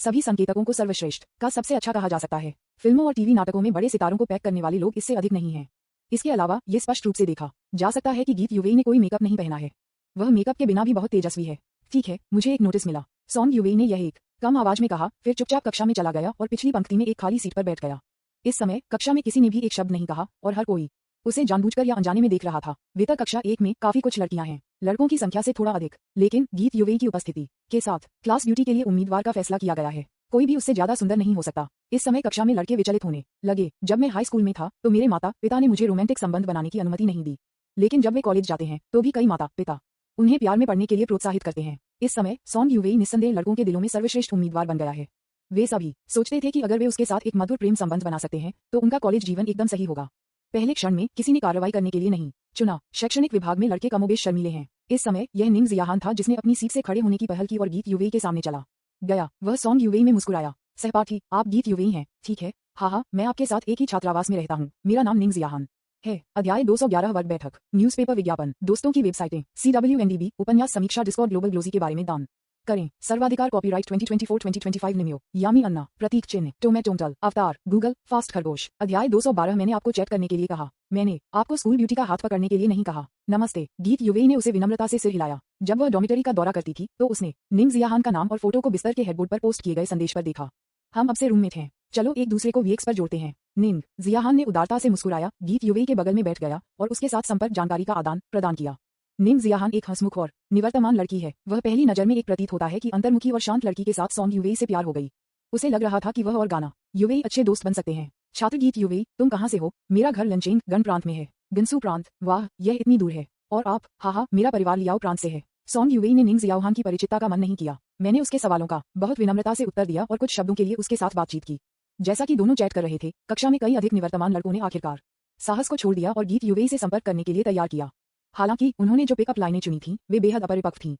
सभी संकेतकों को सर्वश्रेष्ठ का सबसे अच्छा कहा जा सकता है। फिल्मों और टीवी नाटकों में बड़े सितारों को पैक करने वाले लोग इससे अधिक नहीं हैं। इसके अलावा ये स्पष्ट रूप से देखा जा सकता है कि गीत यूवेई ने कोई मेकअप नहीं पहना है। वह मेकअप के बिना भी बहुत तेजस्वी है। ठीक है, मुझे एक नोटिस मिला, सॉन्ग यूवेई ने यह एक कम आवाज में कहा, फिर चुपचाप कक्षा में चला गया और पिछली पंक्ति में एक खाली सीट पर बैठ गया। इस समय कक्षा में किसी ने भी एक शब्द नहीं कहा और हर कोई उसे जानबूझकर या अनजाने में देख रहा था। वेतर कक्षा एक में काफी कुछ लड़कियां हैं, लड़कों की संख्या से थोड़ा अधिक, लेकिन गीत यूवेई की उपस्थिति के साथ क्लास ड्यूटी के लिए उम्मीदवार का फैसला किया गया है। कोई भी उससे ज्यादा सुंदर नहीं हो सकता। इस समय कक्षा में लड़के विचलित होने लगे। जब मैं हाई स्कूल में था तो मेरे माता पिता ने मुझे रोमांटिक संबंध बनाने की अनुमति नहीं दी, लेकिन जब वे कॉलेज जाते हैं तो भी कई माता पिता उन्हें प्यार में पढ़ने के लिए प्रोत्साहित करते हैं। इस समय सॉन्ग यूवेई निस्संदेह लड़कों के दिलों में सर्वश्रेष्ठ उम्मीदवार बन गया है। वे सभी सोचते थे कि अगर वे उसके साथ एक मधुर प्रेम संबंध बना सकते हैं तो उनका कॉलेज जीवन एकदम सही होगा। पहले क्षण में किसी ने कार्रवाई करने के लिए नहीं चुना। शैक्षणिक विभाग में लड़के कमोबेश शर्मीले हैं। इस समय यह निंग जियाहान था जिसने अपनी सीट से खड़े होने की पहल की और गीत यूवेई के सामने चला गया। वह सॉन्ग यूवेई में मुस्कुराया। सहपाठी, आप गीत यूवेई हैं, ठीक है? हाँ, मैं आपके साथ एक ही छात्रावास में रहता हूँ। मेरा नाम निंग जियाहान है। अध्याय 211 वर्ग बैठक, न्यूज़पेपर विज्ञापन, दोस्तों की वेबसाइटें, CWNDB, उपन्यास समीक्षा, डिस्कॉर्ड, ग्लोबल ग्लोजी के बारे में दान करें। सर्वाधिकार कॉपीराइट 2024-2025 निम्यो, यामी अन्ना, प्रतीक चिन्ह, टोमेटोंटल, अवतार, गूगल, फास्ट खरगोश। अध्याय 212। मैंने आपको चैट करने के लिए कहा, मैंने आपको स्कूल ब्यूटी का हाथ पकड़ने के लिए नहीं कहा। नमस्ते। गीत यूवेई ने उसे विनम्रता से सिर हिलाया। जब वह डॉर्मिटरी का दौरा करती थी तो उसने निंग जियाहान का नाम और फोटो को बिस्तर के हेडबोर्ड पर पोस्ट किए गए संदेश पर देखा। हम अब से रूममेट हैं, चलो एक दूसरे को वीएक्स पर जोड़ते हैं। निंग जियाहान ने उदारता से मुस्कुराया, गीत यूवेई के बगल में बैठ गया और उसके साथ संपर्क जानकारी का आदान प्रदान किया। निंग जियाहान एक हंसमुख और निवर्तमान लड़की है। वह पहली नजर में एक प्रतीत होता है कि अंतर्मुखी और शांत लड़की के साथ सॉन्ग यूवेई से प्यार हो गई। उसे लग रहा था कि वह और गाना यूवेई अच्छे दोस्त बन सकते हैं। छात्र गीत यूवेई, तुम कहाँ से हो? मेरा घर लंचेंग गन प्रांत में है। गंसू प्रांत? वाह, यह इतनी दूर है। और आप? हाँ, मेरा परिवार लियाओ प्रांत से है। सॉन्ग यूवेई ने निंग जियाहान की परिचितता का मन नहीं किया। मैंने उसके सवालों का बहुत विनम्रता से उत्तर दिया और कुछ शब्दों के लिए उसके साथ बातचीत की। जैसा कि दोनों चैट कर रहे थे, कक्षा में कई अधिक निवर्तमान लड़कों ने आखिरकार साहस को छोड़ दिया और गीत यूवेई से संपर्क करने के लिए तैयार किया। हालांकि उन्होंने जो पिकअप लाइनें चुनी थीं, वे बेहद अपरिपक्व थीं।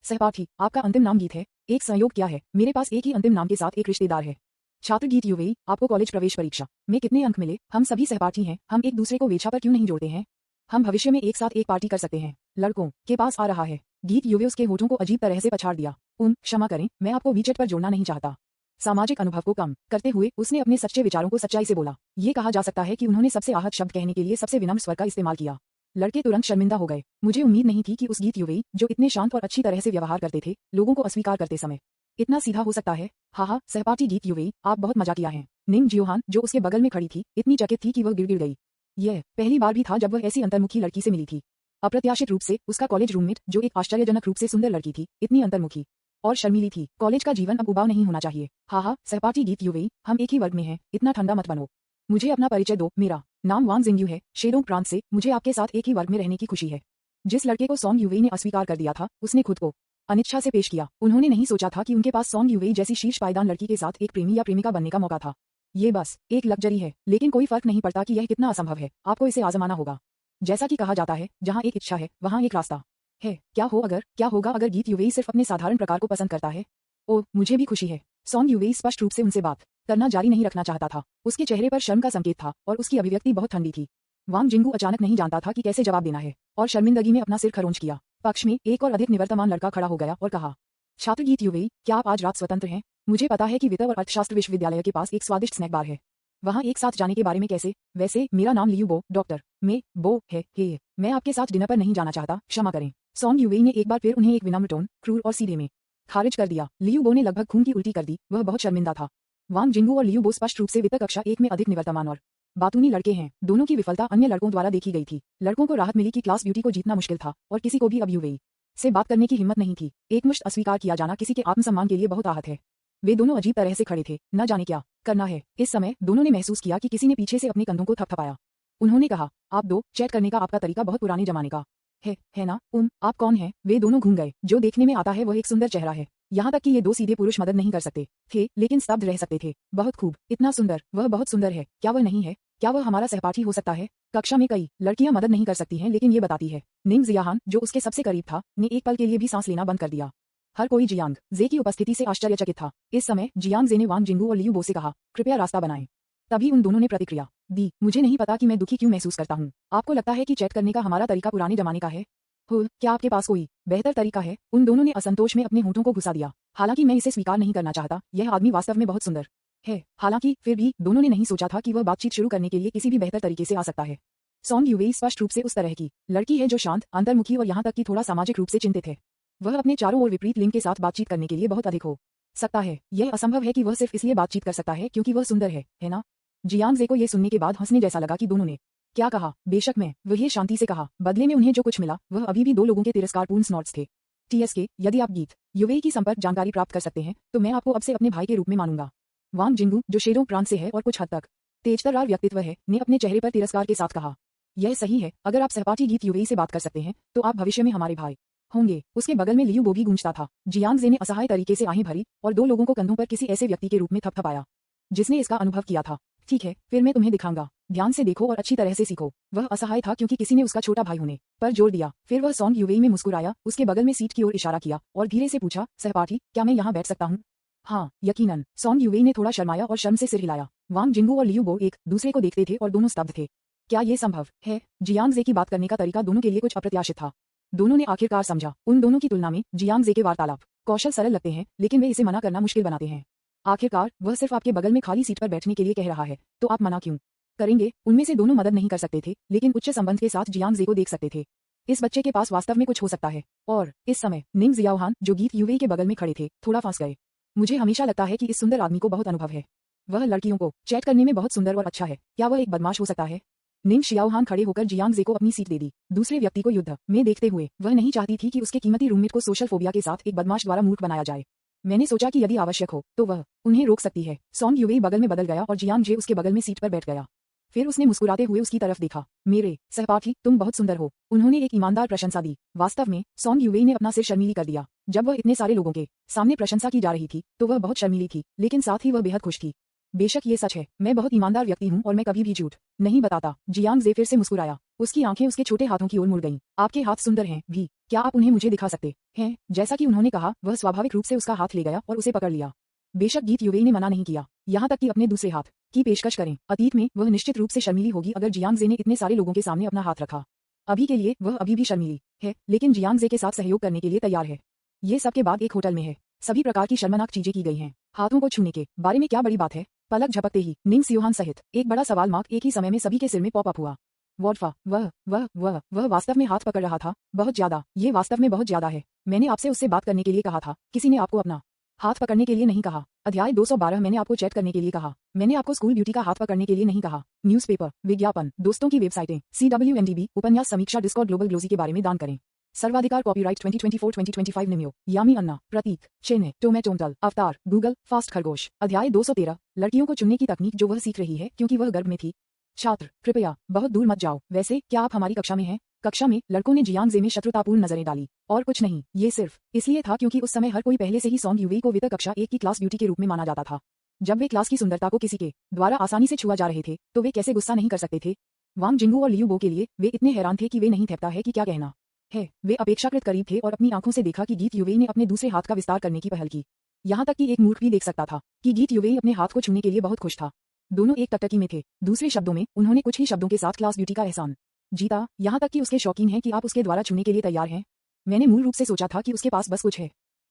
सहपाठी, आपका अंतिम नाम गीत है? एक संयोग क्या है, मेरे पास एक ही अंतिम नाम के साथ एक रिश्तेदार है। छात्र गीत यूवेई, आपको कॉलेज प्रवेश परीक्षा में कितने अंक मिले? हम सभी सहपाठी हैं, हम एक दूसरे को वेछा पर क्यों नहीं जोड़ते हैं? हम भविष्य में एक साथ एक पार्टी कर सकते हैं। लड़कों के पास आ रहा है। गीत यूवेई उसके होठों को अजीब तरह से पछाड़ दिया। क्षमा करें, मैं आपको वीचेट पर जोड़ना नहीं चाहता। सामाजिक अनुभव को कम करते हुए उसने अपने सच्चे विचारों को सच्चाई से बोला। ये कहा जा सकता है कि उन्होंने सबसे आहत शब्द कहने के लिए सबसे विनम्र स्वर का इस्तेमाल किया। लड़के तुरंत शर्मिंदा हो गए। मुझे उम्मीद नहीं थी कि उस गीत यूवेई, जो इतने शांत और अच्छी तरह से व्यवहार करते थे, लोगों को अस्वीकार करते समय इतना सीधा हो सकता है। हाँ, सहपाठी गीत यूवेई, आप बहुत मजाकिया हैं। निंग जियाहान, जो उसके बगल में खड़ी थी, इतनी चकित थी कि वह गिड़गिड़ गई। यह पहली बार भी था जब वह ऐसी अंतर्मुखी लड़की से मिली थी। अप्रत्याशित रूप से उसका कॉलेज रूममेट, जो एक आश्चर्यजनक रूप से सुंदर लड़की थी, इतनी अंतर्मुखी और शर्मीली थी। कॉलेज का जीवन अब उबाऊ नहीं होना चाहिए। हाँ, सहपाठी गीत यूवेई, हम एक ही वर्ग में हैं, इतना ठंडा मत बनो। मुझे अपना परिचय दो। मेरा नाम वांग जिंगयू है, शेडोंग प्रांत से। मुझे आपके साथ एक ही वर्ग में रहने की खुशी है। जिस लड़के को सॉन्ग यूवेई ने अस्वीकार कर दिया था, उसने खुद को अनिच्छा से पेश किया। उन्होंने नहीं सोचा था कि उनके पास सॉन्ग यूवेई जैसी शीर्ष पायदान लड़की के साथ एक प्रेमी या प्रेमिका बनने का मौका था। ये बस एक लग्जरी है, लेकिन कोई फर्क नहीं पड़ता कि यह कितना असंभव है। आपको इसे आजमाना होगा। जैसा कि कहा जाता है, जहाँ एक इच्छा है वहाँ एक रास्ता है। क्या होगा अगर गीत यूवेई सिर्फ अपने साधारण प्रकार को पसंद करता है? ओह, मुझे भी खुशी है। सॉन्ग यूवेई स्पष्ट रूप से उनसे बात करना जारी नहीं रखना चाहता था। उसके चेहरे पर शर्म का संकेत था और उसकी अभिव्यक्ति बहुत ठंडी थी। वांग जिंगू अचानक नहीं जानता था कि कैसे जवाब देना है और शर्मिंदगी में अपना सिर खरोंच किया। पक्ष में एक और अधिक निवर्तमान लड़का खड़ा हो गया और कहा, छात्र गीत यूवेई, क्या आप आज रात स्वतंत्र हैं? मुझे पता है कि वित्त और अर्थशास्त्र विश्वविद्यालय के पास एक स्वादिष्ट स्नैक बार है। वहाँ एक साथ जाने के बारे में कैसे? वैसे मेरा नाम लियू बो, डॉक्टर मे बो है। हे, मैं आपके साथ डिनर पर नहीं जाना चाहता, क्षमा करें। सॉन्ग यूवेई ने एक बार फिर उन्हें एक विनम्र टोन, क्रूर और सीधे में खारिज कर दिया। लियू बो ने लगभग खून की उल्टी कर दी। वह बहुत शर्मिंदा था। वांग जिंगू और लियू बो स्पष्ट रूप से वित्त कक्षा एक में अधिक निवर्तमान और बातूनी लड़के हैं। दोनों की विफलता अन्य लड़कों द्वारा देखी गई थी। लड़कों को राहत मिली कि क्लास ब्यूटी को जीतना मुश्किल था और किसी को भी अब यूवेई से बात करने की हिम्मत नहीं थी। एकमुश्त अस्वीकार किया जाना किसी के आत्मसम्मान के लिए बहुत आहत है। वे दोनों अजीब तरह से खड़े थे, न जाने क्या करना है। इस समय दोनों ने महसूस किया कि किसी ने पीछे से अपने कंधों को थपथपाया। उन्होंने कहा, आप दो, चैट करने का आपका तरीका बहुत पुराने जमाने का है ना? आप कौन हैं? वे दोनों घूम गए। जो देखने में आता है वह एक सुंदर चेहरा है। यहाँ तक कि ये दो सीधे पुरुष मदद नहीं कर सकते थे, लेकिन स्तब्ध रह सकते थे। बहुत खूब, इतना सुंदर, वह बहुत सुंदर है। क्या वह नहीं है? क्या वह हमारा सहपाठी हो सकता है? कक्षा में कई लड़कियां मदद नहीं कर सकती हैं, लेकिन ये बताती है। निंग जियाहान, जो उसके सबसे करीब था, ने एक पल के लिए भी सांस लेना बंद कर दिया। हर कोई जियांग जे की उपस्थिति से आश्चर्यचकित था। इस समय जियांग जे ने वांग जिंगू और लियू बो से कहा, कृपया रास्ता बनाएं। तभी उन दोनों ने प्रतिक्रिया दी, मुझे नहीं पता कि मैं दुखी क्यों महसूस करता हूँ। आपको लगता है कि चैट करने का हमारा तरीका पुराने जमाने का है? क्या आपके पास कोई बेहतर तरीका है? उन दोनों ने असंतोष में अपने होंठों को घुसा दिया। हालांकि मैं इसे स्वीकार नहीं करना चाहता, यह आदमी वास्तव में बहुत सुंदर है। हालांकि फिर भी दोनों ने नहीं सोचा था कि वह बातचीत शुरू करने के लिए किसी भी बेहतर तरीके से आ सकता है। सॉन्ग यूवेई स्पष्ट रूप से उस तरह की लड़की है जो शांत, अंतर्मुखी और यहाँ तक कि थोड़ा सामाजिक रूप से चिंतित है। वह अपने चारों ओर विपरीत लिंग के साथ बातचीत करने के लिए बहुत अधिक हो सकता है। यह असंभव है कि वह सिर्फ इसलिए बातचीत कर सकता है क्योंकि वह सुंदर है ना? जियांग जे को यह सुनने के बाद हंसने जैसा लगा कि दोनों ने क्या कहा। बेशक मैं, वह शांति से कहा। बदले में उन्हें जो कुछ मिला वह अभी भी दो लोगों के तिरस्कारपूर्ण स्नॉट्स थे। TSK, यदि आप गीत यूवेई की संपर्क जानकारी प्राप्त कर सकते हैं तो मैं आपको अब से अपने भाई के रूप में मानूंगा। वांग जिंगू, जो शेडोंग प्रांत से है और कुछ हद तक तेजतर्रार व्यक्तित्व है, ने अपने चेहरे पर तिरस्कार के साथ कहा, यह सही है। अगर आप सहपाठी गीत यूवेई से बात कर सकते हैं तो आप भविष्य में हमारे भाई होंगे। उसके बगल में लियू बोगी गूंजता था। जियांग जे ने असहाय तरीके से आहें भरी और दो लोगों को कंधों पर किसी ऐसे व्यक्ति के रूप में थपथपाया जिसने इसका अनुभव किया था। ठीक है, फिर मैं तुम्हें दिखाऊंगा। ध्यान से देखो और अच्छी तरह से सीखो। वह असहाय था क्योंकि किसी ने उसका छोटा भाई होने पर जोर दिया। फिर वह सॉन्ग यूवेई में मुस्कुराया, उसके बगल में सीट की ओर इशारा किया और धीरे से पूछा, सहपाठी, क्या मैं यहाँ बैठ सकता हूँ? हाँ, यकीनन। सॉन्ग यूवेई ने थोड़ा शर्माया और शर्म से सिर हिलाया। वांग जिंगू और लियू बो एक दूसरे को देखते थे और दोनों स्तब्ध थे। क्या ये संभव है? जियांग जे की बात करने का तरीका दोनों के लिए कुछ अप्रत्याशित था। दोनों ने आखिरकार समझा। उन दोनों की तुलना में जियांग जे के वार्तालाप कौशल सरल लगते हैं, लेकिन वे इसे मना करना मुश्किल बनाते हैं। आखिरकार वह सिर्फ आपके बगल में खाली सीट पर बैठने के लिए कह रहा है, तो आप मना क्यों करेंगे? उनमें से दोनों मदद नहीं कर सकते थे, लेकिन उच्च संबंध के साथ जियांग जे को देख सकते थे। इस बच्चे के पास वास्तव में कुछ हो सकता है। और इस समय निंग जियाओहान, जो गीत यूवेई के बगल में खड़े थे, थोड़ा फंस गए। मुझे हमेशा लगता है कि इस सुंदर आदमी को बहुत अनुभव है। वह लड़कियों को चैट करने में बहुत सुंदर और अच्छा है। क्या वह एक बदमाश हो सकता है? निंग शियाओहान खड़े होकर जियांग जे को अपनी सीट दे दी। दूसरे व्यक्ति को युद्ध में देखते हुए वह नहीं चाहती थी कि उसके कीमती रूममेट को सोशल फोबिया के साथ एक बदमाश द्वारा मूर्ख बनाया जाए। मैंने सोचा कि यदि आवश्यक हो तो वह उन्हें रोक सकती है। सॉन्ग यूवेई बगल में बदल गया और जियांग जे उसके बगल में सीट पर बैठ गया। फिर उसने मुस्कुराते हुए उसकी तरफ देखा। मेरे सहपाठी, तुम बहुत सुंदर हो। उन्होंने एक ईमानदार प्रशंसा दी। वास्तव में सॉन्ग यूवेई ने अपना सिर शर्मीली कर दिया। जब वह इतने सारे लोगों के सामने प्रशंसा की जा रही थी तो वह बहुत शर्मीली थी, लेकिन साथ ही वह बेहद खुश थी। बेशक ये सच है, मैं बहुत ईमानदार व्यक्ति हूँ और मैं कभी भी झूठ नहीं बताता। जियांग जे फिर से मुस्कुराया। उसकी आंखें उसके छोटे हाथों की ओर मुड़ गईं। आपके हाथ सुंदर हैं भी। क्या आप उन्हें मुझे दिखा सकते हैं? जैसा कि उन्होंने कहा, वह स्वाभाविक रूप से उसका हाथ ले गया और उसे पकड़ लिया। बेशक गीत यूवेई ने मना नहीं किया, यहाँ तक कि अपने दूसरे हाथ की पेशकश करें। अतीत में वह निश्चित रूप से शर्मीली होगी अगर जियांग जे ने इतने सारे लोगों के सामने अपना हाथ रखा। अभी के लिए वह अभी भी शर्मीली है, लेकिन जियांग जे के साथ सहयोग करने के लिए तैयार है। ये सब के बाद एक होटल में है। सभी प्रकार की शर्मनाक चीजें की गई हैं। हाथों को छूने के बारे में क्या बड़ी बात है? पलक झपकते ही निंग सियोहान सहित एक बड़ा सवाल मार्क एक ही समय में सभी के सिर में पॉप अप हुआ। वॉडफा, वह वास्तव में हाथ पकड़ रहा था। बहुत ज्यादा, ये वास्तव में बहुत ज्यादा है। मैंने आपसे उससे बात करने के लिए कहा था, किसी ने आपको अपना हाथ पकड़ने के लिए नहीं कहा। अध्याय 212। मैंने आपको चैट करने के लिए कहा। मैंने आपको स्कूल ब्यूटी का हाथ पकड़ने के लिए नहीं कहा। न्यूज़पेपर, विज्ञापन, दोस्तों की वेबसाइटें, CWNDB, उपन्यास समीक्षा, डिस्कॉर्ड, ग्लोबल ग्लोजी के बारे में दान करें। सर्वाधिकार कॉपीराइट 2024-2025 निम्यो, यामी अन्ना, प्रतीक, चेन्नई, टोमेटोंटल, अवतार, गूगल, फास्ट खरगोश। अध्याय 213। लड़कियों को चुनने की तकनीक जो वह सीख रही है क्योंकि वह गर्भ में थी। छात्र, कृपया बहुत दूर मत जाओ। वैसे क्या आप हमारी कक्षा में हैं? कक्षा में लड़कों ने जियांग जे में शत्रुतापूर्ण नजरें डाली। और कुछ नहीं, ये सिर्फ इसलिए था क्योंकि उस समय हर कोई पहले से ही सॉन्ग यूवेई को वित्त कक्षा 1 की क्लास ब्यूटी के रूप में माना जाता था। जब वे क्लास की सुंदरता को किसी के द्वारा आसानी से छुआ जा रहे थे तो वे कैसे गुस्सा नहीं कर सकते थे? वांग जिंगू और लियू बो के लिए वे इतने हैरान थे कि वे नहीं थेपता है कि क्या कहना है। वे अपेक्षाकृत करीब थे और अपनी आंखों से देखा कि गीत यूवेई ने अपने दूसरे हाथ का विस्तार करने की पहल की। यहाँ तक कि एक मूर्ख भी देख सकता था कि गीत यूवेई अपने हाथ को छूने के लिए बहुत खुश था। दोनों एक टकटकी में थे। दूसरे शब्दों में, उन्होंने कुछ ही शब्दों के साथ क्लास ब्यूटी का एहसान जीता। यहाँ तक कि उसके शौकीन हैं कि आप उसके द्वारा छूने के लिए तैयार हैं। मैंने मूल रूप से सोचा था कि उसके पास बस कुछ है।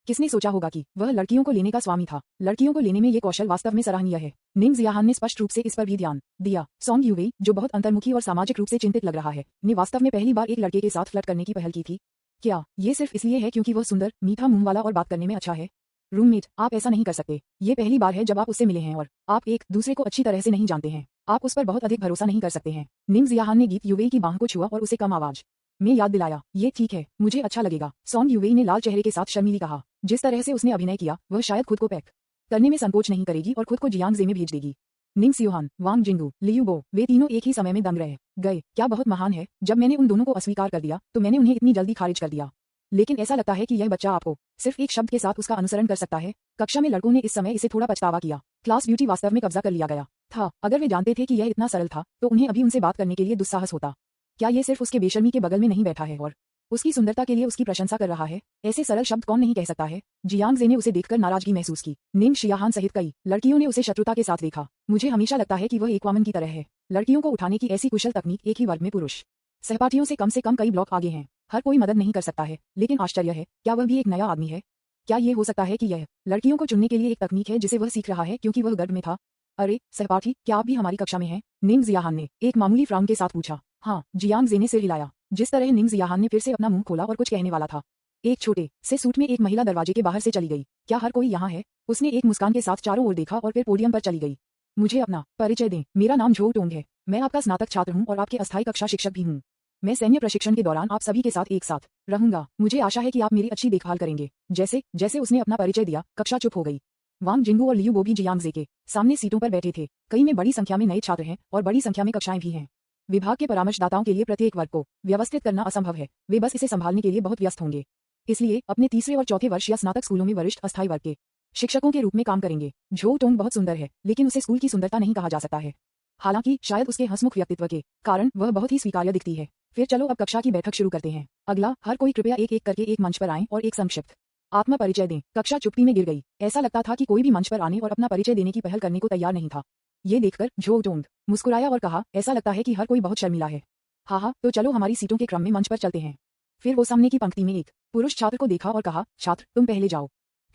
किसने सोचा होगा कि वह लड़कियों को लेने का स्वामी था? लड़कियों को लेने में ये कौशल वास्तव में सराहनीय है। निंग जियाहान ने स्पष्ट रूप से इस पर भी ध्यान दिया। सॉन्ग यूवेई, जो बहुत अंतर्मुखी और सामाजिक रूप से चिंतित लग रहा है, ने वास्तव में पहली बार एक लड़के के साथ फ्लर्ट करने की पहल की थी। क्या ये सिर्फ इसलिए है क्योंकि वह सुंदर, मीठा मुंह वाला और बात करने में अच्छा है? रूममेट, आप ऐसा नहीं कर सकते। ये पहली बार है जब आप उससे मिले हैं और आप एक दूसरे को अच्छी तरह से नहीं जानते हैं। आप उस पर बहुत अधिक भरोसा नहीं कर सकते हैं। निंग जियाहान ने गीत यूवेई की बाह को छुआ और उसे कम आवाज में याद दिलाया, ये ठीक है, मुझे अच्छा लगेगा। सॉन्ग यूवेई ने लाल चेहरे के साथ शर्मीली कहा। जिस तरह से उसने अभिनय किया, वह शायद खुद को पैक करने में संकोच नहीं करेगी और खुद को जियांग जे में भेज देगी। निंग सियोहान, वांग जिंगू, लियू बो, वे तीनों एक ही समय में दंग रह गए। क्या बहुत महान है। जब मैंने उन दोनों को अस्वीकार कर दिया तो मैंने उन्हें इतनी जल्दी खारिज कर दिया। लेकिन ऐसा लगता है कि यह बच्चा आपको सिर्फ एक शब्द के साथ उसका अनुसरण कर सकता है। कक्षा में लड़कों ने इस समय इसे थोड़ा पछतावा किया। क्लास ब्यूटी वास्तव में कब्जा कर लिया गया। था। अगर वे जानते थे कि यह इतना सरल था तो उन्हें अभी उनसे बात करने के लिए दुस्साहस होता। क्या ये सिर्फ उसके बेशर्मी के बगल में नहीं बैठा है और उसकी सुंदरता के लिए उसकी प्रशंसा कर रहा है? ऐसे सरल शब्द कौन नहीं कह सकता है। जियांग जे ने उसे देखकर नाराजगी महसूस की। निंग शियाहान सहित कई लड़कियों ने उसे शत्रुता के साथ देखा। मुझे हमेशा लगता है कि वह एक वामन की तरह है। लड़कियों को उठाने की ऐसी कुशल तकनीक एक ही वर्ग में पुरुष सहपाठियों से कम कई ब्लॉक आगे हैं। हर कोई मदद नहीं कर सकता है, लेकिन आश्चर्य है, क्या वह भी एक नया आदमी है? क्या ये हो सकता है कि यह लड़कियों को चुनने के लिए एक तकनीक है जिसे वह सीख रहा है क्योंकि वह गर्भ में था? अरे सहपाठी, क्या आप भी हमारी कक्षा में हैं? निंग जियाहान ने एक मामूली फ्राउन के साथ पूछा। हाँ, जियांग जे ने सिर हिलाया। जिस तरह निंग जियाहान ने फिर से अपना मुंह खोला और कुछ कहने वाला था, एक छोटे से सूट में एक महिला दरवाजे के बाहर से चली गई। क्या हर कोई यहाँ है? उसने एक मुस्कान के साथ चारों ओर देखा और फिर पोडियम पर चली गई। मुझे अपना परिचय दें। मेरा नाम झो टोंग है। मैं आपका स्नातक छात्र हूँ और आपके अस्थायी कक्षा शिक्षक भी हूँ। मैं सैन्य प्रशिक्षण के दौरान आप सभी के साथ एक साथ रहूंगा। मुझे आशा है कि आप मेरी अच्छी देखभाल करेंगे। जैसे जैसे उसने अपना परिचय दिया, कक्षा चुप हो गई। वांग जिंगू और लियू बो भी जियांग जे के सामने सीटों पर बैठे थे। कई में बड़ी संख्या में नए छात्र हैं और बड़ी संख्या में कक्षाएं भी हैं। विभाग के परामर्शदाताओं के लिए प्रत्येक वर्ग को व्यवस्थित करना असंभव है। वे बस इसे संभालने के लिए बहुत व्यस्त होंगे। इसलिए अपने तीसरे और चौथे वर्ष या स्नातक स्कूलों में वरिष्ठ अस्थायी वर्ग के शिक्षकों के रूप में काम करेंगे। झो टोंग बहुत सुंदर है, लेकिन उसे स्कूल की सुंदरता नहीं कहा जा सकता है। हालांकि शायद उसके हंसमुख व्यक्तित्व के कारण वह बहुत ही स्वीकार्य दिखती है। फिर चलो अब कक्षा की बैठक शुरू करते हैं। अगला, हर कोई कृपया एक एक करके एक मंच पर आएं और एक संक्षिप्त आत्म परिचय दें। कक्षा चुप्पी में गिर गई। ऐसा लगता था कि कोई भी मंच पर आने और अपना परिचय देने की पहल करने को तैयार नहीं था। ये देखकर झो टोंग मुस्कुराया और कहा, ऐसा लगता है कि हर कोई बहुत शर्मिला है। हाँ, तो चलो हमारी सीटों के क्रम में मंच पर चलते हैं। फिर वो सामने की पंक्ति में एक पुरुष छात्र को देखा और कहा, छात्र तुम पहले जाओ।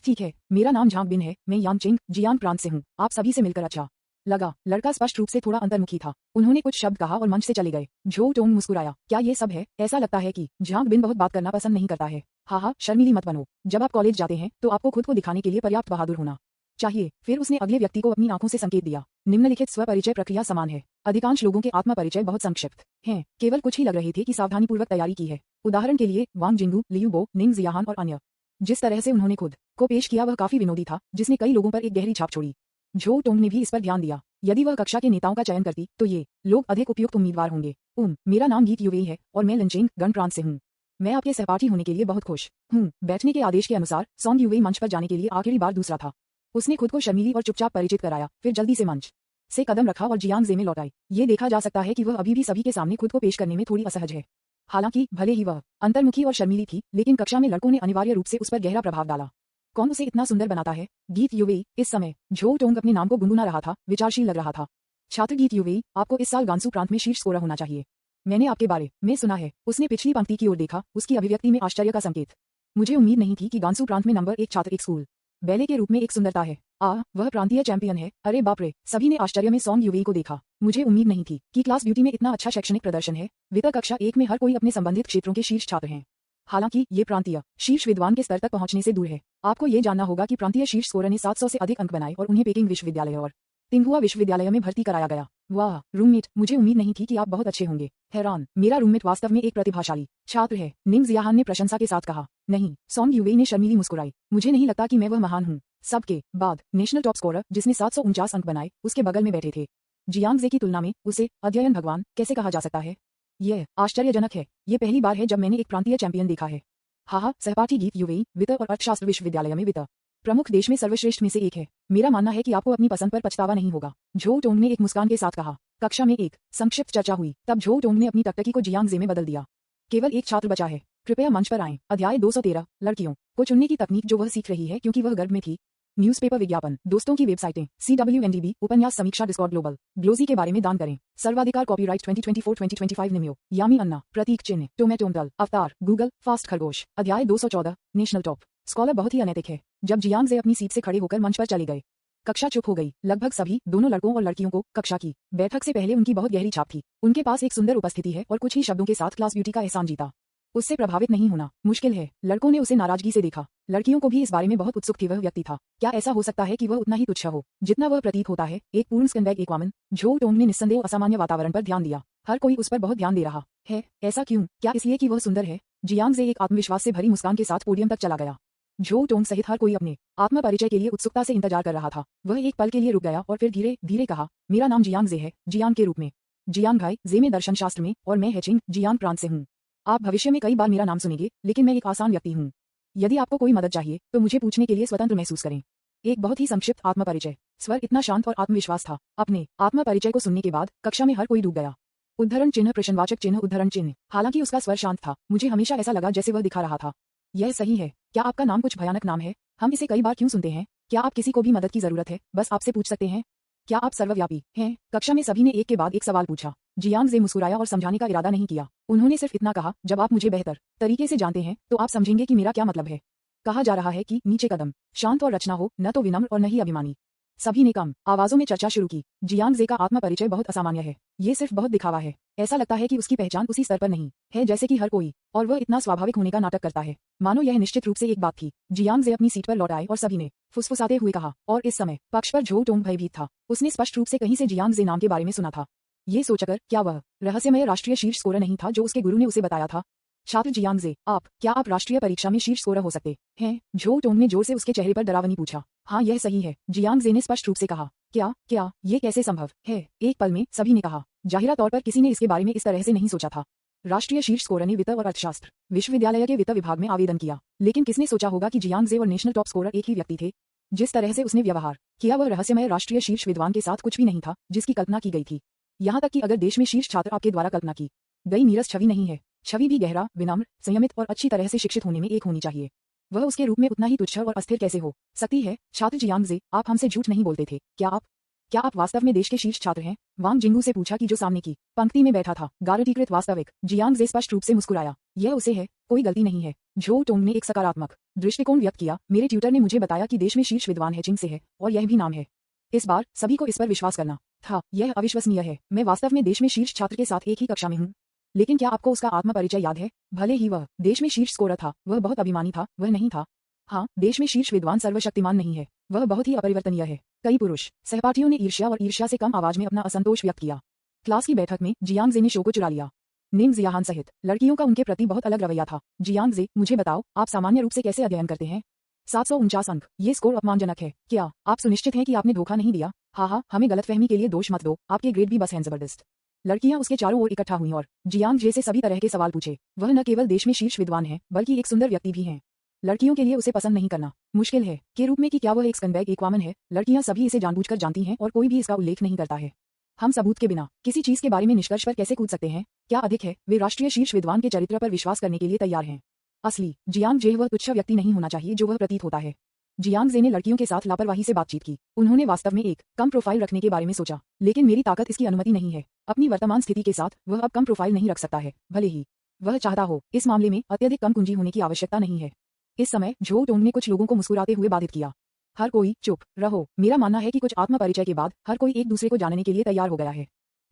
ठीक है, मेरा नाम झांग बिन है। मैं यांगचिंग जियांग प्रांत से हूँ। आप सभी से मिलकर अच्छा लगा। लड़का स्पष्ट रूप से थोड़ा अंतर्मुखी था। उन्होंने कुछ शब्द कहा और मंच से चले गए। झो टोंग मुस्कुराया। क्या ये सब है? ऐसा लगता है कि झांग बिन बहुत बात करना पसंद नहीं करता है। हाँ, शर्मीली मत बनो। जब आप कॉलेज जाते हैं तो आपको खुद को दिखाने के लिए पर्याप्त बहादुर होना चाहिए। फिर उसने अगले व्यक्ति को अपनी आंखों से संकेत दिया। निम्नलिखित स्व परिचय प्रक्रिया समान है। अधिकांश लोगों के आत्म परिचय बहुत संक्षिप्त हैं। केवल कुछ ही लग रहे थे कि सावधानीपूर्वक तैयारी की है। उदाहरण के लिए वांग जिंगू, लियू बो, निंग जियाहान और अन्य। जिस तरह से उन्होंने खुद को पेश किया वह काफी विनोदी था, जिसने कई लोगों पर एक गहरी छाप छोड़ी। झो टोंग ने भी इस पर ध्यान दिया। यदि वह कक्षा के नेताओं का चयन करती तो ये लोग अधिक उपयुक्त उम्मीदवार होंगे। मेरा नाम गीत युवेई है और मैं लिंचिंग गण प्रांत से हूँ। मैं आपके सहपाठी होने के लिए बहुत खुश हूँ। बैठने के आदेश के अनुसार सॉन्ग युवेई मंच पर जाने के लिए आखिरी बार दूसरा था। उसने खुद को शर्मीली और चुपचाप परिचित कराया, फिर जल्दी से मंच से कदम रखा और जियांग जे में लौट आई। ये देखा जा सकता है कि वह अभी भी सभी के सामने खुद को पेश करने में थोड़ी असहज है। हालांकि भले ही वह अंतर्मुखी और शर्मीली थी, लेकिन कक्षा में लड़कों ने अनिवार्य रूप से उस पर गहरा प्रभाव डाला। कौन उसे इतना सुंदर बनाता है? गीत युवेई। इस समय झो टोंग अपने नाम को गुनगुना रहा था, विचारशील लग रहा था। छात्र गीत युवेई, आपको इस साल गांसू प्रांत में शीर्ष स्कोरर होना चाहिए। मैंने आपके बारे में सुना है। उसने पिछली पंक्ति की ओर देखा, उसकी अभिव्यक्ति में आश्चर्य का संकेत। मुझे उम्मीद नहीं थी कि गांसू प्रांत में नंबर 1 छात्र एक स्कूल बैले के रूप में एक सुंदरता है। वह प्रांतीय चैंपियन है। अरे बाप रे, सभी ने आश्चर्य में सॉन्ग युवेई को देखा। मुझे उम्मीद नहीं थी कि क्लास ब्यूटी में इतना अच्छा शैक्षणिक प्रदर्शन है। वित्त कक्षा 1 में हर कोई अपने संबंधित क्षेत्रों के शीर्ष छात्र हैं। हालांकि ये प्रांतीय शीर्ष विद्वान के स्तर तक पहुंचने से दूर है। आपको ये जानना होगा कि प्रांतीय शीर्ष स्कोरर ने 700 से अधिक अंक बनाए और उन्हें पेकिंग विश्वविद्यालय और तिंगहुआ विश्वविद्यालय में भर्ती कराया गया। वाह रूममेट, मुझे उम्मीद नहीं थी कि आप बहुत अच्छे होंगे। हैरान, मेरा रूममेट वास्तव में एक प्रतिभाशाली छात्र है। निंग जियाहान ने प्रशंसा के साथ कहा। नहीं, सॉन्ग युवेई ने शर्मीली मुस्कुराई। मुझे नहीं लगता कि मैं वह महान हूँ। सबके बाद नेशनल टॉप स्कोरर जिसने 749 अंक बनाए उसके बगल में बैठे थे। जियांग जे की तुलना में उसे अध्ययन भगवान कैसे कहा जा सकता है? यह आश्चर्यजनक है। ये पहली बार है जब मैंने एक प्रांतीय चैंपियन देखा है। हाँ, सहपाठी गीत युवेई वित्त और अर्थशास्त्र विश्वविद्यालय में वित्त प्रमुख देश में सर्वश्रेष्ठ में से एक है। मेरा मानना है कि आपको अपनी पसंद पर पछतावा नहीं होगा। झो टोंग ने एक मुस्कान के साथ कहा। कक्षा में एक संक्षिप्त चर्चा हुई। तब झो टोंग ने अपनी टकटकी को जियांग जे में बदल दिया। केवल एक छात्र बचा है। कृपया मंच पर आएं। अध्याय 213, लड़कियों को चुनने की तकनीक जो वह सीख रही है क्योंकि वह गर्भ में थी। न्यूज़पेपर विज्ञापन, दोस्तों की वेबसाइटें, CWNDB, उपन्यास समीक्षा, डिस्कॉर्ड ग्लोबल, ग्लोजी के बारे में दान करें। सर्वाधिकार कॉपीराइट 2024-2025 निम्यो, यामी अन्ना, प्रतीक चिन्ह, टोमेटोमदल, अवतार, गूगल, फास्ट खरगोश। अध्याय 214, नेशनल टॉप स्कॉलर बहुत ही अनैतिक है। जब जियांग जे अपनी सीट से खड़े होकर मंच पर चले गए, कक्षा चुप हो गई। लगभग सभी, दोनों लड़कों और लड़कियों को, कक्षा की बैठक से पहले उनकी बहुत गहरी छाप थी। उनके पास एक सुंदर उपस्थिति है और कुछ ही शब्दों के साथ क्लास ब्यूटी का एहसान जीता। उससे प्रभावित नहीं होना मुश्किल है। लड़कों ने उसे नाराजगी से देखा। लड़कियों को भी इस बारे में बहुत उत्सुक थी। वह व्यक्ति था। क्या ऐसा हो सकता है कि वह उतना ही तुच्छ हो जितना वह प्रतीत होता है? एक पूर्ण स्कैंडबैग एकवामन। झो टोंग ने निस्संदेह असामान्य वातावरण पर ध्यान दिया। हर कोई उस पर बहुत ध्यान दे रहा है। ऐसा क्यों? क्या इसलिए कि वह सुंदर है? जियांग जे एक आत्मविश्वास से भरी मुस्कान के साथ पोडियम तक चला गया। झो टोंग सहित हर कोई अपने आत्म परिचय के लिए उत्सुकता से इंतजार कर रहा था। वह एक पल के लिए रुक गया और फिर धीरे धीरे कहा, मेरा नाम जियांग जे है, जियांग के रूप में। जियांग घाई जे में दर्शन शास्त्र में, और मैं हेचिंग जियांग प्रांत से हूँ। आप भविष्य में कई बार मेरा नाम सुनेंगे, लेकिन मैं एक आसान व्यक्ति हूँ। यदि आपको कोई मदद चाहिए तो मुझे पूछने के लिए स्वतंत्र महसूस करें। एक बहुत ही संक्षिप्त आत्मपरिचय। स्वर इतना शांत और आत्मविश्वास था। अपने आत्मपरिचय को सुनने के बाद कक्षा में हर कोई डूब गया। उद्धरण चिन्ह प्रश्नवाचक चिन्ह उद्धरण चिन्ह। हालांकि उसका स्वर शांत था, मुझे हमेशा ऐसा लगा जैसे वह दिखा रहा था। यह सही है। क्या आपका नाम कुछ भयानक नाम है? हम इसे कई बार क्यों सुनते हैं? क्या आप किसी को भी मदद की जरूरत है? बस आपसे पूछ सकते हैं। क्या आप सर्वव्यापी हैं? कक्षा में सभी ने एक के बाद एक सवाल पूछा। जियांग जे मुस्कुराया और समझाने का इरादा नहीं किया। उन्होंने सिर्फ इतना कहा, जब आप मुझे बेहतर तरीके से जानते हैं तो आप समझेंगे कि मेरा क्या मतलब है। कहा जा रहा है कि नीचे कदम शांत और रचना हो, न तो विनम्र और न ही अभिमानी। सभी ने कम आवाजों में चर्चा शुरू की। जियांग जे का आत्मपरिचय बहुत असामान्य है। ये सिर्फ बहुत दिखावा है। ऐसा लगता है कि उसकी पहचान उसी स्तर पर नहीं है जैसे कि हर कोई, और वह इतना स्वाभाविक होने का नाटक करता है मानो यह निश्चित रूप से एक बात थी। जियांग जे अपनी सीट पर लौट आए और सभी ने फुसफुसाते हुए कहा, और इस समय पक्ष पर झो टोंग भयभीत था। उसने स्पष्ट रूप से कहीं से जियांग जे नाम के बारे में सुना था। ये सोचकर क्या वह रहस्यमय राष्ट्रीय शीर्ष स्कोरर नहीं था जो उसके गुरु ने उसे बताया था। छात्र जियांग जे, क्या आप राष्ट्रीय परीक्षा में शीर्ष स्कोरर हो सकते हैं? झो टोंग ने जोर से उसके चेहरे पर डरावनी पूछा। हाँ, यह सही है, जियांग जे ने स्पष्ट रूप से कहा। क्या ये कैसे संभव है? एक पल में सभी ने कहा। जाहिरा तौर पर किसी ने इसके बारे में इस तरह से नहीं सोचा था। राष्ट्रीय शीर्ष स्कोरर ने वित्त और अर्थशास्त्र विश्वविद्यालय के वित्त विभाग में आवेदन किया, लेकिन किसने सोचा होगा कि जियांग जे और नेशनल टॉप स्कोरर एक ही व्यक्ति थे? जिस तरह से उसने व्यवहार किया वह रहस्यमय राष्ट्रीय शीर्ष विद्वान के साथ कुछ भी नहीं था जिसकी कल्पना की गई थी। यहाँ तक कि अगर देश में शीर्ष छात्र आपके द्वारा कल्पना की गई नीरस छवि नहीं है, छवि भी गहरा, विनम्र, संयमित और अच्छी तरह से शिक्षित होने में एक होनी चाहिए। वह उसके रूप में उतना ही तुच्छ और अस्थिर कैसे हो सकती है? छात्र जियांग जे, आप हमसे झूठ नहीं बोलते थे। क्या आप वास्तव में देश के शीर्ष छात्र हैं? वांग जिंगू से पूछा कि जो सामने की पंक्ति में बैठा था। गारंटीकृत वास्तविक। जियांग जे स्पष्ट रूप से मुस्कुराया। यह उसे है, कोई गलती नहीं है। झो टोंग ने एक सकारात्मक दृष्टिकोण व्यक्त किया। मेरे ट्यूटर ने मुझे बताया कि देश में शीर्ष विद्वान है जिंग से है, और यह भी नाम है। इस बार सभी को इस पर विश्वास करना था। यह अविश्वसनीय है। मैं वास्तव में देश में शीर्ष छात्र के साथ एक ही कक्षा में हूँ। लेकिन क्या आपको उसका आत्मपरिचय याद है? भले ही वह देश में शीर्ष स्कोरर था, वह बहुत अभिमानी था, वह नहीं था। हाँ, देश में शीर्ष विद्वान सर्वशक्तिमान नहीं है, वह बहुत ही अपरिवर्तनीय है। कई पुरुष सहपाठियों ने ईर्ष्या से कम आवाज में अपना असंतोष व्यक्त किया। क्लास की बैठक में जियांग जे ने शो को चुरा लिया। निंग जियाहान सहित लड़कियों का उनके प्रति बहुत अलग रवैया था। जियांग जे, मुझे बताओ, आप सामान्य रूप से कैसे अध्ययन करते हैं? 749 अंक, ये स्कोर अपमानजनक है। क्या आप सुनिश्चित हैं कि आपने धोखा नहीं दिया? हाँ, हमें गलतफहमी के लिए दोष मत दो, आपके ग्रेड भी बस हैं जबरदस्त। लड़कियां उसके चारों ओर इकट्ठा हुईं और जियांग जे से सभी तरह के सवाल पूछे। वह न केवल देश में शीर्ष विद्वान है, बल्कि एक सुंदर व्यक्ति भी हैं। लड़कियों के लिए उसे पसंद नहीं करना मुश्किल है के रूप में कि क्या वह एक स्कंबैग एकवामन है। लड़कियां सभी इसे जानबूझकर जानती हैं और कोई भी इसका उल्लेख नहीं करता है। हम सबूत के बिना किसी चीज के बारे में निष्कर्ष पर कैसे कूद सकते हैं? क्या अधिक है, वे राष्ट्रीय शीर्ष विद्वान के चरित्र पर विश्वास करने के लिए तैयार हैं। असली जियांग जे वह तुच्छ व्यक्ति नहीं होना चाहिए जो वह प्रतीत होता है। जियांग जे ने लड़कियों के साथ लापरवाही से बातचीत की। उन्होंने वास्तव में एक कम प्रोफाइल रखने के बारे में सोचा, लेकिन मेरी ताकत इसकी अनुमति नहीं है। अपनी वर्तमान स्थिति के साथ वह अब कम प्रोफाइल नहीं रख सकता है, भले ही वह चाहता हो। इस मामले में अत्यधिक कम कुंजी होने की आवश्यकता नहीं है। इस समय झो टोंग ने कुछ लोगों को मुस्कुराते हुए बाधित किया। हर कोई चुप रहो। मेरा मानना है कि कुछ आत्मपरिचय के बाद हर कोई एक दूसरे को जानने के लिए तैयार हो गया है।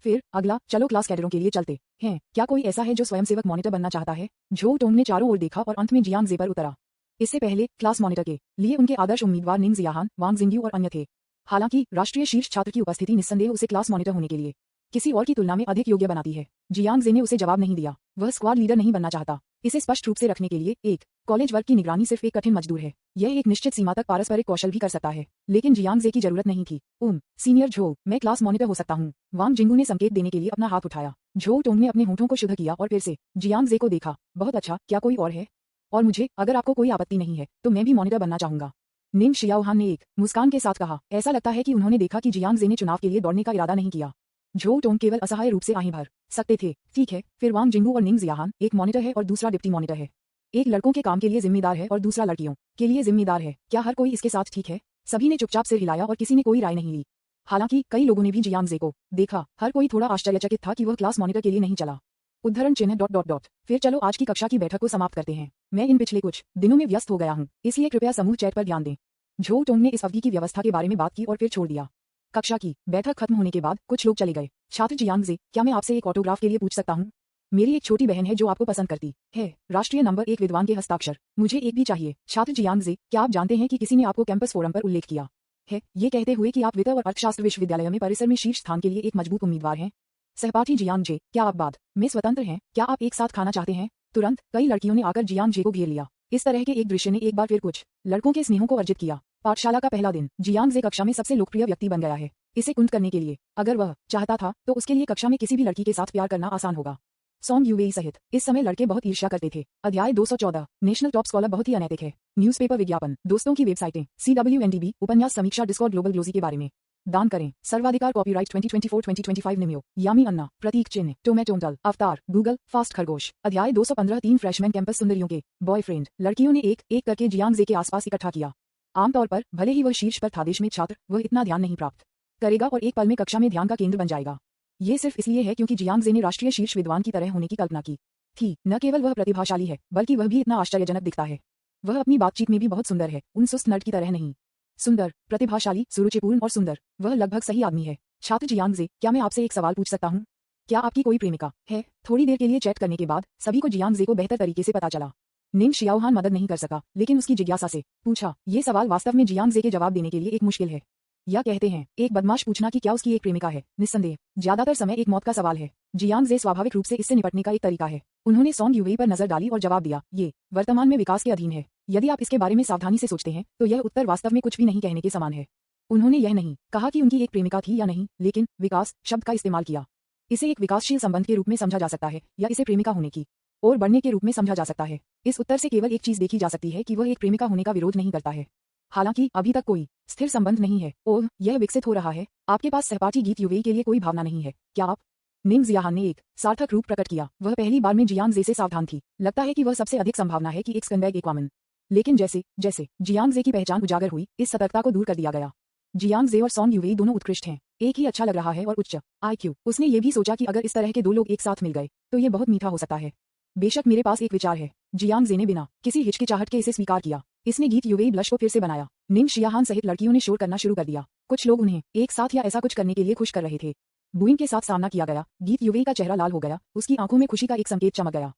फिर अगला, चलो क्लास कैडरों के लिए चलते हैं। क्या कोई ऐसा है जो स्वयंसेवक मॉनिटर बनना चाहता है? झो टोंग ने चारों ओर देखा और अंत में जियांग जे पर उतरा। इससे पहले क्लास मॉनिटर के लिए उनके आदर्श उम्मीदवार निंग जियाहान, वांग जिंग्यू और अन्य थे। हालांकि राष्ट्रीय शीर्ष छात्र की उपस्थिति निस्संदेह उसे क्लास मॉनिटर होने के लिए किसी और की तुलना में अधिक योग्य बनाती है। जियांग जे ने उसे जवाब नहीं दिया। वह स्क्वाड लीडर नहीं बनना चाहता। इसे स्पष्ट रूप से रखने के लिए, एक कॉलेज वर्ग की निगरानी सिर्फ एक कठिन मजदूर है। यह एक निश्चित सीमा तक पारस्परिक कौशल भी कर सकता है, लेकिन जियांग जे की जरूरत नहीं थी। सीनियर झो, मैं क्लास मॉनिटर हो सकता हूँ। वांग जिंगू ने संकेत देने के लिए अपना हाथ उठाया। झो टोंग ने अपने होठों को शुद्ध किया और फिर से जियांग जे को देखा। बहुत अच्छा, क्या कोई और है? और मुझे, अगर आपको कोई आपत्ति नहीं है, तो मैं भी मॉनिटर बनना चाहूंगा। निंग शियाओहान ने एक मुस्कान के साथ कहा। ऐसा लगता है कि उन्होंने देखा कि जियांग जे ने चुनाव के लिए दौड़ने का इरादा नहीं किया। झो टोंग केवल असहाय रूप से आहें भर सकते थे। ठीक है, फिर वांग जिंगू और निंग जियाहान, एक मॉनिटर है और दूसरा डिप्टी मॉनिटर है। एक लड़कों के काम के लिए जिम्मेदार है और दूसरा लड़कियों के लिए जिम्मेदार है। क्या हर कोई इसके साथ ठीक है? सभी ने चुपचाप सिर हिलाया और किसी ने कोई राय नहीं ली। हालांकि कई लोगों ने भी जियांग जे को देखा। हर कोई थोड़ा आश्चर्यचकित था कि वह क्लास मॉनिटर के लिए नहीं चला। उद्धरण चिन्ह ... फिर चलो आज की कक्षा की बैठक को समाप्त करते हैं। मैं इन पिछले कुछ दिनों में व्यस्त हो गया हूँ, इसलिए कृपया समूह चैट पर ध्यान दें। झो टोंग ने इस अवधि की व्यवस्था के बारे में बात की और फिर छोड़ दिया। कक्षा की बैठक खत्म होने के बाद कुछ लोग चले गए। छात्र जियांग जे, क्या मैं आपसे एक ऑटोग्राफ के लिए पूछ सकता हूँ? मेरी एक छोटी बहन है जो आपको पसंद करती है। राष्ट्रीय नंबर 1 विद्वान के हस्ताक्षर। मुझे एक भी चाहिए। छात्र जियांग जे, क्या आप जानते हैं कि किसी ने आपको कैंपस फोरम पर उल्लेख किया है, ये कहते हुए कि आप वित्त और अर्थशास्त्र विश्वविद्यालय में परिसर में शीर्ष स्थान के लिए एक मजबूत उम्मीदवार हैं? सहपाठी जियांग जे, क्या आप बाद में स्वतंत्र हैं? क्या आप एक साथ खाना चाहते हैं? तुरंत कई लड़कियों ने आकर जियांग जे को घेर लिया। इस तरह के एक दृश्य ने एक बार फिर कुछ लड़कों के स्नेहों को अर्जित किया। पाठशाला का पहला दिन। जियांग जे कक्षा में सबसे लोकप्रिय व्यक्ति बन गया है। इसे कुंद करने के लिए, अगर वह चाहता था, तो उसके लिए कक्षा में किसी भी लड़की के साथ प्यार करना आसान होगा। सॉन्ग यूएई सहित इस समय लड़के बहुत ईर्ष्या करते थे। अध्याय 214 नेशनल टॉप स्कॉलर बहुत ही अनैतिक है। न्यूज़पेपर विज्ञापन, दोस्तों की वेबसाइटें, CWNDB, उपन्यास समीक्षा, डिस्कॉर्ड, ग्लोबल ग्लोजी के बारे में। दान करें। सर्वाधिकार कॉपीराइट 2024-2025 निम्यो, यामी अन्ना, प्रतीक चिन्ह, टोमेटोंटल, अवतार, गूगल, फास्ट खरगोश। अध्याय 215 3 फ्रेशमैन कैंपस सुंदरियों के बॉयफ्रेंड लड़कियों ने एक एक करके जियांगजे के आसपास इकट्ठा किया। आमतौर पर भले ही वह शीर्ष पर था, देश में छात्र वह इतना ध्यान नहीं प्राप्त करेगा और एक पल में कक्षा में ध्यान का केंद्र बन जाएगा। ये सिर्फ इसलिए है क्योंकि जियांगजे ने राष्ट्रीय शीर्ष विद्वान की तरह होने की कल्पना की थी। न केवल वह प्रतिभाशाली है बल्कि वह भी इतना आश्चर्यजनक दिखता है। वह अपनी बातचीत में भी बहुत सुंदर है, उन सुस्त नर्ड की तरह नहीं। सुंदर, प्रतिभाशाली, सुरुचिपूर्ण और सुंदर, वह लगभग सही आदमी है। छात्र जियांगजे, क्या मैं आपसे एक सवाल पूछ सकता हूँ? क्या आपकी कोई प्रेमिका है? थोड़ी देर के लिए चैट करने के बाद सभी को जियांगजे को बेहतर तरीके से पता चला। निंग शियाओहान मदद नहीं कर सका, लेकिन उसकी जिज्ञासा से पूछा। ये सवाल वास्तव में जियांगजे के जवाब देने के लिए एक मुश्किल है। या कहते हैं एक बदमाश पूछना कि क्या उसकी एक प्रेमिका है। निस्संदेह ज्यादातर समय एक मौत का सवाल है। जियांगजे स्वाभाविक रूप से इससे निपटने का एक तरीका है। उन्होंने सॉन्ग यूवेई पर नजर डाली और जवाब दिया, ये वर्तमान में विकास के अधीन है। यदि आप इसके बारे में सावधानी से सोचते हैं तो यह उत्तर वास्तव में कुछ भी नहीं कहने के समान है। उन्होंने यह नहीं कहा कि उनकी एक प्रेमिका थी या नहीं, लेकिन विकास शब्द का इस्तेमाल किया। इसे एक विकासशील संबंध के रूप में समझा जा सकता है या इसे प्रेमिका होने की और बढ़ने के रूप में समझा जा सकता है। इस उत्तर से केवल एक चीज देखी जा सकती है कि वह एक प्रेमिका होने का विरोध नहीं करता है। हालांकि अभी तक कोई स्थिर संबंध नहीं है। ओह, यह विकसित हो रहा है। आपके पास सहपाठी गीत यूवेई के लिए कोई भावना नहीं है क्या? आप निंग जियाहान ने एक सार्थक रूप प्रकट किया। वह पहली बार में जियांगजे से सावधान थी। लगता है कि वह सबसे अधिक संभावना है कि एक स्कंबैग एक वामन। लेकिन जैसे जैसे जियांगजे की पहचान उजागर हुई, इस सतर्कता को दूर कर दिया गया। जियांगजे और सॉन्ग यूवेई दोनों उत्कृष्ट हैं, एक ही अच्छा लग रहा है और उच्च IQ। उसने ये भी सोचा कि अगर इस तरह के दो लोग एक साथ मिल गए तो ये बहुत मीठा हो सकता है। बेशक मेरे पास एक विचार है। जियांगजे ने बिना किसी हिचकिचाहट के इसे स्वीकार किया। इसने गीत यूवेई ब्लश को फिर से बनाया। निंग शियाहान सहित लड़कियों ने शोर करना शुरू कर दिया। कुछ लोग उन्हें एक साथ या ऐसा कुछ करने के लिए खुश कर रहे थे। बूइंग के साथ सामना किया गया। गीत यूवेई का चेहरा लाल हो गया, उसकी आंखों में खुशी का एक संकेत चमक गया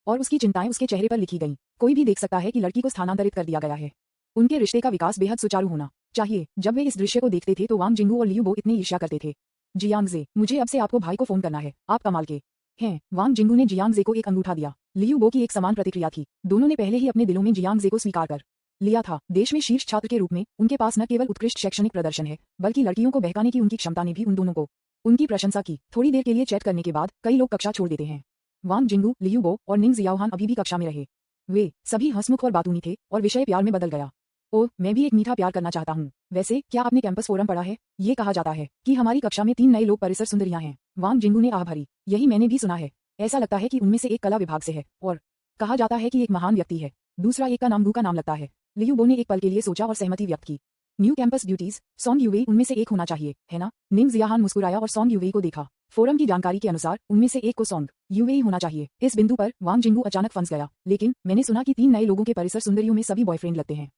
और उसकी चिंताएं उसके चेहरे पर लिखी गईं। कोई भी देख सकता है कि लड़की को स्थानांतरित कर दिया गया है। उनके रिश्ते का विकास बेहद सुचारू होना चाहिए। जब वे इस दृश्य को देखते थे तो वांग जिंगू और लियू बो इतने ईर्ष्या करते थे। जियांगजे, मुझे अब से आपको भाई को फोन करना है, आप कमाल के हैं। वांग जिंगू ने जियांगजे को एक अंगूठा दिया। लियू बो की एक समान प्रतिक्रिया थी। दोनों ने पहले ही अपने दिलों में जियांगजे को स्वीकार कर लिया था। देश में शीर्ष छात्र के रूप में उनके पास न केवल उत्कृष्ट शैक्षणिक प्रदर्शन है बल्कि लड़कियों को बहकाने की उनकी क्षमता ने भी उन दोनों को उनकी प्रशंसा की। थोड़ी देर के लिए चैट करने के बाद कई लोग कक्षा छोड़ देते हैं। वांग जिंगू, लियू बो और निंग जियाओहान अभी भी कक्षा में रहे। वे सभी हंसमुख और बातूनी थे और विषय प्यार में बदल गया। ओह, मैं भी एक मीठा प्यार करना चाहता हूँ। वैसे क्या आपने कैंपस फोरम पढ़ा है? ये कहा जाता है कि हमारी कक्षा में 3 नए लोग परिसर सुंदरियां हैं। वांग जिंगू ने आह भरी। यही मैंने भी सुना है। ऐसा लगता है कि उनमें से एक कला विभाग से है और कहा जाता है कि एक महान व्यक्ति है। दूसरा एक का नाम गू का नाम लगता है। लियू बो ने एक पल के लिए सोचा और सहमति व्यक्त की। न्यू कैंपस ब्यूटीज, सॉन्ग यूवेई उनमें से एक होना चाहिए, है ना? निंग जियाहान मुस्कुराया और सॉन्ग यूवेई को देखा। फोरम की जानकारी के अनुसार उनमें से एक को सॉन्ग यूवेई होना चाहिए। इस बिंदु पर वांग जिंगू अचानक फंस गया। लेकिन मैंने सुना कि 3 नए लोगों के परिसर सुंदरियों में सभी बॉयफ्रेंड लगते हैं।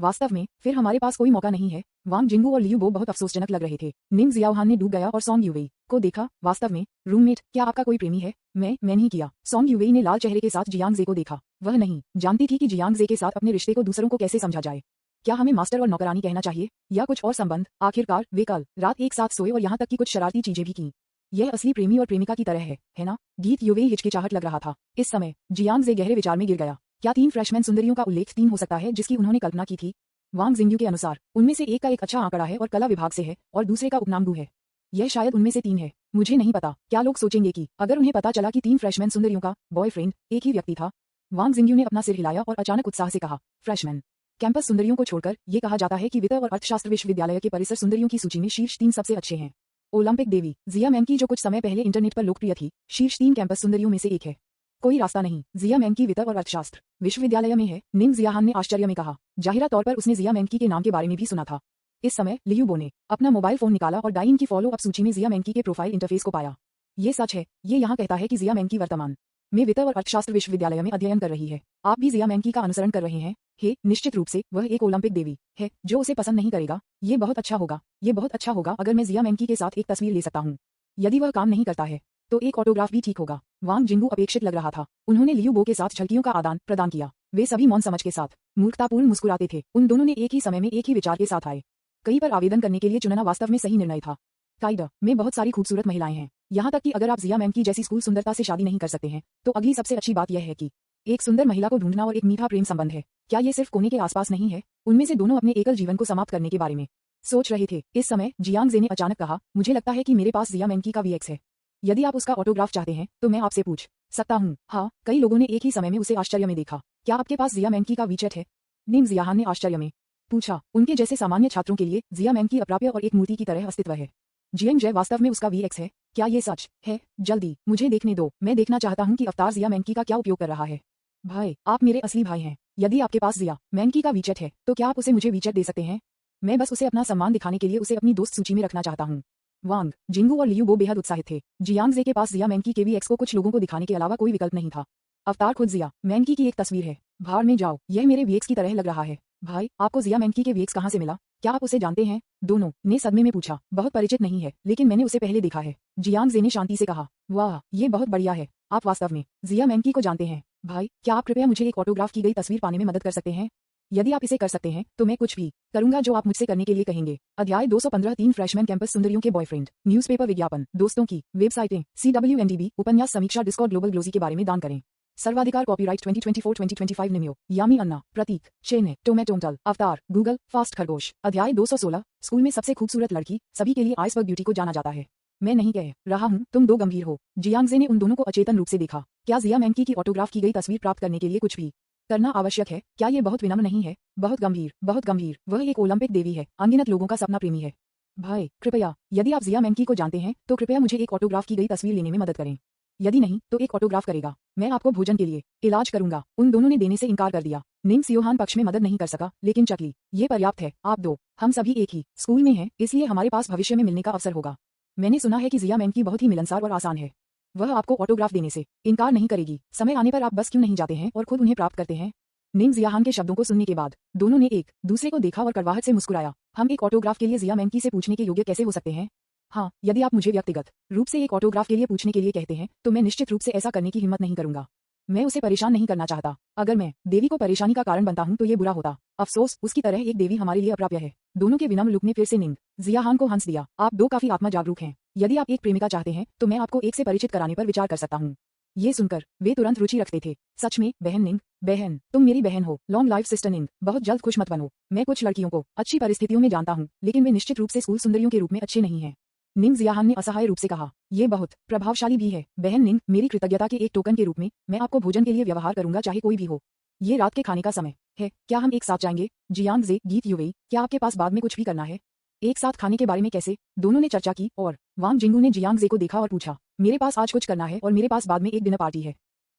वास्तव में फिर हमारे पास कोई मौका नहीं है। वांग जिंगू और लियू बो बहुत अफसोसजनक लग रहे थे। निंग जियाओहान ने डूब गया और सॉन्ग यूवेई को देखा। वास्तव में रूममेट, क्या आपका कोई प्रेमी है? मैं नहीं किया। सॉन्ग यूवेई ने लाल चेहरे के साथ जियांगजे को देखा। वह नहीं जानती थी कि जियांगजे के साथ अपने रिश्ते को दूसरों को कैसे समझा जाए। क्या हमें मास्टर और नौकरानी कहना चाहिए या कुछ और संबंध? आखिरकार वे कल रात एक साथ सोए और यहाँ तक कि कुछ शरारती चीजें भी की। यह असली प्रेमी और प्रेमिका की तरह है ना? गीत यूवेई हिचकिचाहट लग रहा था। इस समय जियांगजे गहरे विचार में गिर गया। क्या 3 फ्रेशमैन सुंदरियों का उल्लेख 3 हो सकता है जिसकी उन्होंने कल्पना की थी? वांग जिंगू के अनुसार उनमें से एक का एक अच्छा आंकड़ा है और कला विभाग से है और दूसरे का उपनाम गू है। यह शायद उनमें से 3 है। मुझे नहीं पता। क्या लोग सोचेंगे कि अगर उन्हें पता चला कि 3 फ्रेशमैन सुंदरियों का बॉयफ्रेंड एक ही व्यक्ति था? वांग जिंगू ने अपना सिर हिलाया और अचानक उत्साह से कहा, फ्रेशमैन कैंपस सुंदरियों को छोड़कर ये कहा जाता है कि वित्त और अर्थशास्त्र विश्वविद्यालय के परिसर सुंदरियों की सूची में शीर्ष 3 सबसे अच्छे हैं। ओलंपिक देवी जिया मैनकी, जो कुछ समय पहले इंटरनेट पर लोकप्रिय थी, शीर्ष 3 कैंपस सुंदरियों में से एक है। कोई रास्ता नहीं। जिया मैनकी वित्त और अर्थशास्त्र विश्वविद्यालय में है, निंग जियाहान ने आश्चर्य में कहा। जाहिरा तौर पर उसने जिया मैनकी के नाम के बारे में भी सुना था। इस समय लियू बो ने अपना मोबाइल फोन निकाला और डाइन की फॉलो अप सूची में जिया मैनकी के प्रोफाइल इंटरफेस को पाया। ये सच है। ये यहाँ कहता है कि जिया मैनकी वर्तमान में वित्त और अर्थशास्त्र विश्वविद्यालय में अध्ययन कर रही है। आप भी जिया मैनकी का अनुसरण कर रहे हैं? हे, निश्चित रूप से वह एक ओलंपिक देवी है जो उसे पसंद नहीं करेगा। ये बहुत अच्छा होगा। ये बहुत अच्छा होगा अगर मैं जिया मैनकी के साथ एक तस्वीर ले सकता हूँ। यदि वह काम नहीं करता है तो एक ऑटोग्राफ भी ठीक होगा। वांग जिंगू अपेक्षित लग रहा था। उन्होंने लियू बो के साथ झलकियों का आदान प्रदान किया। वे सभी मौन समझ के साथ मूर्खतापूर्ण मुस्कुराते थे। उन दोनों ने एक ही समय में एक ही विचार के साथ आए। कई पर आवेदन करने के लिए चुनना वास्तव में सही निर्णय था। काइडा में बहुत सारी खूबसूरत महिलाएं हैं। यहाँ तक कि अगर आप जिया मैनकी जैसी स्कूल सुंदरता से शादी नहीं कर सकते हैं तो अगली सबसे अच्छी बात यह है कि एक सुंदर महिला को ढूंढना और एक मीठा प्रेम संबंध है। क्या ये सिर्फ कोने के आसपास नहीं है? उनमें से दोनों अपने एकल जीवन को समाप्त करने के बारे में सोच रहे थे। इस समय जियांगजे ने अचानक कहा, मुझे लगता है कि मेरे पास जिया मैनकी का VX है। यदि आप उसका ऑटोग्राफ चाहते हैं तो मैं आपसे पूछ सकता हूँ। हाँ, कई लोगों ने एक ही समय में उसे आश्चर्य में देखा। क्या आपके पास जिया मैंकी का वीचैट है? नीम जियाहान ने आश्चर्य में पूछा। उनके जैसे सामान्य छात्रों के लिए जिया मैंकी अप्राप्य और एक मूर्ति की तरह अस्तित्व है। जीएम जय वास्तव में उसका वीएक्स है? क्या ये सच है? जल्दी मुझे देखने दो, मैं देखना चाहता हूँ कि अवतार जिया मैंकी का क्या उपयोग कर रहा है। भाई, आप मेरे असली भाई हैं। यदि आपके पास जिया मैंकी का वीचैट है तो क्या आप उसे मुझे वीचैट दे सकते हैं? मैं बस उसे अपना सम्मान दिखाने के लिए उसे अपनी दोस्त सूची में रखना चाहता हूँ। वांग, जिंगू और लियू बो बेहद उत्साहित थे। जियांग जे के पास जिया मैंकी के वीएक्स को कुछ लोगों को दिखाने के अलावा कोई विकल्प नहीं था। अवतार खुद जिया मैंकी की एक तस्वीर है। भाड़ में जाओ, यह मेरे वीएक्स की तरह लग रहा है। भाई, आपको जिया मैंकी के वीएक्स कहाँ से मिला? क्या आप उसे जानते हैं? दोनों ने सदमे में पूछा। बहुत परिचित नहीं है, लेकिन मैंने उसे पहले देखा है। जियांग जे ने शांति से कहा। वाह, ये बहुत बढ़िया है। आप वास्तव में जिया मैंकी को जानते हैं। भाई, क्या आप कृपया मुझे एक ऑटोग्राफ की गई तस्वीर पाने में मदद कर सकते हैं? यदि आप इसे कर सकते हैं तो मैं कुछ भी करूंगा जो आप मुझसे करने के लिए कहेंगे। अध्याय 215 3 फ्रेशमैन कैंपस सुंदरियों के बॉयफ्रेंड। न्यूज़पेपर विज्ञापन, दोस्तों की वेबसाइटें, CWNDB, उपन्यास समीक्षा, डिस्कॉर्ड, ग्लोबल ग्लोजी के बारे में दान करें। सर्वाधिकार कॉपीराइट 2024-2025 निम्यो, यामी अन्ना, प्रतीक, चेने, टोमेटोंटल, अवतार, गूगल, फास्ट खरगोश। अध्याय 216 स्कूल में सबसे खूबसूरत लड़की, सभी के लिए आइसबर्ग ब्यूटी को जाना जाता है। मैं नहीं कह रहा हूँ तुम दो गंभीर हो। जियांगजे ने उन दोनों को अचेतन रूप से देखा। क्या जिया मैंकी की ऑटोग्राफ की गई तस्वीर प्राप्त करने के लिए कुछ भी करना आवश्यक है? क्या ये बहुत विनम्र नहीं है? बहुत गंभीर, बहुत गंभीर। वह एक ओलंपिक देवी है, अनगिनत लोगों का सपना प्रेमी है। भाई, कृपया, यदि आप जिया मैंकी को जानते हैं तो कृपया मुझे एक ऑटोग्राफ की गई तस्वीर लेने में मदद करें। यदि नहीं तो एक ऑटोग्राफ करेगा। मैं आपको भोजन के लिए इलाज करूंगा। उन दोनों ने देने से इनकार कर दिया। निंग सियोहान पक्ष में मदद नहीं कर सका, लेकिन चकली, ये पर्याप्त है। आप दो, हम सभी एक ही स्कूल में हैं, इसलिए हमारे पास भविष्य में मिलने का अवसर होगा। मैंने सुना है कि जिया मैंकी बहुत ही मिलनसार और आसान है। वह आपको ऑटोग्राफ देने से इनकार नहीं करेगी। समय आने पर आप बस क्यों नहीं जाते हैं और खुद उन्हें प्राप्त करते हैं? निंग जियाहान के शब्दों को सुनने के बाद दोनों ने एक दूसरे को देखा और कड़वाहट से मुस्कुराया। हम एक ऑटोग्राफ के लिए जिया मैंकी से पूछने के योग्य कैसे हो सकते हैं? हाँ, यदि आप मुझे व्यक्तिगत रूप से एक ऑटोग्राफ के लिए पूछने के लिए कहते हैं तो मैं निश्चित रूप से ऐसा करने की हिम्मत नहीं करूंगा। मैं उसे परेशान नहीं करना चाहता। अगर मैं देवी को परेशानी का कारण बनता हूं तो ये बुरा होता। अफसोस, उसकी तरह एक देवी हमारे लिए अप्राप्य है। दोनों के विनम्र लुक ने फिर से निंग जियाहान को हंस दिया। आप दो काफी आत्मा जागरूक हैं। यदि आप एक प्रेमिका चाहते हैं तो मैं आपको एक से परिचित कराने पर विचार कर सकता हूँ। ये सुनकर वे तुरंत रुचि रखते थे। सच में, बहन निंग? बहन, तुम मेरी बहन हो। लॉन्ग लाइफ सिस्टर निंग। बहुत जल्द खुश मत बनो। मैं कुछ लड़कियों को अच्छी परिस्थितियों में जानता हूँ, लेकिन वे निश्चित रूप से स्कूल सुंदरियों के रूप में अच्छे नहीं हैं। निंग जियाहान ने असहाय रूप से कहा। ये बहुत प्रभावशाली भी है। बहन निंग, मेरी कृतज्ञता के एक टोकन के रूप में मैं आपको भोजन के लिए व्यवहार करूंगा, चाहे कोई भी हो। ये रात के खाने का समय है, क्या हम एक साथ जाएंगे? जियांग जे, गीत युवेई, क्या आपके पास बाद में कुछ भी करना है? एक साथ खाने के बारे में कैसे? दोनों ने चर्चा की और वांग जिंगू ने जियांग जे को देखा और पूछा। मेरे पास आज कुछ करना है और मेरे पास बाद में एक डिनर पार्टी है।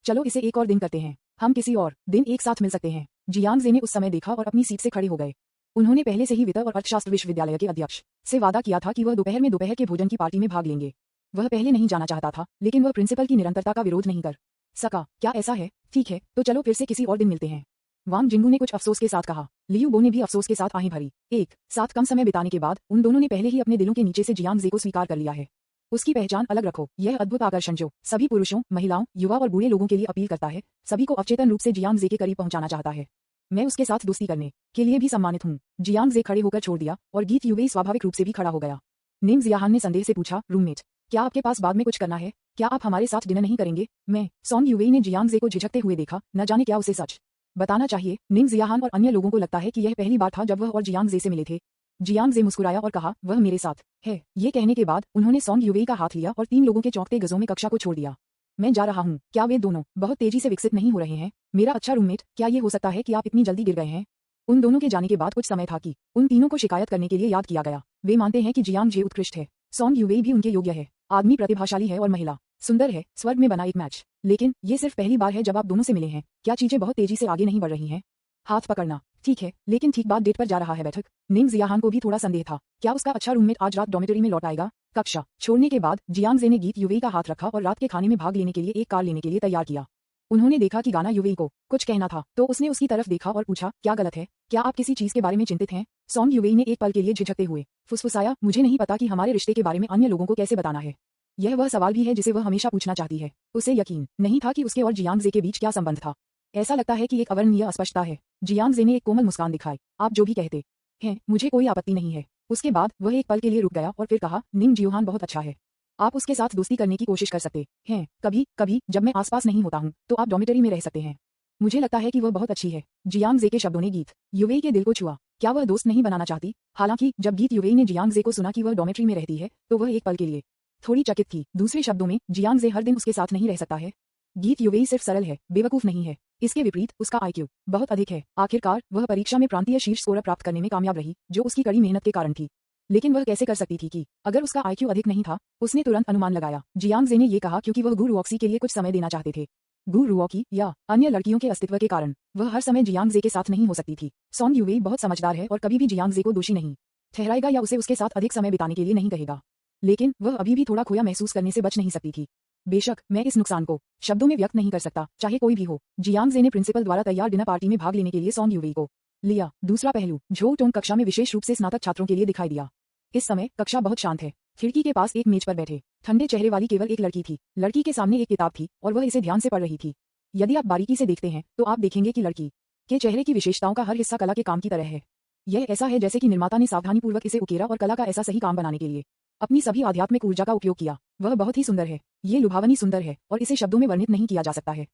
चलो इसे एक और दिन करते हैं। हम किसी और दिन एक साथ मिल सकते हैं। जियांग जे ने उस समय देखा और अपनी सीट से खड़े हो गए। उन्होंने पहले से ही वित्त और अर्थशास्त्र विश्वविद्यालय के अध्यक्ष से वादा किया था कि वह दोपहर में दोपहर के भोजन की पार्टी में भाग लेंगे। वह पहले नहीं जाना चाहता था, लेकिन वह प्रिंसिपल की निरंतरता का विरोध नहीं कर सका। क्या ऐसा है? ठीक है, तो चलो फिर से किसी और दिन मिलते हैं। वांग जिंगू ने कुछ अफसोस के साथ कहा। लियू बो ने भी अफसोस के साथ आहें भरी। एक साथ कम समय बिताने के बाद उन दोनों ने पहले ही अपने दिलों के नीचे से जियांग जे को स्वीकार कर लिया है। उसकी पहचान अलग रखो। यह अद्भुत आकर्षण जो सभी पुरुषों, महिलाओं, युवा और बूढ़े लोगों के लिए अपील करता है, सभी को अवचेतन रूप से जियांग जे के करीब पहुंचाना चाहता है। मैं उसके साथ दोस्ती करने के लिए भी सम्मानित हूँ। जियांग जे खड़े होकर छोड़ दिया और गीत युवेई स्वाभाविक रूप से भी खड़ा हो गया। निंग जियाहान ने संदेह से पूछा, रूममेट, क्या आपके पास बाद में कुछ करना है? क्या आप हमारे साथ डिनर नहीं करेंगे? मैं सॉन्ग युवेई ने जियांग जे को झिझकते हुए देखा। न जाने क्या उसे सच बताना चाहिए। निंग जियाहान और अन्य लोगों को लगता है कि यह पहली बार था जब वह और जियांग जे से मिले थे। जियांग जे मुस्कुराया और कहा, वह मेरे साथ है। ये कहने के बाद उन्होंने सॉन्ग युवेई का हाथ लिया और 3 लोगों के चौंकते गजों में कक्षा को छोड़ दिया। मैं जा रहा हूँ। क्या वे दोनों बहुत तेजी से विकसित नहीं हो रहे हैं? मेरा अच्छा रूममेट, क्या ये हो सकता है कि आप इतनी जल्दी गिर गए हैं? उन दोनों के जाने के बाद कुछ समय था कि उन तीनों को शिकायत करने के लिए याद किया गया। वे मानते हैं कि जियांग जे उत्कृष्ट है, सॉन्ग युवेई भी उनके योग्य है, आदमी प्रतिभाशाली है और महिला सुंदर है। स्वर्ग में बना एक मैच। लेकिन ये सिर्फ पहली बार है जब आप दोनों से मिले हैं। क्या चीजें बहुत तेजी से आगे नहीं बढ़ रही हैं? हाथ पकड़ना ठीक है, लेकिन ठीक बात डेट पर जा रहा है बैठक। निंग जियाहान को भी थोड़ा संदेह था। क्या उसका अच्छा रूममेट आज रात डॉर्मेटरी में लौट आएगा? कक्षा छोड़ने के बाद जियांग जे ने गीत युवेई का हाथ रखा और रात के खाने में भाग लेने के लिए एक कार लेने के लिए तैयार किया। उन्होंने देखा कि गाना युवेई को कुछ कहना था, तो उसने उसकी तरफ देखा और पूछा, क्या गलत है? क्या आप किसी चीज के बारे में चिंतित हैं? सॉन्ग युवेई ने एक पल के लिए झिझकते हुए फुसफुसाया, मुझे नहीं पता कि हमारे रिश्ते के बारे में अन्य लोगों को कैसे बताना है। यह वह सवाल भी है जिसे वह हमेशा पूछना चाहती है। उसे यकीन नहीं था कि उसके और जियांग जे के बीच क्या संबंध था। ऐसा लगता है कि एक अवर्णनीय अस्पष्टता है। जियांग जे ने एक कोमल मुस्कान दिखाई। आप जो भी कहते हैं मुझे कोई आपत्ति नहीं है। उसके बाद वह एक पल के लिए रुक गया और फिर कहा, निंग जियोहान बहुत अच्छा है। आप उसके साथ दोस्ती करने की कोशिश कर सकते हैं। कभी कभी जब मैं आसपास नहीं होता हूँ तो आप डॉर्मेटरी में रह सकते हैं। मुझे लगता है कि वह बहुत अच्छी है। जियांग जे के शब्दों ने गीत युवेई के दिल को छुआ। क्या वह दोस्त नहीं बनाना चाहती? हालांकि जब गीत युवेई ने जियांग जे को सुना कि वह डॉर्मेटरी में रहती है तो वह एक पल के लिए थोड़ी चकित थी। दूसरे शब्दों में, जियांग जे हर दिन उसके साथ नहीं रह सकता है। गीत युवेई सिर्फ सरल है, बेवकूफ नहीं है। इसके विपरीत उसका आईक्यू बहुत अधिक है। आखिरकार वह परीक्षा में प्रांतीय शीर्ष स्कोर प्राप्त करने में कामयाब रही, जो उसकी कड़ी मेहनत के कारण थी। लेकिन वह कैसे कर सकती थी कि अगर उसका आईक्यू अधिक नहीं था? उसने तुरंत अनुमान लगाया। जियांग जे ने ये कहा क्योंकि वह गु रुओक्सी के लिए कुछ समय देना चाहते थे। गु रुओकी या अन्य लड़कियों के अस्तित्व के कारण वह हर समय जियांग जे के साथ नहीं हो सकती थी। सॉन्ग युवेई बहुत समझदार है और कभी भी जियांग जे को दोषी नहीं ठहराएगा या उसे उसके साथ अधिक समय बिताने के लिए नहीं कहेगा। लेकिन वह अभी भी थोड़ा खोया महसूस करने से बच नहीं सकती थी। बेशक मैं इस नुकसान को शब्दों में व्यक्त नहीं कर सकता, चाहे कोई भी हो। जियांग जे ने प्रिंसिपल द्वारा तैयार डिनर पार्टी में भाग लेने के लिए सॉन्ग युवेई को लिया। दूसरा पहलू, झो टोंग कक्षा में विशेष रूप से स्नातक छात्रों के लिए दिखाई दिया। इस समय कक्षा बहुत शांत है। खिड़की के पास एक मेज पर बैठे ठंडे चेहरे वाली केवल एक लड़की थी। लड़की के सामने एक किताब थी और वह इसे ध्यान से पढ़ रही थी। यदि आप बारीकी से देखते हैं तो आप देखेंगे कि लड़की के चेहरे की विशेषताओं का हर हिस्सा कला के काम की तरह है। यह ऐसा है जैसे कि निर्माता ने सावधानीपूर्वक इसे उकेरा और कला का ऐसा सही काम बनाने के लिए अपनी सभी आध्यात्मिक ऊर्जा का उपयोग किया। वह बहुत ही सुंदर है। ये लुभावनी सुंदर है और इसे शब्दों में वर्णित नहीं किया जा सकता है।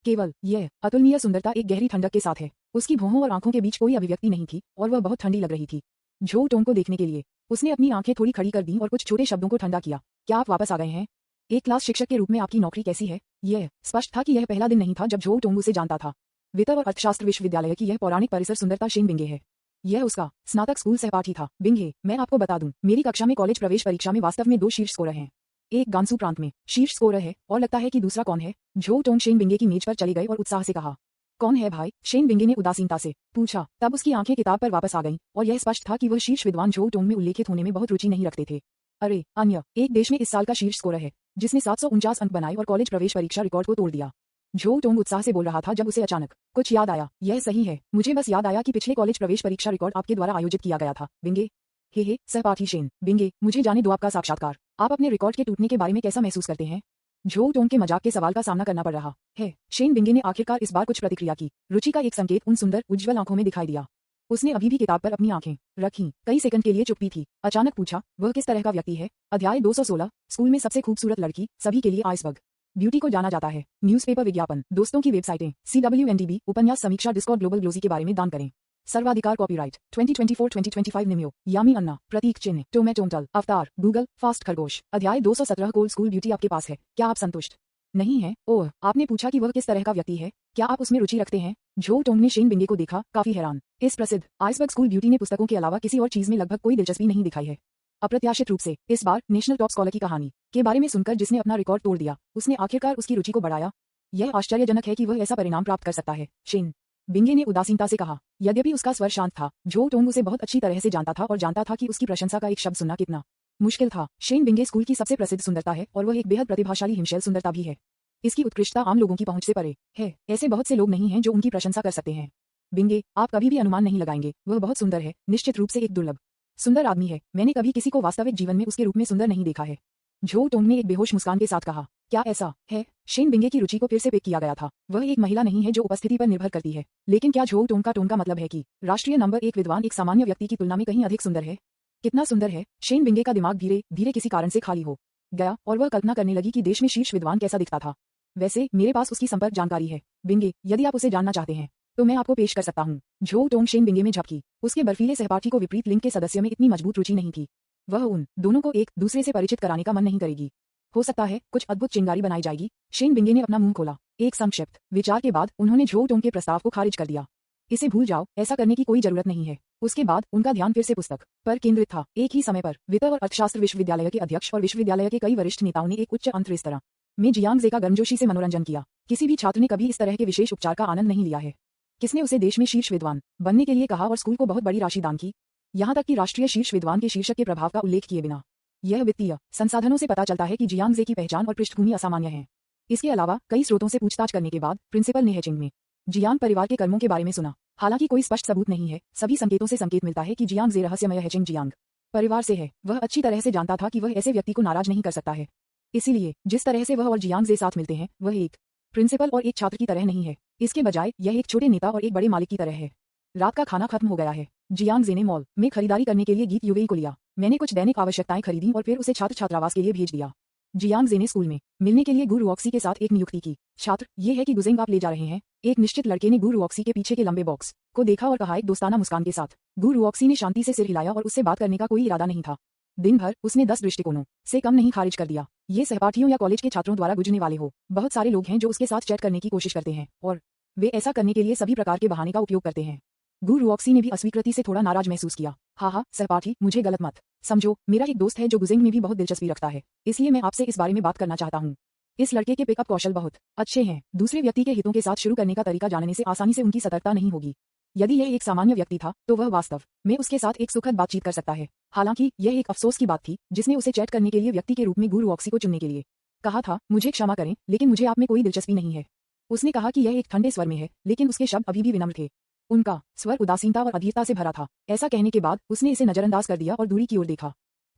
केवल यह अतुलनीय सुंदरता एक गहरी ठंडक के साथ है। उसकी भौहों और आंखों के बीच कोई अभिव्यक्ति नहीं थी और वह बहुत ठंडी लग रही थी। झो टोंग को देखने के लिए उसने अपनी आंखें थोड़ी खड़ी कर दी और कुछ छोटे शब्दों को ठंडा किया। क्या आप वापस आ गए हैं? एक क्लास शिक्षक के रूप में आपकी नौकरी कैसी है? यह स्पष्ट था कि यह पहला दिन नहीं था जब झो टोंग उसे जानता था। वित्त और अर्थशास्त्र विश्वविद्यालय की यह पौराणिक परिसर सुंदरता शेन बिंगे है। यह उसका स्नातक स्कूल सहपाठी था। बिंगे, मैं आपको बता दूं, मेरी कक्षा में कॉलेज प्रवेश परीक्षा में वास्तव में 2 शीर्ष स्कोरर हैं। एक गांसू प्रांत में शीर्ष स्कोरर है और लगता है कि दूसरा कौन है? झो टोंग शेन बिंगे की मेज पर चले गए और उत्साह से कहा, कौन है भाई? शेन बिंगे ने उदासीनता से पूछा। तब उसकी आंखें किताब पर वापस आ गईं और यह स्पष्ट था कि वह शीर्ष विद्वान झो टोंग में उल्लेखित होने में बहुत रुचि नहीं रखते थे। अरे अन्य एक देश में इस साल का शीर्ष स्कोरर है जिसने 749 अंक बनाए और कॉलेज प्रवेश परीक्षा रिकॉर्ड को तोड़ दिया। झो टोंग उत्साह से बोल रहा था जब उसे अचानक कुछ याद आया। यह सही है, मुझे बस याद आया कि पिछले कॉलेज प्रवेश परीक्षा रिकॉर्ड आपके द्वारा आयोजित किया गया था। बिंगे, हे सहपाठी शेन बिंगे, मुझे जाने दो आपका साक्षात्कार। आप अपने रिकॉर्ड के टूटने के बारे में कैसा महसूस करते हैं? झो टोंग के मजाक के सवाल का सामना करना पड़ रहा है। शेन बिंगे ने आखिरकार इस बार कुछ प्रतिक्रिया की। रुचि का एक संकेत उन सुंदर उज्ज्वल आंखों में दिखाई दिया। उसने अभी भी किताब पर अपनी आंखें रखीं। कई सेकंड के लिए चुप्पी थी। अचानक पूछा, वह किस तरह का व्यक्ति है? अध्याय 216, स्कूल में सबसे खूबसूरत लड़की, सभी के लिए आइसबर्ग ब्यूटी को जाना जाता है। न्यूज़पेपर विज्ञापन, दोस्तों की वेबसाइटें, CWNDB, उपन्यास समीक्षा, डिस्कॉर्ड, ग्लोबल ग्लोजी के बारे में दान करें। सर्वाधिकार कॉपीराइट 2024-2025 निम्यो, यामी अन्ना, प्रतीक चिन्ह, टोमेटोमटल, अवतार, गूगल, फास्ट खरगोश। अध्याय 217, कोल्ड स्कूल ब्यूटी आपके पास है, क्या आप संतुष्ट नहीं है? ओह, आपने पूछा कि वह किस तरह का व्यक्ति है, क्या आप उसमें रुचि रखते हैं? झो टोंग ने शेन बिंगे को देखा, काफी हैरान। इस प्रसिद्ध आइसबर्ग स्कूल ब्यूटी ने पुस्तकों के अलावा किसी और चीज में लगभग कोई दिलचस्पी नहीं दिखाई है। अप्रत्याशित रूप से इस बार नेशनल टॉप स्कॉलर की कहानी के बारे में सुनकर जिसने अपना रिकॉर्ड तोड़ दिया, उसने आखिरकार उसकी रुचि को बढ़ाया। यह आश्चर्यजनक है कि वह ऐसा परिणाम प्राप्त कर सकता है, शेन बिंगे ने उदासीनता से कहा। यद्यपि उसका स्वर शांत था, झो टोंग उसे बहुत अच्छी तरह से जानता था और जानता था कि उसकी प्रशंसा का एक शब्द सुनना कितना मुश्किल था। शेन बिंगे स्कूल की सबसे प्रसिद्ध सुंदरता है और वह एक बेहद प्रतिभाशाली हिमशैल सुंदरता भी है। इसकी उत्कृष्टता आम लोगों की पहुंच से परे है। ऐसे बहुत से लोग नहीं हैं जो उनकी प्रशंसा कर सकते हैं। बिंगे, आप कभी भी अनुमान नहीं लगाएंगे, वह बहुत सुंदर है, निश्चित रूप से एक दुर्लभ सुंदर आदमी है। मैंने कभी किसी को वास्तविक जीवन में उसके रूप में सुंदर नहीं देखा है। झो टोंग ने एक बेहोश मुस्कान के साथ कहा। क्या ऐसा है? शेन बिंगे की रुचि को फिर से पेश किया गया था। वह एक महिला नहीं है जो उपस्थिति पर निर्भर करती है। लेकिन क्या झो टोंग का टोन का मतलब है कि राष्ट्रीय नंबर 1 विद्वान एक सामान्य व्यक्ति की तुलना में कहीं अधिक सुंदर है? कितना सुंदर है? शेन बिंगे का दिमाग धीरे धीरे किसी कारण से खाली हो गया और वह कल्पना करने लगी कि देश में शीर्ष विद्वान कैसा दिखता था। वैसे मेरे पास उसकी संपर्क जानकारी है, बिंगे, यदि आप उसे जानना चाहते हैं तो मैं आपको पेश कर सकता हूँ। झो टोंग शेन बिंगे में झपकी। उसके बर्फीले सहपाठी को विपरीत लिंग के सदस्यों में इतनी मजबूत रुचि नहीं थी। वह उन दोनों को एक दूसरे से परिचित कराने का मन नहीं करेगी। हो सकता है कुछ अद्भुत चिंगारी बनाई जाएगी। शेन बिंगे ने अपना मुंह खोला। एक संक्षिप्त विचार के बाद उन्होंने झो टोंग के प्रस्ताव को खारिज कर दिया। इसे भूल जाओ, ऐसा करने की कोई जरूरत नहीं है। उसके बाद उनका ध्यान फिर से पुस्तक पर केंद्रित था। एक ही समय पर वित्त और अर्थशास्त्र विश्वविद्यालय के अध्यक्ष और विश्वविद्यालय के कई वरिष्ठ नेताओं ने एक उच्च अंतरेस्तर में जियांग जे का गर्मजोशी से मनोरंजन किया। किसी भी छात्र ने कभी इस तरह के विशेष उपचार का आनंद नहीं लिया है। किसने उसे देश में शीर्ष विद्वान बनने के लिए कहा और स्कूल को बहुत बड़ी राशि दान की, यहाँ तक कि राष्ट्रीय शीर्ष विद्वान के शीर्षक के प्रभाव का उल्लेख किए बिना। यह वित्तीय संसाधनों से पता चलता है कि जियांग जे की पहचान और पृष्ठभूमि असामान्य है। इसके अलावा कई स्रोतों से पूछताछ करने के बाद प्रिंसिपल ने हेचिंग में जियांग परिवार के कर्मों के बारे में सुना। हालांकि कोई स्पष्ट सबूत नहीं है, सभी संकेतों से संकेत मिलता है कि जियांग जे रहस्यमय हेचिंग जियांग परिवार से है। वह अच्छी तरह से जानता था कि वह ऐसे व्यक्ति को नाराज नहीं कर सकता है। इसीलिए जिस तरह से वह और जियांग जे साथ मिलते हैं, वह एक प्रिंसिपल और एक छात्र की तरह नहीं है। इसके बजाय यह एक छोटे नेता और एक बड़े मालिक की तरह है। रात का खाना खत्म हो गया है। जियांग जे ने मॉल में खरीदारी करने के लिए गीत युवेई को लिया। मैंने कुछ दैनिक आवश्यकताएं खरीदी और फिर उसे छात्र छात्रावास के लिए भेज दिया। जियांग जे ने स्कूल में मिलने के लिए गु रुओक्सी के साथ एक नियुक्ति की। छात्र, ये है कि गुजेंग आप ले जा रहे हैं? एक निश्चित लड़के ने गु रुओक्सी के पीछे के लंबे बॉक्स को देखा और कहा एक दोस्ताना मुस्कान के साथ। गु रुओक्सी ने शांति से सिर हिलाया और उससे बात करने का कोई इरादा नहीं था। दिन भर उसने 10 दृष्टिकोणों से कम नहीं खारिज कर दिया। ये सहपाठियों या कॉलेज के छात्रों द्वारा गुजरने वाले हो। बहुत सारे लोग हैं जो उसके साथ चैट करने की कोशिश करते हैं और वे ऐसा करने के लिए सभी प्रकार के बहाने का उपयोग करते हैं। गु रुऑक्सी ने भी अस्वीकृति से थोड़ा नाराज महसूस किया। हाँ, सहपाठी, मुझे गलत मत समझो। मेरा एक दोस्त है जो गुजिंग में भी बहुत दिलचस्पी रखता है, इसलिए मैं आपसे इस बारे में बात करना चाहता हूँ। इस लड़के के पिकअप कौशल बहुत अच्छे हैं। दूसरे व्यक्ति के हितों के साथ शुरू करने का तरीका जानने से आसानी से उनकी सतर्कता नहीं होगी। यदि यह एक सामान्य व्यक्ति था तो वह वास्तव में उसके साथ एक सुखद बातचीत कर सकता है। हालांकि यह एक अफसोस की बात थी जिसने उसे चैट करने के लिए व्यक्ति के रूप में गु रुऑक्सी को चुनने के लिए कहा था। मुझे क्षमा करें, लेकिन मुझे आप में कोई दिलचस्पी नहीं है। उसने कहा कि यह एक ठंडे स्वर में है, लेकिन उसके शब्द अभी भी विनम्र थे। उनका स्वर उदासीनता और अधीरता से भरा था। ऐसा कहने के बाद उसने इसे नजरअंदाज कर दिया और दूरी की ओर देखा।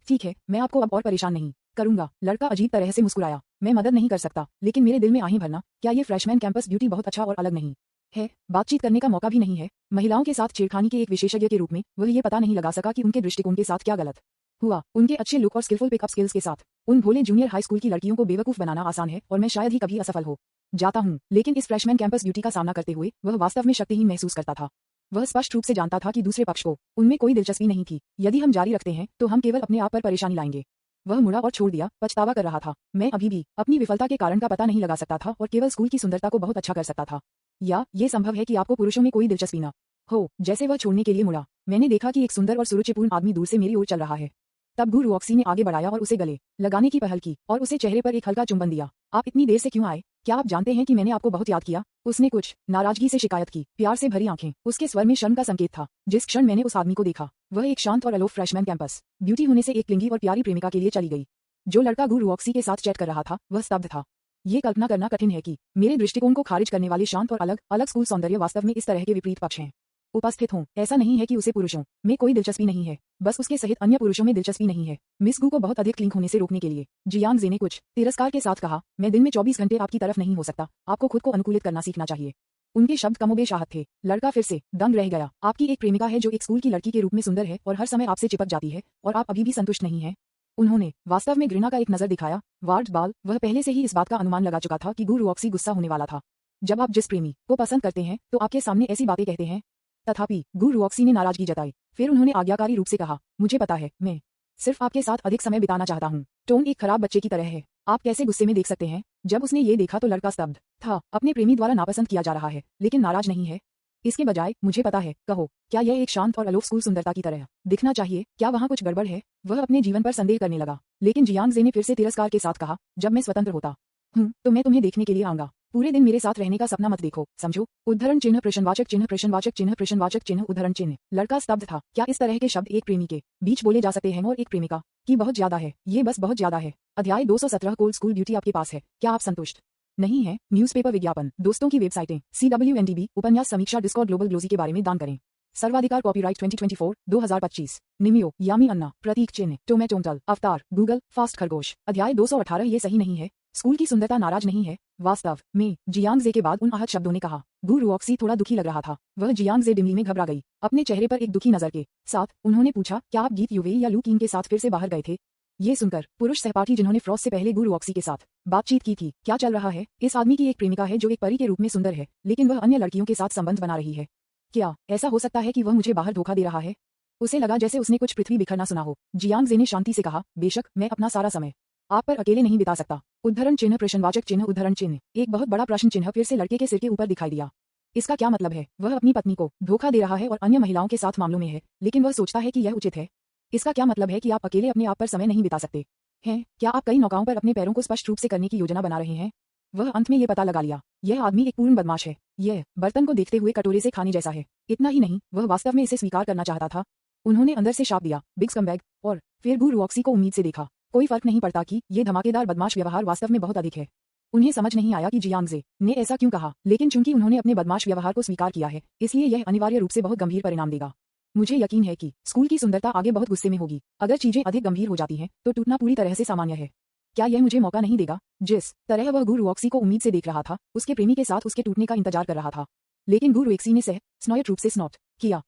ठीक है, मैं आपको अब और परेशान नहीं करूंगा। लड़का अजीब तरह से मुस्कुराया। मैं मदद नहीं कर सकता, लेकिन मेरे दिल में आहें भरना, क्या ये फ्रेशमैन कैंपस ब्यूटी बहुत अच्छा और अलग नहीं है? बातचीत करने का मौका भी नहीं है। महिलाओं के साथ छेड़खानी के एक विशेषज्ञ के रूप में वह ये पता नहीं लगा सका कि उनके दृष्टिकोण के साथ क्या गलत हुआ। उनके अच्छे लुक और स्किलफुल पिकअप स्किल्स के साथ उन भोले जूनियर हाई स्कूल की लड़कियों को बेवकूफ बनाना आसान है और मैं शायद ही कभी असफल हो जाता हूँ। लेकिन इस फ्रेशमैन कैंपस ब्यूटी का सामना करते हुए वह वास्तव में शक्तिहीन महसूस करता था। वह स्पष्ट रूप से जानता था कि दूसरे पक्ष को उनमें कोई दिलचस्पी नहीं थी। यदि हम जारी रखते हैं तो हम केवल अपने आप पर परेशानी लाएंगे। वह मुड़ा और छोड़ दिया, पछतावा कर रहा था। मैं अभी भी अपनी विफलता के कारण का पता नहीं लगा सकता था और केवल स्कूल की सुंदरता को बहुत अच्छा कर सकता था। या ये संभव है कि आपको पुरुषों में कोई दिलचस्पी न हो। जैसे वह छोड़ने के लिए मुड़ा, मैंने देखा कि एक सुंदर और सुरुचिपूर्ण आदमी दूर से मेरी ओर चल रहा है। तब गु रुऑक्सी ने आगे बढ़ाया और उसे गले लगाने की पहल की और उसे चेहरे पर एक हल्का चुंबन दिया। आप इतनी देर से क्यों आए? क्या आप जानते हैं कि मैंने आपको बहुत याद किया? उसने कुछ नाराजगी से शिकायत की। प्यार से भरी आंखें, उसके स्वर में शर्म का संकेत था। जिस क्षण मैंने उस आदमी को देखा, वह एक शांत और अलोप फ्रेशमैन कैंपस ब्यूटी होने से एक क्लिंगी और प्यारी प्रेमिका के लिए चली गई। जो लड़का गु रुऑक्सी के साथ चैट कर रहा था वह स्तब्ध था। ये कल्पना करना कठिन है कि मेरे दृष्टिकोण को खारिज करने वाले शांत और अलग अलग स्कूल सौंदर्य वास्तव में इस तरह के विपरीत पक्ष हैं उपस्थित हों। ऐसा नहीं है कि उसे पुरुषों में कोई दिलचस्पी नहीं है, बस उसके सहित अन्य पुरुषों में दिलचस्पी नहीं है। मिस गु को बहुत अधिक क्लिंक होने से रोकने के लिए जियांग जे ने कुछ तिरस्कार के साथ कहा, मैं दिन में 24 घंटे आपकी तरफ नहीं हो सकता। आपको खुद को अनुकूलित करना सीखना चाहिए। उनके शब्द कमोबेश आहत थे। लड़का फिर से दंग रह गया। आपकी एक प्रेमिका है जो एक स्कूल की लड़की के रूप में सुंदर है और हर समय आपसे चिपक जाती है, और आप अभी भी संतुष्ट नहीं हैं। उन्होंने वास्तव में घृणा का एक नजर दिखाया। वार्ड बाल, वह पहले से ही इस बात का अनुमान लगा चुका था कि गु रुऑक्सी गुस्सा होने वाला था। जब आप जिस प्रेमी को पसंद करते हैं तो आपके सामने ऐसी बातें कहते हैं। तथापि गु रुऑक्सी ने नाराजगी जताई। फिर उन्होंने आज्ञाकारी रूप से कहा, मुझे पता है, मैं सिर्फ आपके साथ अधिक समय बिताना चाहता हूँ। टोन एक खराब बच्चे की तरह है। आप कैसे गुस्से में देख सकते हैं? जब उसने ये देखा तो लड़का स्तब्ध था। अपने प्रेमी द्वारा नापसंद किया जा रहा है, लेकिन नाराज नहीं है। इसके बजाय, मुझे पता है, कहो, क्या यह एक शांत और अलोप स्कूल सुंदरता की तरह दिखना चाहिए? क्या वहाँ कुछ गड़बड़ है? वह अपने जीवन पर संदेह करने लगा। लेकिन जियांग जे ने फिर से तिरस्कार के साथ कहा, जब मैं स्वतंत्र होता तो मैं तुम्हें देखने के लिए आऊंगा। पूरे दिन मेरे साथ रहने का सपना मत देखो, समझो? उद्धरण चिन्ह प्रश्नवाचक चिन्ह प्रश्नवाचक चिन्ह प्रश्नवाचक चिन्ह उद्धरण चिन्ह। लड़का स्तब्ध था। क्या इस तरह के शब्द एक प्रेमी के बीच बोले जा सकते हैं और एक प्रेमिका की बहुत ज्यादा है? ये बस बहुत ज्यादा है। अध्याय 217 कोल्ड स्कूल ब्यूटी आपके पास है। क्या आप संतुष्ट नहीं है? न्यूज़पेपर विज्ञापन, दोस्तों की वेबसाइटें, CWNDB, उपन्यास समीक्षा, डिस्कॉर्ड, ग्लोबल ग्लोजी के बारे में दान करें। सर्वाधिकार कॉपीराइट 2024 2025। निमियो, यामी अन्ना, प्रतीक चिन्ह, टोमेटोंटल, अवतार, गूगल, फास्ट खरगोश। अध्याय 218 ये सही नहीं है। स्कूल की सुंदरता नाराज नहीं है। वास्तव में जियांग जे के बाद उन आहत शब्दों ने कहा। गु रुऑक्सी थोड़ा दुखी लग रहा था। वह जियांग जे डिमली में घबरा गई। अपने चेहरे पर एक दुखी नजर के साथ उन्होंने पूछा, क्या आप गीत युवे या लू किंग के साथ फिर से बाहर गए थे? ये सुनकर पुरुष सहपाठी जिन्होंने फ्रॉस्ट से पहले गु रुऑक्सी के साथ बातचीत की थी, क्या चल रहा है? इस आदमी की एक प्रेमिका है जो एक परी के रूप में सुंदर है, लेकिन वह अन्य लड़कियों के साथ संबंध बना रही है। क्या ऐसा हो सकता है कि वह मुझे बाहर धोखा दे रहा है? उसे लगा जैसे उसने कुछ पृथ्वी बिखरना सुना हो। जियांग जे ने शांति से कहा, बेशक, मैं अपना सारा समय आप पर अकेले नहीं बिता सकता। उद्धरण चिन्ह प्रश्नवाचक चिन्ह उद्धरण चिन्ह। एक बहुत बड़ा प्रश्न चिन्ह फिर से लड़के के सिर के ऊपर दिखाई दिया। इसका क्या मतलब है? वह अपनी पत्नी को धोखा दे रहा है और अन्य महिलाओं के साथ मामलों में है, लेकिन वह सोचता है कि यह उचित है। इसका क्या मतलब है कि आप अकेले अपने आप पर समय नहीं बिता सकते हैं? क्या आप कई नौकाओं पर अपने पैरों को स्पष्ट रूप से करने की योजना बना रहे हैं? वह अंत में ये पता लगा लिया, यह आदमी एक पूर्ण बदमाश है। यह बर्तन को देखते हुए कटोरे से खाने जैसा है। इतना ही नहीं, वह वास्तव में इसे स्वीकार करना चाहता था। उन्होंने अंदर से शाप दिया, बिग स्कम्बैग, और फिर गु रुऑक्सी को उम्मीद से देखा। कोई फर्क नहीं पड़ता कि ये धमाकेदार बदमाश व्यवहार वास्तव में बहुत अधिक है। उन्हें समझ नहीं आया कि जियांग जे ने ऐसा क्यों कहा, लेकिन चूंकि उन्होंने अपने बदमाश व्यवहार को स्वीकार किया है, इसलिए यह अनिवार्य रूप से बहुत गंभीर परिणाम देगा। मुझे यकीन है कि स्कूल की सुंदरता आगे बहुत गुस्से में होगी। अगर चीजें अधिक गंभीर हो जाती हैं, तो टूटना पूरी तरह से सामान्य है। क्या यह मुझे मौका नहीं देगा? जिस तरह वह गु रुऑक्सी को उम्मीद से देख रहा था, उसके प्रेमी के साथ उसके टूटने का इंतजार कर रहा था। लेकिन गु रुऑक्सी ने स्नॉयट रूप से स्नॉट किया।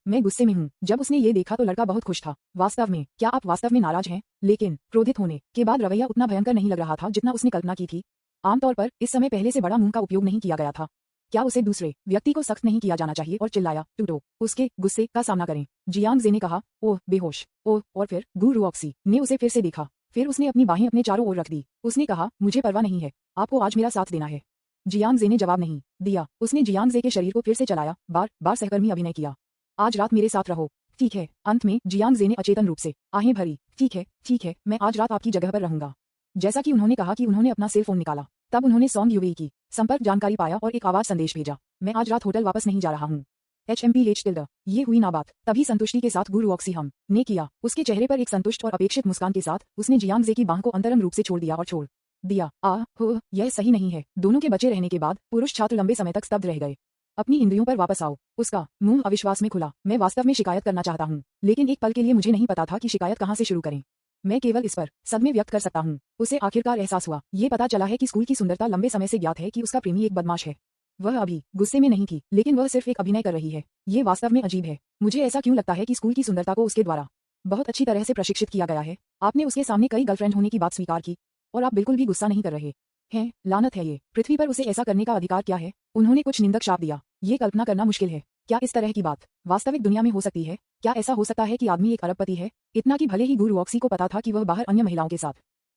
मैं गुस्से में हूँ। जब उसने ये देखा तो लड़का बहुत खुश था। वास्तव में, क्या आप वास्तव में नाराज हैं? लेकिन क्रोधित होने के बाद रवैया उतना भयंकर नहीं लग रहा था जितना उसने कल्पना की थी। आमतौर पर इस समय पहले से बड़ा मुंह का उपयोग नहीं किया गया था। क्या उसे दूसरे व्यक्ति को सख्त नहीं किया जाना चाहिए और चिल्लाया टूटो उसके गुस्से का सामना करें। जियांग जे ने कहा, ओह बेहोश, ओह। और फिर गु रुऑक्सी ने उसे फिर से देखा। फिर उसने अपनी बाहें अपने चारों ओर रख दी। उसने कहा, मुझे परवाह नहीं है, आपको आज मेरा साथ देना है। जियांग जे ने जवाब नहीं दिया। उसने जियांग जे के शरीर को फिर से चलाया, बार बार सहकर्मी अभिनय किया। आज रात मेरे साथ रहो, ठीक है। अंत में जियांग जे ने अचेतन रूप से आहें भरी, ठीक है, मैं आज रात आपकी जगह पर रहूंगा। जैसा कि उन्होंने कहा कि उन्होंने अपना सेल फोन निकाला, तब उन्होंने सॉन्ग यूवी की संपर्क जानकारी पाया और एक आवाज संदेश भेजा, मैं आज रात होटल वापस नहीं जा रहा हूँ। HMPH tilde. ये हुई ना बात। तभी संतुष्टि के साथ गु रुऑक्सी हम ने किया। उसके चेहरे पर एक संतुष्ट और अपेक्षित मुस्कान के साथ उसने जियांग जे की बाह को अंतरंग रूप से छोड़ दिया और छोड़ दिया। हो, यह सही नहीं है। दोनों के बचे रहने के बाद पुरुष छात्र लंबे समय तक स्तब्ध रह गए। अपनी इंद्रियों पर वापस आओ। उसका मुंह अविश्वास में खुला। मैं वास्तव में शिकायत करना चाहता हूँ, लेकिन एक पल के लिए मुझे नहीं पता था कि शिकायत कहाँ से शुरू करें। मैं केवल इस पर सदमे व्यक्त कर सकता हूँ। उसे आखिरकार एहसास हुआ। ये पता चला है कि स्कूल की सुंदरता लंबे समय से ज्ञात है कि उसका प्रेमी एक बदमाश है। वह अभी गुस्से में नहीं थी, लेकिन वह सिर्फ एक अभिनय कर रही है। ये वास्तव में अजीब है। मुझे ऐसा क्यों लगता है कि स्कूल की सुंदरता को उसके द्वारा बहुत अच्छी तरह से प्रशिक्षित किया गया है। आपने उसके सामने कई गर्लफ्रेंड होने की बात स्वीकार की और आप बिल्कुल भी गुस्सा नहीं कर रहे हैं। लानत है ये। पृथ्वी पर उसे ऐसा करने का अधिकार क्या है? उन्होंने कुछ निंदक शाप दिया। ये कल्पना करना मुश्किल है। क्या इस तरह की बात वास्तविक दुनिया में हो सकती है? क्या ऐसा हो सकता है कि आदमी एक अरबपति है? इतना कि भले ही गु रुऑक्सी को पता था कि वह बाहर अन्य महिलाओं के साथ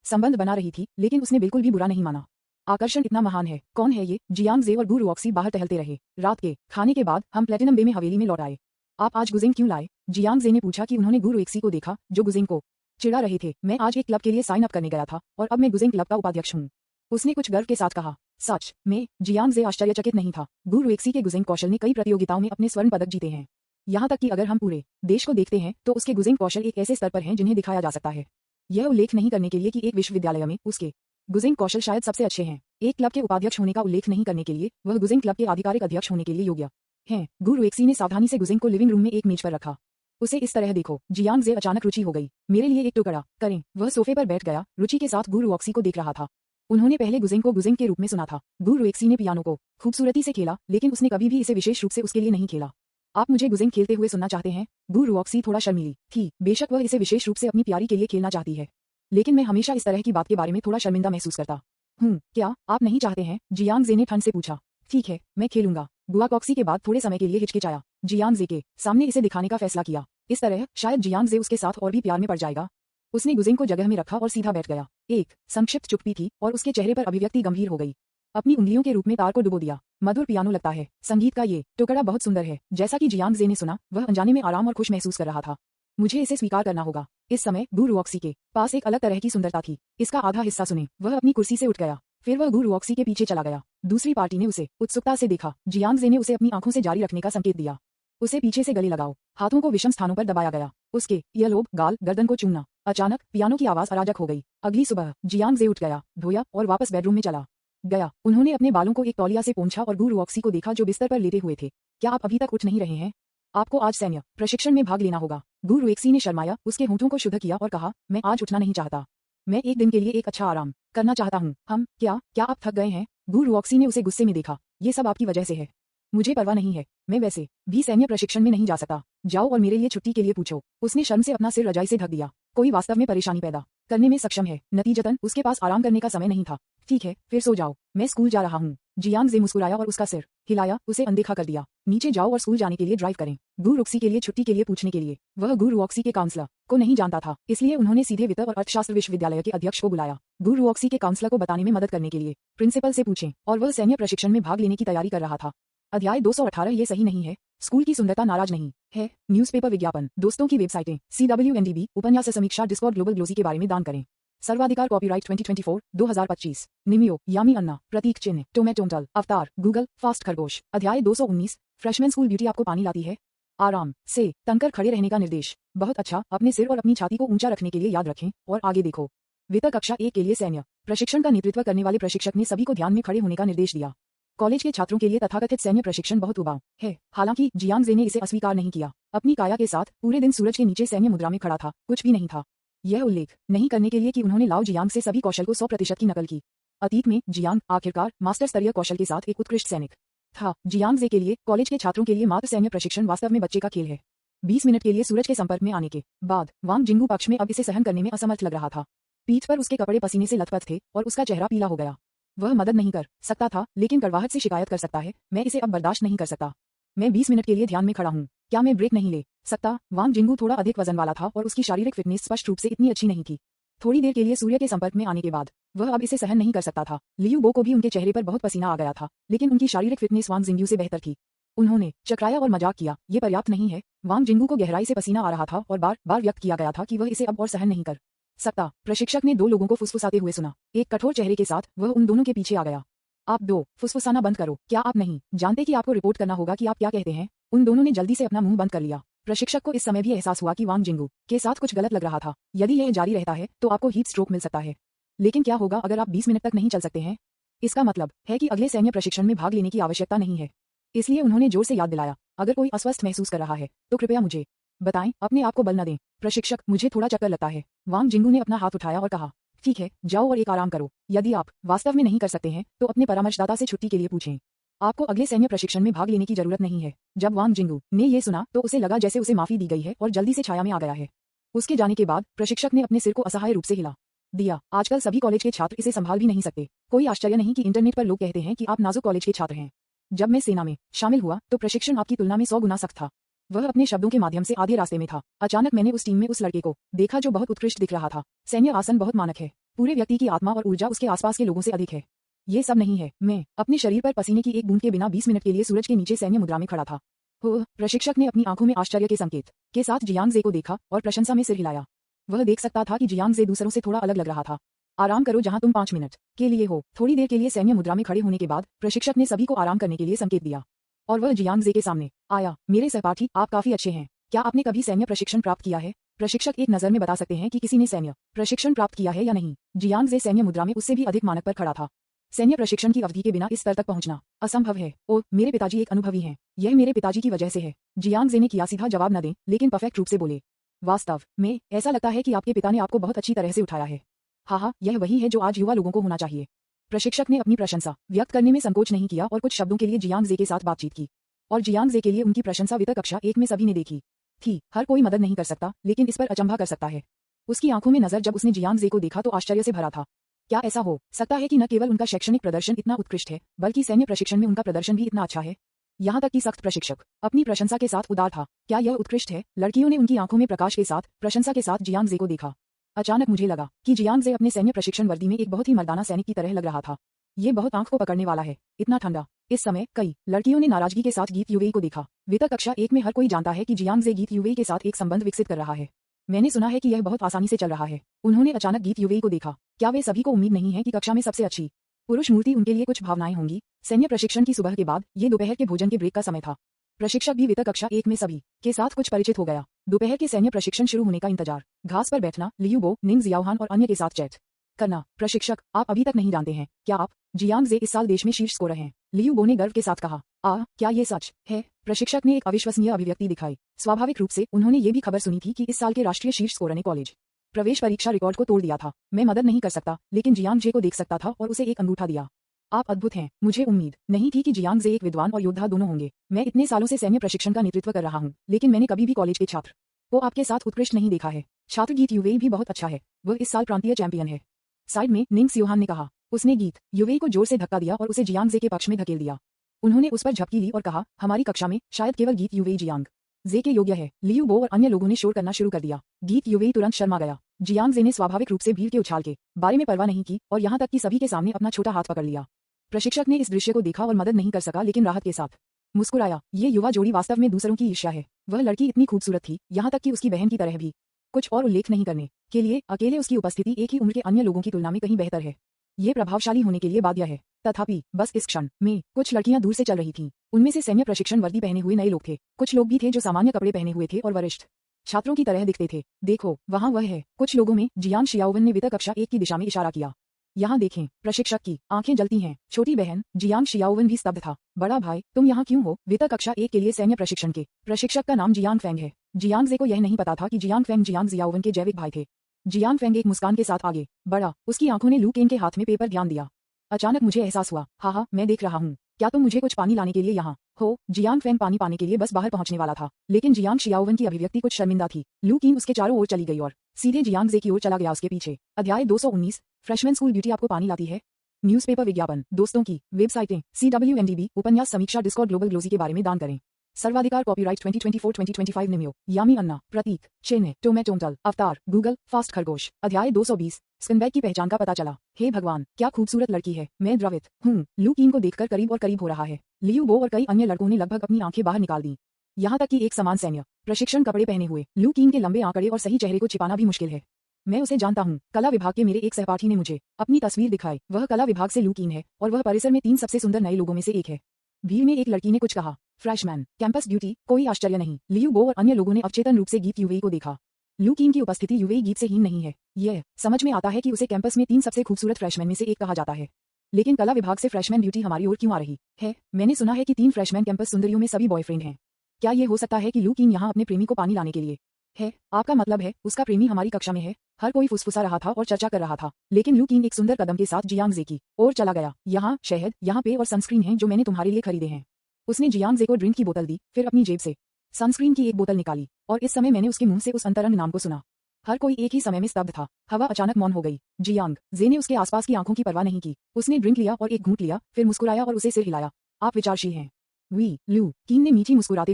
संबंध बना रही थी, लेकिन उसने बिल्कुल भी बुरा नहीं माना। आकर्षण इतना महान है। कौन है ये? जियांग जे और गु रुऑक्सी बाहर टहलते रहे। रात के खाने के बाद हम प्लेटिनम बे में हवेली में लौट आए। आप आज गुजिंग क्यों लाए? जियांग जे ने पूछा कि उन्होंने गु रुऑक्सी को देखा जो गुजिंग को चिढ़ा रहे थे। मैं आज एक क्लब के लिए साइन अप करने गया था और अब मैं गुजिंग क्लब का उपाध्यक्ष हूँ। उसने कुछ गर्व के साथ कहा। सच में? जियांग जे आश्चर्यचकित नहीं था। गु रुऑक्सी के गुजिंग कौशल ने कई प्रतियोगिताओं में अपने स्वर्ण पदक जीते हैं। यहाँ तक कि अगर हम पूरे देश को देखते हैं तो उसके गुजिंग कौशल एक ऐसे स्तर पर हैं जिन्हें दिखाया जा सकता है। यह उल्लेख नहीं करने के लिए कि एक विश्वविद्यालय में उसके गुजिंग कौशल शायद सबसे अच्छे हैं। एक क्लब के उपाध्यक्ष होने का उल्लेख नहीं करने के लिए वह गुजिंग क्लब के आधिकारिक अध्यक्ष होने के लिए योग्य हैं। गु रुऑक्सी ने सावधानी से गुजिंग को लिविंग रूम में एक मेज पर रखा। उसे इस तरह देखो। जियांग जे अचानक रुचि हो गई। मेरे लिए एक टुकड़ा करें। वह सोफे पर बैठ गया, रुचि के साथ गु रुऑक्सी को देख रहा था। उन्होंने पहले गुजिंग को गुजिंग के रूप में सुना था। गु रुऑक्सी ने पियानो को खूबसूरती से खेला, लेकिन उसने कभी भी इसे विशेष रूप से उसके लिए नहीं खेला। आप मुझे गुजिंग खेलते हुए सुनना चाहते हैं? गु रुऑक्सी थोड़ा शर्मीली थी। बेशक वह इसे विशेष रूप से अपनी प्यारी के लिए खेलना चाहती है, लेकिन मैं हमेशा इस तरह की बात के बारे में थोड़ा शर्मिंदा महसूस करता हूँ। क्या आप नहीं चाहते हैं? जियांग जे ने ठंड से पूछा। ठीक है, मैं खेलूंगा। गुआकॉक्सी के बाद थोड़े समय के लिए हिचकिचाया। जियांग जे के सामने इसे दिखाने का फैसला किया। इस तरह शायद जियांग जे उसके साथ और भी प्यार में पड़ जाएगा। उसने गुजिंग को जगह में रखा और सीधा बैठ गया। एक संक्षिप्त चुप्पी थी और उसके चेहरे पर अभिव्यक्ति गंभीर हो गई। अपनी उंगलियों के रूप में तार को डुबो दिया। मधुर पियानो लगता है। संगीत का ये टुकड़ा बहुत सुंदर है। जैसा कि जियांग जे ने सुना, वह अनजाने में आराम और खुश महसूस कर रहा था। मुझे इसे स्वीकार करना होगा। इस समय गु रुऑक्सी के पास एक अलग तरह की सुंदरता थी। इसका आधा हिस्सा सुने। वह अपनी कुर्सी से उठ गया। फिर वह गु रुऑक्सी के पीछे चला गया। दूसरी पार्टी ने उसे उत्सुकता से देखा। जियांग जे ने उसे अपनी आंखों से जारी रखने का संकेत दिया। उसे पीछे से गले लगाओ। हाथों को विषम स्थानों पर दबाया गया। उसके ईयरलोब, गाल, गर्दन को चूमना। अचानक पियानो की आवाज अराजक हो गई। अगली सुबह जियांग जे उठ गया, धोया और वापस बेडरूम में चला गया। उन्होंने अपने बालों को एक तौलिया से पोंछा और गु रुऑक्सी को देखा जो बिस्तर पर लेटे हुए थे। क्या आप अभी तक उठ नहीं रहे हैं? आपको आज सैन्य प्रशिक्षण में भाग लेना होगा। गु रुऑक्सी ने शर्माया, उसके होंठों को शुद्ध किया और कहा, मैं आज उठना नहीं चाहता। मैं एक दिन के लिए एक अच्छा आराम करना चाहता हूँ। हम क्या आप थक गए हैं? गु रुऑक्सी ने उसे गुस्से में देखा। ये सब आपकी वजह से है। मुझे परवाह नहीं है। मैं वैसे भी सैन्य प्रशिक्षण में नहीं जा सकता। जाओ और मेरे लिए छुट्टी के लिए पूछो। उसने शर्म से अपना सिर रजाई से ढक दिया। कोई वास्तव में परेशानी पैदा करने में सक्षम है। नतीजतन उसके पास आराम करने का समय नहीं था। ठीक है, फिर सो जाओ। मैं स्कूल जा रहा हूँ। जियांग जे मुस्कुराया और उसका सिर हिलाया, उसे अनदेखा कर दिया। नीचे जाओ और स्कूल जाने के लिए ड्राइव करें। गु रुऑक्सी के लिए छुट्टी के लिए पूछने के लिए वह गु रुऑक्सी के काउंसलर को नहीं जानता था, इसलिए उन्होंने सीधे वित्त और अर्थशास्त्र विश्वविद्यालय के अध्यक्ष को बुलाया। गु रुऑक्सी के काउंसलर को बताने में मदद करने के लिए प्रिंसिपल से पूछें, और वह सैन्य प्रशिक्षण में भाग लेने की तैयारी कर रहा था। अध्याय 218। ये सही नहीं है। स्कूल की सुंदरता नाराज नहीं है। न्यूज़पेपर विज्ञापन, दोस्तों की वेबसाइटें, CWNDB, उपन्यास समीक्षा, डिस्कॉर्ड, ग्लोबल ग्लोसी के बारे में दान करें। सर्वाधिकार कॉपीराइट 2024 2025। निमियो, यामी अन्ना, प्रतीक चिन्ह, टोमेटोमटल, अवतार, गूगल, फास्ट खरगोश। अध्याय 219। फ्रेशमैन स्कूल ब्यूटी आपको पानी लाती है। आराम से तनकर खड़े रहने का निर्देश। बहुत अच्छा। अपने सिर और अपनी छाती को ऊंचा रखने के लिए याद रखें और आगे देखो। वित्त कक्षा 1 के लिए सैन्य प्रशिक्षण का नेतृत्व करने वाले प्रशिक्षक ने सभी को ध्यान में खड़े होने का निर्देश दिया। कॉलेज के छात्रों के लिए तथाकथित सैन्य प्रशिक्षण बहुत उबाऊ है। हालांकि जियांग जे ने इसे अस्वीकार नहीं किया। अपनी काया के साथ पूरे दिन सूरज के नीचे सैन्य मुद्रा में खड़ा था। कुछ भी नहीं था। यह उल्लेख नहीं करने के लिए कि उन्होंने लाओ जियांग से सभी कौशल को 100% की नकल की। अतीत में जियांग आखिरकार मास्टर स्तरीय कौशल के साथ एक उत्कृष्ट सैनिक था। जियांग जे के लिए कॉलेज के छात्रों के लिए मात्र सैन्य प्रशिक्षण वास्तव में बच्चे का खेल है। 20 मिनट के लिए सूरज के संपर्क में आने के बाद वांग जिंगू पक्ष में अब इसे सहन करने में असमर्थ लग रहा था। पीठ पर उसके कपड़े पसीने से लथपथ थे और उसका चेहरा पीला हो गया। वह मदद नहीं कर सकता था लेकिन कड़वाहट से शिकायत कर सकता है, मैं इसे अब बर्दाश्त नहीं कर सकता। मैं 20 मिनट के लिए ध्यान में खड़ा हूँ, क्या मैं ब्रेक नहीं ले सकता? वांग जिंगू थोड़ा अधिक वजन वाला था और उसकी शारीरिक फिटनेस स्पष्ट रूप से इतनी अच्छी नहीं थी। थोड़ी देर के लिए सूर्य के संपर्क में आने के बाद वह अब इसे सहन नहीं कर सकता था। लियू बो को भी उनके चेहरे पर बहुत पसीना आ गया था, लेकिन उनकी शारीरिक फिटनेस वांग जिंगू से बेहतर थी। उन्होंने चकराया और मजाक किया, ये पर्याप्त नहीं है। वांग जिंगू को गहराई से पसीना आ रहा था और बार बार व्यक्त किया गया था कि वह इसे अब और सहन नहीं कर सकता। प्रशिक्षक ने दो लोगों को फुसफुसाते हुए सुना। एक कठोर चेहरे के साथ वह उन दोनों के पीछे आ गया। आप दो फुसफुसाना बंद करो, क्या आप नहीं जानते कि आपको रिपोर्ट करना होगा कि आप क्या कहते हैं? उन दोनों ने जल्दी से अपना मुंह बंद कर लिया। प्रशिक्षक को इस समय भी एहसास हुआ कि वांग जिंगू के साथ कुछ गलत लग रहा था। यदि यह जारी रहता है तो आपको हीट स्ट्रोक मिल सकता है। लेकिन क्या होगा अगर आप 20 मिनट तक नहीं चल सकते हैं? इसका मतलब है कि अगले सैन्य प्रशिक्षण में भाग लेने की आवश्यकता नहीं है। इसलिए उन्होंने जोर से याद दिलाया, अगर कोई अस्वस्थ महसूस कर रहा है तो कृपया मुझे बताएं, अपने आप को बल न दें। प्रशिक्षक, मुझे थोड़ा चक्कर लगता है। वांग जिंगू ने अपना हाथ उठाया और कहा, ठीक है, जाओ और एक आराम करो। यदि आप वास्तव में नहीं कर सकते हैं तो अपने परामर्शदाता से छुट्टी के लिए पूछें। आपको अगले सैन्य प्रशिक्षण में भाग लेने की जरूरत नहीं है। जब वांग जिंगू ने ये सुना तो उसे लगा जैसे उसे माफी दी गई है और जल्दी से छाया में आ गया है। उसके जाने के बाद प्रशिक्षक ने अपने सिर को असहाय रूप से हिला दिया। आजकल सभी कॉलेज के छात्र इसे संभाल भी नहीं सकते। कोई आश्चर्य नहीं कि इंटरनेट पर लोग कहते हैं कि आप नाजुक कॉलेज के छात्र हैं। जब मैं सेना में शामिल हुआ तो प्रशिक्षण आपकी तुलना में 100 गुना सख्त था। वह अपने शब्दों के माध्यम से आधे रास्ते में था। अचानक मैंने उस टीम में उस लड़के को देखा जो बहुत उत्कृष्ट दिख रहा था। सैन्य आसन बहुत मानक है। पूरे व्यक्ति की आत्मा और ऊर्जा उसके आसपास के लोगों से अधिक है। ये सब नहीं है। मैं अपने शरीर पर पसीने की एक बूंद के बिना 20 मिनट के लिए सूरज के नीचे सैन्य मुद्रा में खड़ा था। हो, प्रशिक्षक ने अपनी आंखों में आश्चर्य के संकेत के साथ जियांग जे को देखा और प्रशंसा में सिर हिलाया। वह देख सकता था कि जियांग जे दूसरों से थोड़ा अलग लग रहा था। आराम करो जहां तुम 5 मिनट के लिए हो। थोड़ी देर के लिए सैन्य मुद्रा में खड़े होने के बाद प्रशिक्षक ने सभी को आराम करने के लिए संकेत दिया और वह जियांग जे के सामने आया। मेरे सहपाठी, आप काफी अच्छे हैं। क्या आपने कभी सैन्य प्रशिक्षण प्राप्त किया है? प्रशिक्षक एक नजर में बता सकते हैं कि किसी ने सैन्य प्रशिक्षण प्राप्त किया है या नहीं। जियांग जे सैन्य मुद्रा में उससे भी अधिक मानक पर खड़ा था। सैन्य प्रशिक्षण की अवधि के बिना इस स्तर तक पहुंचना असंभव है। ओ, मेरे पिताजी एक अनुभवी हैं। यह मेरे पिताजी की वजह से है। जियांग जे ने किया। सीधा जवाब न दें, लेकिन परफेक्ट रूप से बोले। वास्तव में ऐसा लगता है कि आपके पिता ने आपको बहुत अच्छी तरह से उठाया है। हाँ, यह वही है जो आज युवा लोगों को होना चाहिए। प्रशिक्षक ने अपनी प्रशंसा व्यक्त करने में संकोच नहीं किया और कुछ शब्दों के लिए जियांग जे के साथ बातचीत की। और जियांग जे के लिए उनकी प्रशंसा वित्त कक्षा 1 में सभी ने देखी थी। हर कोई मदद नहीं कर सकता, लेकिन इस पर अचंभा कर सकता है। उसकी आंखों में नजर जब उसने जियांग जे को देखा तो आश्चर्य से भरा था। क्या ऐसा हो सकता है कि न केवल उनका शैक्षणिक प्रदर्शन इतना उत्कृष्ट है, बल्कि सैन्य प्रशिक्षण में उनका प्रदर्शन भी इतना अच्छा है? यहाँ तक कि सख्त प्रशिक्षक अपनी प्रशंसा के साथ उदार था। क्या यह उत्कृष्ट है? लड़कियों ने उनकी आंखों में प्रकाश के साथ प्रशंसा के साथ जियांग जे को देखा। अचानक मुझे लगा कि जियांग जे अपने सैन्य प्रशिक्षण वर्दी में एक बहुत ही मर्दाना सैनिक की तरह लग रहा था। ये बहुत आंख को पकड़ने वाला है, इतना ठंडा। इस समय कई लड़कियों ने नाराजगी के साथ गीत युवेई को देखा। वित्त कक्षा 1 में हर कोई जानता है कि जियांग जे गीत युवेई के साथ एक संबंध विकसित कर रहा है। मैंने सुना है कि यह बहुत आसानी से चल रहा है। उन्होंने अचानक गीत युवेई को देखा। क्या वे सभी को उम्मीद नहीं है कि कक्षा में सबसे अच्छी पुरुष मूर्ति उनके लिए कुछ भावनाएं होंगी? सैन्य प्रशिक्षण की सुबह के बाद ये दोपहर के भोजन के ब्रेक का समय था। प्रशिक्षक भी वित्त कक्षा 1 में सभी के साथ कुछ परिचित हो गया। दोपहर के सैन्य प्रशिक्षण शुरू होने का इंतजार, घास पर बैठना, लियू बो, निंग जियाओहान और अन्य के साथ चैट करना। प्रशिक्षक, आप अभी तक नहीं जानते हैं क्या आप जियांग जे इस साल देश में शीर्ष स्कोरर हैं? लियू बो ने गर्व के साथ कहा। क्या ये सच है? प्रशिक्षक ने एक अविश्वसनीय अभिव्यक्ति दिखाई। स्वाभाविक रूप से उन्होंने ये भी खबर सुनी थी कि इस साल के राष्ट्रीय शीर्ष स्कोरर ने कॉलेज प्रवेश परीक्षा रिकॉर्ड को तोड़ दिया था। मैं मदद नहीं कर सकता, लेकिन जियांग जे को देख सकता था और उसे एक अंगूठा दिया। आप अद्भुत हैं। मुझे उम्मीद नहीं थी कि जियांग जे एक विद्वान और योद्धा दोनों होंगे। मैं इतने सालों से सैन्य प्रशिक्षण का नेतृत्व कर रहा हूँ, लेकिन मैंने कभी भी कॉलेज के छात्र को आपके साथ उत्कृष्ट नहीं देखा है। छात्र गीत युवेई भी बहुत अच्छा है। वह इस साल प्रांतीय चैंपियन है। साइड में निंग जियाओहान ने कहा। उसने गीत युवेई को जोर से धक्का दिया और उसे जियांग जे के पक्ष में धकेल दिया। उन्होंने उस पर झपकी ली और कहा, हमारी कक्षा में शायद केवल गीत युवेई जियांग जे के योग्य है। लियू बो और अन्य लोगों ने शोर करना शुरू कर दिया। गीत युवेई तुरंत शर्मा गया। जियांग जे ने स्वाभाविक रूप से भीड़ के उछाल के बारे में परवाह नहीं की और यहाँ तक कि सभी के सामने अपना छोटा हाथ पकड़ लिया। प्रशिक्षक ने इस दृश्य को देखा और मदद नहीं कर सका, लेकिन राहत के साथ मुस्कुराया। ये युवा जोड़ी वास्तव में दूसरों की ईर्ष्या है। वह लड़की इतनी खूबसूरत थी, यहाँ तक कि उसकी बहन की तरह भी। कुछ और उल्लेख नहीं करने के लिए अकेले उसकी उपस्थिति एक ही उम्र के अन्य लोगों की तुलना में कहीं बेहतर है। ये प्रभावशाली होने के लिए बाध्य है। तथापि बस इस क्षण में कुछ लड़कियां दूर से चल रही थीं। उनमें से सैन्य प्रशिक्षण वर्दी पहने हुए नए लोग थे। कुछ लोग भी थे जो सामान्य कपड़े पहने हुए थे और वरिष्ठ छात्रों की तरह दिखते थे। देखो, वहाँ वह है। कुछ लोगों में जियांग शियाओवन ने वित्त कक्षा 1 की दिशा में इशारा किया। यहाँ देखें। प्रशिक्षक की आंखें जलती हैं। छोटी बहन जियांग शियाओवन भी स्तब्ध था। बड़ा भाई, तुम यहाँ क्यों हो? वित्त कक्षा 1 के लिए सैन्य प्रशिक्षण के प्रशिक्षक का नाम जियांग फेंग है। जियांग जे को यह नहीं पता था कि जियांग फेंग जियांग जियाओवन के जैविक भाई थे। जियांग फेंग एक मुस्कान के साथ आगे बढ़ा। उसकी आंखों ने लू केन के हाथ में पेपर ध्यान दिया। अचानक मुझे एहसास हुआ। हाँ, मैं देख रहा हूँ। क्या तुम मुझे कुछ पानी लाने के लिए यहाँ हो? जियांग फेंग पानी पाने के लिए बस बाहर पहुंचने वाला था, लेकिन जियांग शियाओवन की अभिव्यक्ति कुछ शर्मिंदा थी। लू कीन उसके चारों ओर चली गई और सीधे जियांग जे की ओर चला गया। उसके पीछे। अध्याय 219। फ्रेशमैन स्कूल ब्यूटी आपको पानी लाती है। न्यूज़पेपर विज्ञापन, दोस्तों की वेबसाइटें, CWNDB, उपन्यास समीक्षा, डिस्कॉर्ड, ग्लोबल ग्लोजी के बारे में दान करें। सर्वाधिकार कॉपीराइट 2024-2025 निम्यो, यामी अन्ना, प्रतीक, चिन्ह, टोमेटोंटल, अवतार, गूगल, फास्ट खरगोश, अध्याय 220, स्कंबैग की पहचान का पता चला। हे भगवान, क्या खूबसूरत लड़की है। मैं द्रवित हूँ। लू कीन को देखकर करीब और करीब हो रहा है। लियू बो और कई अन्य लड़कों ने लगभग अपनी आंखें बाहर निकाल दी। यहाँ तक कि एक समान सैन्य प्रशिक्षण कपड़े पहने हुए लू कीन के लंबे आंकड़े और सही चेहरे को छिपाना भी मुश्किल है। मैं उसे जानता हूँ। कला विभाग के मेरे एक सहपाठी ने मुझे अपनी तस्वीर दिखाई। वह कला विभाग से लू कीन है और वह परिसर में 3 सबसे सुंदर नए लोगों में से एक है। भीड़ में एक लड़की ने कुछ कहा। फ्रैशमैन, कैंपस ड्यूटी, कोई आश्चर्य नहीं। लियू बो और अन्य लोगों ने अवचेतन रूप से गीत यूवेई को देखा। लू कीन की उपस्थिति यूवेई गीत से हीन नहीं है। यह समझ में आता है कि उसे कैंपस में 3 सबसे खूबसूरत फ्रैशमैन में से एक कहा जाता है। लेकिन कला विभाग से फ्रैशमैन ड्यूटी हमारी ओर क्यों आ रही है? मैंने सुना है कि 3 फ्रैशमैन कैंपस सुंदरियों में सभी बॉयफ्रेंड हैं। क्या ये हो सकता है कि लू कीन यहाँ अपने प्रेमी को पानी लाने के लिए है? आपका मतलब है उसका प्रेमी हमारी कक्षा में है? हर कोई फुसफुसा रहा था और चर्चा कर रहा था, लेकिन लू कीन एक सुंदर कदम के साथ जियांग जे की ओर चला गया। यहाँ शहद, यहाँ पे और सनस्क्रीन है जो मैंने तुम्हारे लिए खरीदे हैं। उसने जियांग जे को ड्रिंक की बोतल दी, फिर अपनी जेब से सनस्क्रीन की एक बोतल निकाली और इस समय मैंने उसके मुंह से उस अंतरंग नाम को सुना। हर कोई एक ही समय में स्तब्ध था। हवा अचानक मौन हो गई। जियांग जे ने उसके आसपास की आंखों की परवाह नहीं की। उसने ड्रिंक लिया और एक घूंट लिया, फिर मुस्कुराया और उसे सिर हिलाया। आप विचारशील हैं। वी लू कीन ने मीठी मुस्कुराते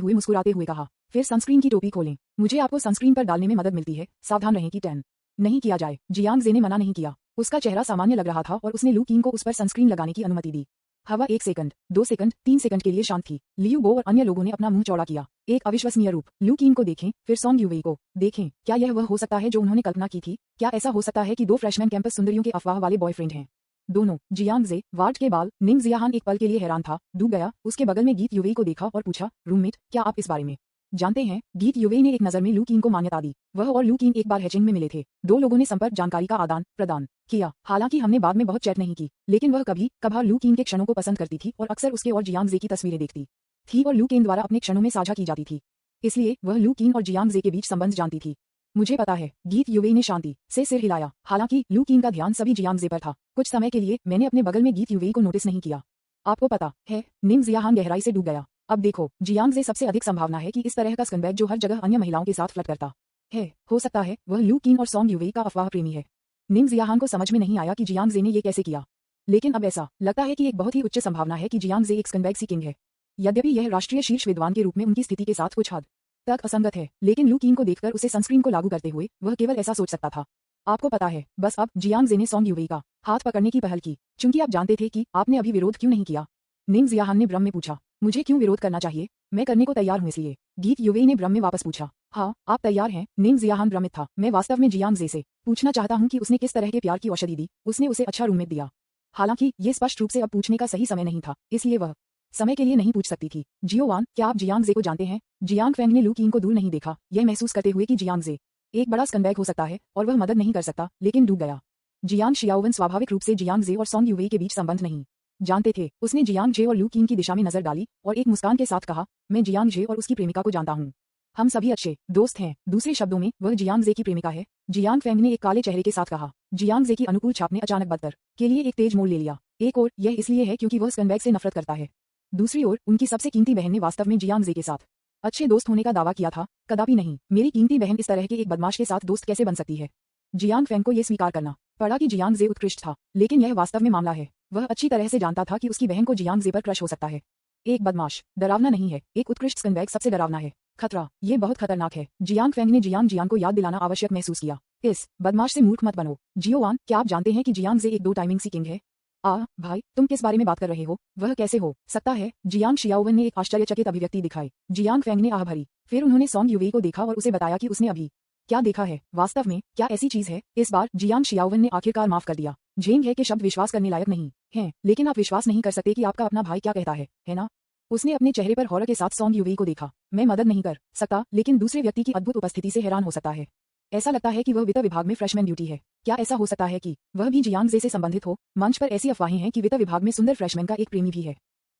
हुए कहा। फिर सनस्क्रीन की टोपी खोलें। मुझे आपको सनस्क्रीन पर डालने में मदद मिलती है। सावधान रहें कि टैन नहीं किया जाए। जियांग जे ने मना नहीं किया। उसका चेहरा सामान्य लग रहा था और उसने लू कीन को उस पर सनस्क्रीन लगाने की अनुमति दी। हवा 1 सेकंड, 2 सेकंड, 3 सेकंड के लिए शांत थी। लियू बो और अन्य लोगों ने अपना मुंह चौड़ा किया। एक अविश्वसनीय रूप। लू कीन को देखें, फिर सॉन्ग यूवेई को देखें। क्या यह वह हो सकता है जो उन्होंने कल्पना की थी? क्या ऐसा हो सकता है कि 2 फ्रेशमैन कैंपस सुंदरियों के अफवाह वाले बॉयफ्रेंड हैं? दोनों। जियांग जे, वार्ड के बाल। निंग जियाहान एक पल के लिए हैरान था, डूब गया। उसके बगल में गीत यूवेई को देखा और पूछा, रूममेट, क्या आप इस बारे में जानते हैं? गीत यूवेई ने एक नजर में लू कीन को मान्यता दी। वह और लू कीन एक बार हैचिंग में मिले थे। 2 लोगों ने संपर्क जानकारी का आदान प्रदान किया। हालांकि हमने बाद में बहुत चैट नहीं की, लेकिन वह कभी कभार लू कीन के क्षणों को पसंद करती थी और अक्सर उसके और जियांग जे की तस्वीरें देखती थी और लू कीन द्वारा अपने क्षणों में साझा की जाती थी। इसलिए वह लू कीन और जियांग जे के बीच संबंध जानती थी। मुझे पता है। गीत यूवेई ने शांति से सिर हिलाया। हालांकि लू कीन का ध्यान सभी जियांग जे पर था। कुछ समय के लिए मैंने अपने बगल में गीत यूवेई को नोटिस नहीं किया। आपको पता है, निंग जियाहान गहराई से डूब गया। अब देखो, जियांग जे सबसे अधिक संभावना है कि इस तरह का स्कंबैग जो हर जगह अन्य महिलाओं के साथ फ्लर्ट करता है, हो सकता है वह लू कीन और सॉन्ग यूवेई का अफवाह प्रेमी है। निंग जियाहान को समझ में नहीं आया कि जियांग जे ने ये कैसे किया, लेकिन अब ऐसा लगता है कि एक बहुत ही उच्च संभावना है कि जियांग जे एक स्कंबैग सी किंग है। यद्यपि यह राष्ट्रीय शीर्ष विद्वान के रूप में उनकी स्थिति के साथ कुछ हद तक असंगत है, लेकिन लू कीन को देखकर उसे सनस्क्रीन को लागू करते हुए वह केवल ऐसा सोच सकता था। आपको पता है, बस अब जियांग जे ने सॉन्ग यूवेई का हाथ पकड़ने की पहल की। चूंकि आप जानते थे कि आपने अभी विरोध क्यों नहीं किया? निंग जियाहान ने भ्रम में पूछा। मुझे क्यों विरोध करना चाहिए? मैं करने को तैयार हूँ इसलिए। गीत यूवेई ने भ्रम में वापस पूछा। हाँ, आप तैयार हैं? निंग जियाहान भ्रमित था। मैं वास्तव में जियांग जे से पूछना चाहता हूँ कि उसने किस तरह के प्यार की औषधि दी। उसने उसे अच्छा रूममेट दिया। हालांकि ये स्पष्ट रूप से अब पूछने का सही समय नहीं था, इसलिए वह समय के लिए नहीं पूछ सकती थी। जियोवान, क्या आप जियांग जे को जानते हैं? जियांग फेंग ने लू कीन को दूर नहीं देखा, यह महसूस करते हुए कि जियांग जे एक बड़ा स्कंबैग हो सकता है और वह मदद नहीं कर सकता, लेकिन डूब गया। जियांग शियाओवन स्वाभाविक रूप से जियांग जे और सॉन्ग यूवेई के बीच संबंध नहीं जानते थे। उसने जियांग जे और लू कीन की दिशा में नजर डाली और एक मुस्कान के साथ कहा, मैं जियांग जे और उसकी प्रेमिका को जानता हूँ। हम सभी अच्छे दोस्त हैं। दूसरे शब्दों में, वह जियांग जे की प्रेमिका है। जियांग फेंग ने एक काले चेहरे के साथ कहा। जियांग जे की अनुकूल छाप ने अचानक बदतर के लिए एक तेज मोड़ ले लिया। एक और यह इसलिए है क्योंकि वह स्कंबैग से नफरत करता है। दूसरी ओर, उनकी सबसे कीमती बहन ने वास्तव में जियांग जे के साथ अच्छे दोस्त होने का दावा किया था। कदापि नहीं। मेरी कीमती बहन इस तरह के एक बदमाश के साथ दोस्त कैसे बन सकती है? जियांग फेंग को यह स्वीकार करना पड़ा कि जियांग जे उत्कृष्ट था, लेकिन यह वास्तव में मामला है। वह अच्छी तरह से जानता था कि उसकी बहन को जियांग जे पर क्रश हो सकता है। एक बदमाश डरावना नहीं है, एक उत्कृष्ट स्कंबैग सबसे डरावना है। खतरा, ये बहुत खतरनाक है। जियांग फेंग ने जियांग को याद दिलाना आवश्यक महसूस किया। इस बदमाश से मूर्ख मत बनो। जियोवान, क्या आप जानते हैं कि जियांग जे एक 2 टाइमिंग सी किंग है? भाई, तुम किस बारे में बात कर रहे हो? वह कैसे हो सकता है? जियांग शियाओवन ने एक आश्चर्यचकित अभिव्यक्ति दिखाई। जियांग फेंग ने आह भरी। फिर उन्होंने सॉन्ग यूवेई को देखा और उसे बताया कि उसने अभी क्या देखा है। वास्तव में क्या ऐसी चीज है? इस बार जियांग शियाओवन ने आखिरकार माफ कर दिया। झेंग है कि शब्द विश्वास करने लायक नहीं हैं, लेकिन आप विश्वास नहीं कर सकते कि आपका अपना भाई क्या कहता है ना? उसने अपने चेहरे पर हॉरर के साथ सॉन्ग यूवेई को देखा। मैं मदद नहीं कर सकता, लेकिन दूसरे व्यक्ति की अद्भुत उपस्थिति से हैरान हो सकता है। ऐसा लगता है कि वह वित्त विभाग में फ्रेशमैन ड्यूटी है। क्या ऐसा हो सकता है कि वह भी जियांग जे से संबंधित हो? मंच पर ऐसी अफवाहें हैं कि वित्त विभाग में सुंदर फ्रेशमैन का एक प्रेमी भी है।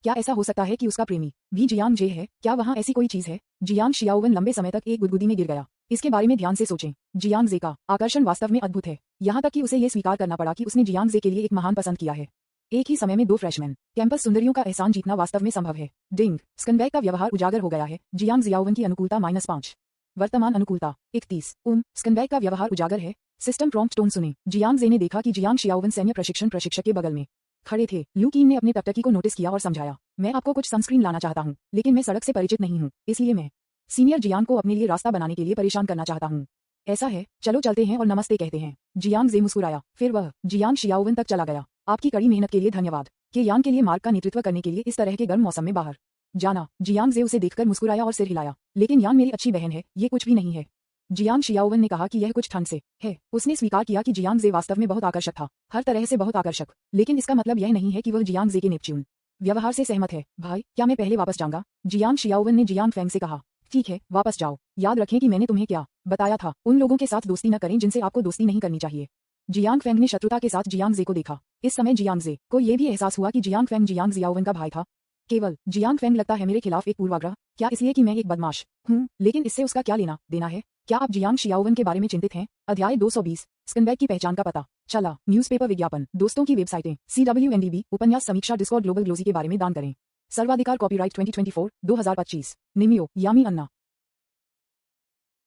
क्या ऐसा हो सकता है कि उसका प्रेमी भी जियांग जे है? क्या वहाँ ऐसी कोई चीज है? जियांग शियाओवन लंबे समय तक एक गुदगुदी में गिर गया। इसके बारे में ध्यान से सोचें। जियांग जे का आकर्षण वास्तव में अद्भुत है, यहाँ तक कि उसे यह स्वीकार करना पड़ा कि उसने जियांग जे के लिए एक महान पसंद किया है। एक ही समय में 2 फ्रेशमैन कैंपस सुंदरियों का एहसान जीतना वास्तव में संभव है। डिंग, स्कंबैग का व्यवहार उजागर हो गया है। जियांग जियाओवन की अनुकूलता -5। वर्तमान अनुकूलता 31। स्कंबैग का व्यवहार उजागर है। सिस्टम प्रॉम्प्ट टोन सुने। जियांग जे ने देखा कि जियांग शियाओवन सैन्य प्रशिक्षण प्रशिक्षक के बगल में खड़े थे। लू कीन ने अपने टकटकी को नोटिस किया और समझाया, मैं आपको कुछ सनस्क्रीन लाना चाहता हूँ, लेकिन मैं सड़क से परिचित नहीं हूँ, इसलिए मैं सीनियर जियांग को अपने लिए रास्ता बनाने के लिए परेशान करना चाहता हूँ। ऐसा है, चलो चलते हैं और नमस्ते कहते हैं। जियांग जे मुस्कुराया, फिर वह जियांग शियाओवन तक चला गया। आपकी कड़ी मेहनत के लिए धन्यवाद। के यांग के लिए मार्ग का नेतृत्व करने के लिए इस तरह के गर्म मौसम में बाहर जाना। जियांग जे उसे देखकर मुस्कुराया और सिर हिलाया, लेकिन यांग मेरी अच्छी बहन है, ये कुछ भी नहीं है। जियांग शियाओवन ने कहा कि यह कुछ ठंड से है। उसने स्वीकार किया कि जियांग जे वास्तव में बहुत आकर्षक था, हर तरह से बहुत आकर्षक, लेकिन इसका मतलब यह नहीं है कि वह जियांग जे के नेपच्यून व्यवहार से सहमत है। भाई, क्या मैं पहले वापस जाऊंगा? जियांग शियाओवन ने जियांग फेंग से कहा। ठीक है, वापस जाओ। याद रखें कि मैंने तुम्हें क्या बताया था, उन लोगों के साथ दोस्ती न करें जिनसे आपको दोस्ती नहीं करनी चाहिए। जियांग फेंग ने शत्रुता के साथ जियांग जे को देखा। इस समय जियांग जे को यह भी एहसास हुआ कि जियांग फेंग जियांग जियाओवन का भाई था। केवल जियांग फेंग लगता है मेरे खिलाफ एक पूर्वाग्रह, क्या इसलिए कि मैं एक बदमाश हूँ, लेकिन इससे उसका क्या लेना देना है? क्या आप जियांग शियाओवन के बारे में चिंतित हैं? अध्याय 220 स्कंबैग की पहचान का पता चला। न्यूज़पेपर विज्ञापन, दोस्तों की वेबसाइटें, CWNDB, उपन्यास समीक्षा, डिस्कॉर्ड, ग्लोबल ग्लोजी के बारे में दान करें। सर्वाधिकार, कॉपीराइट 2024-2025, निमियो, यामी अन्ना।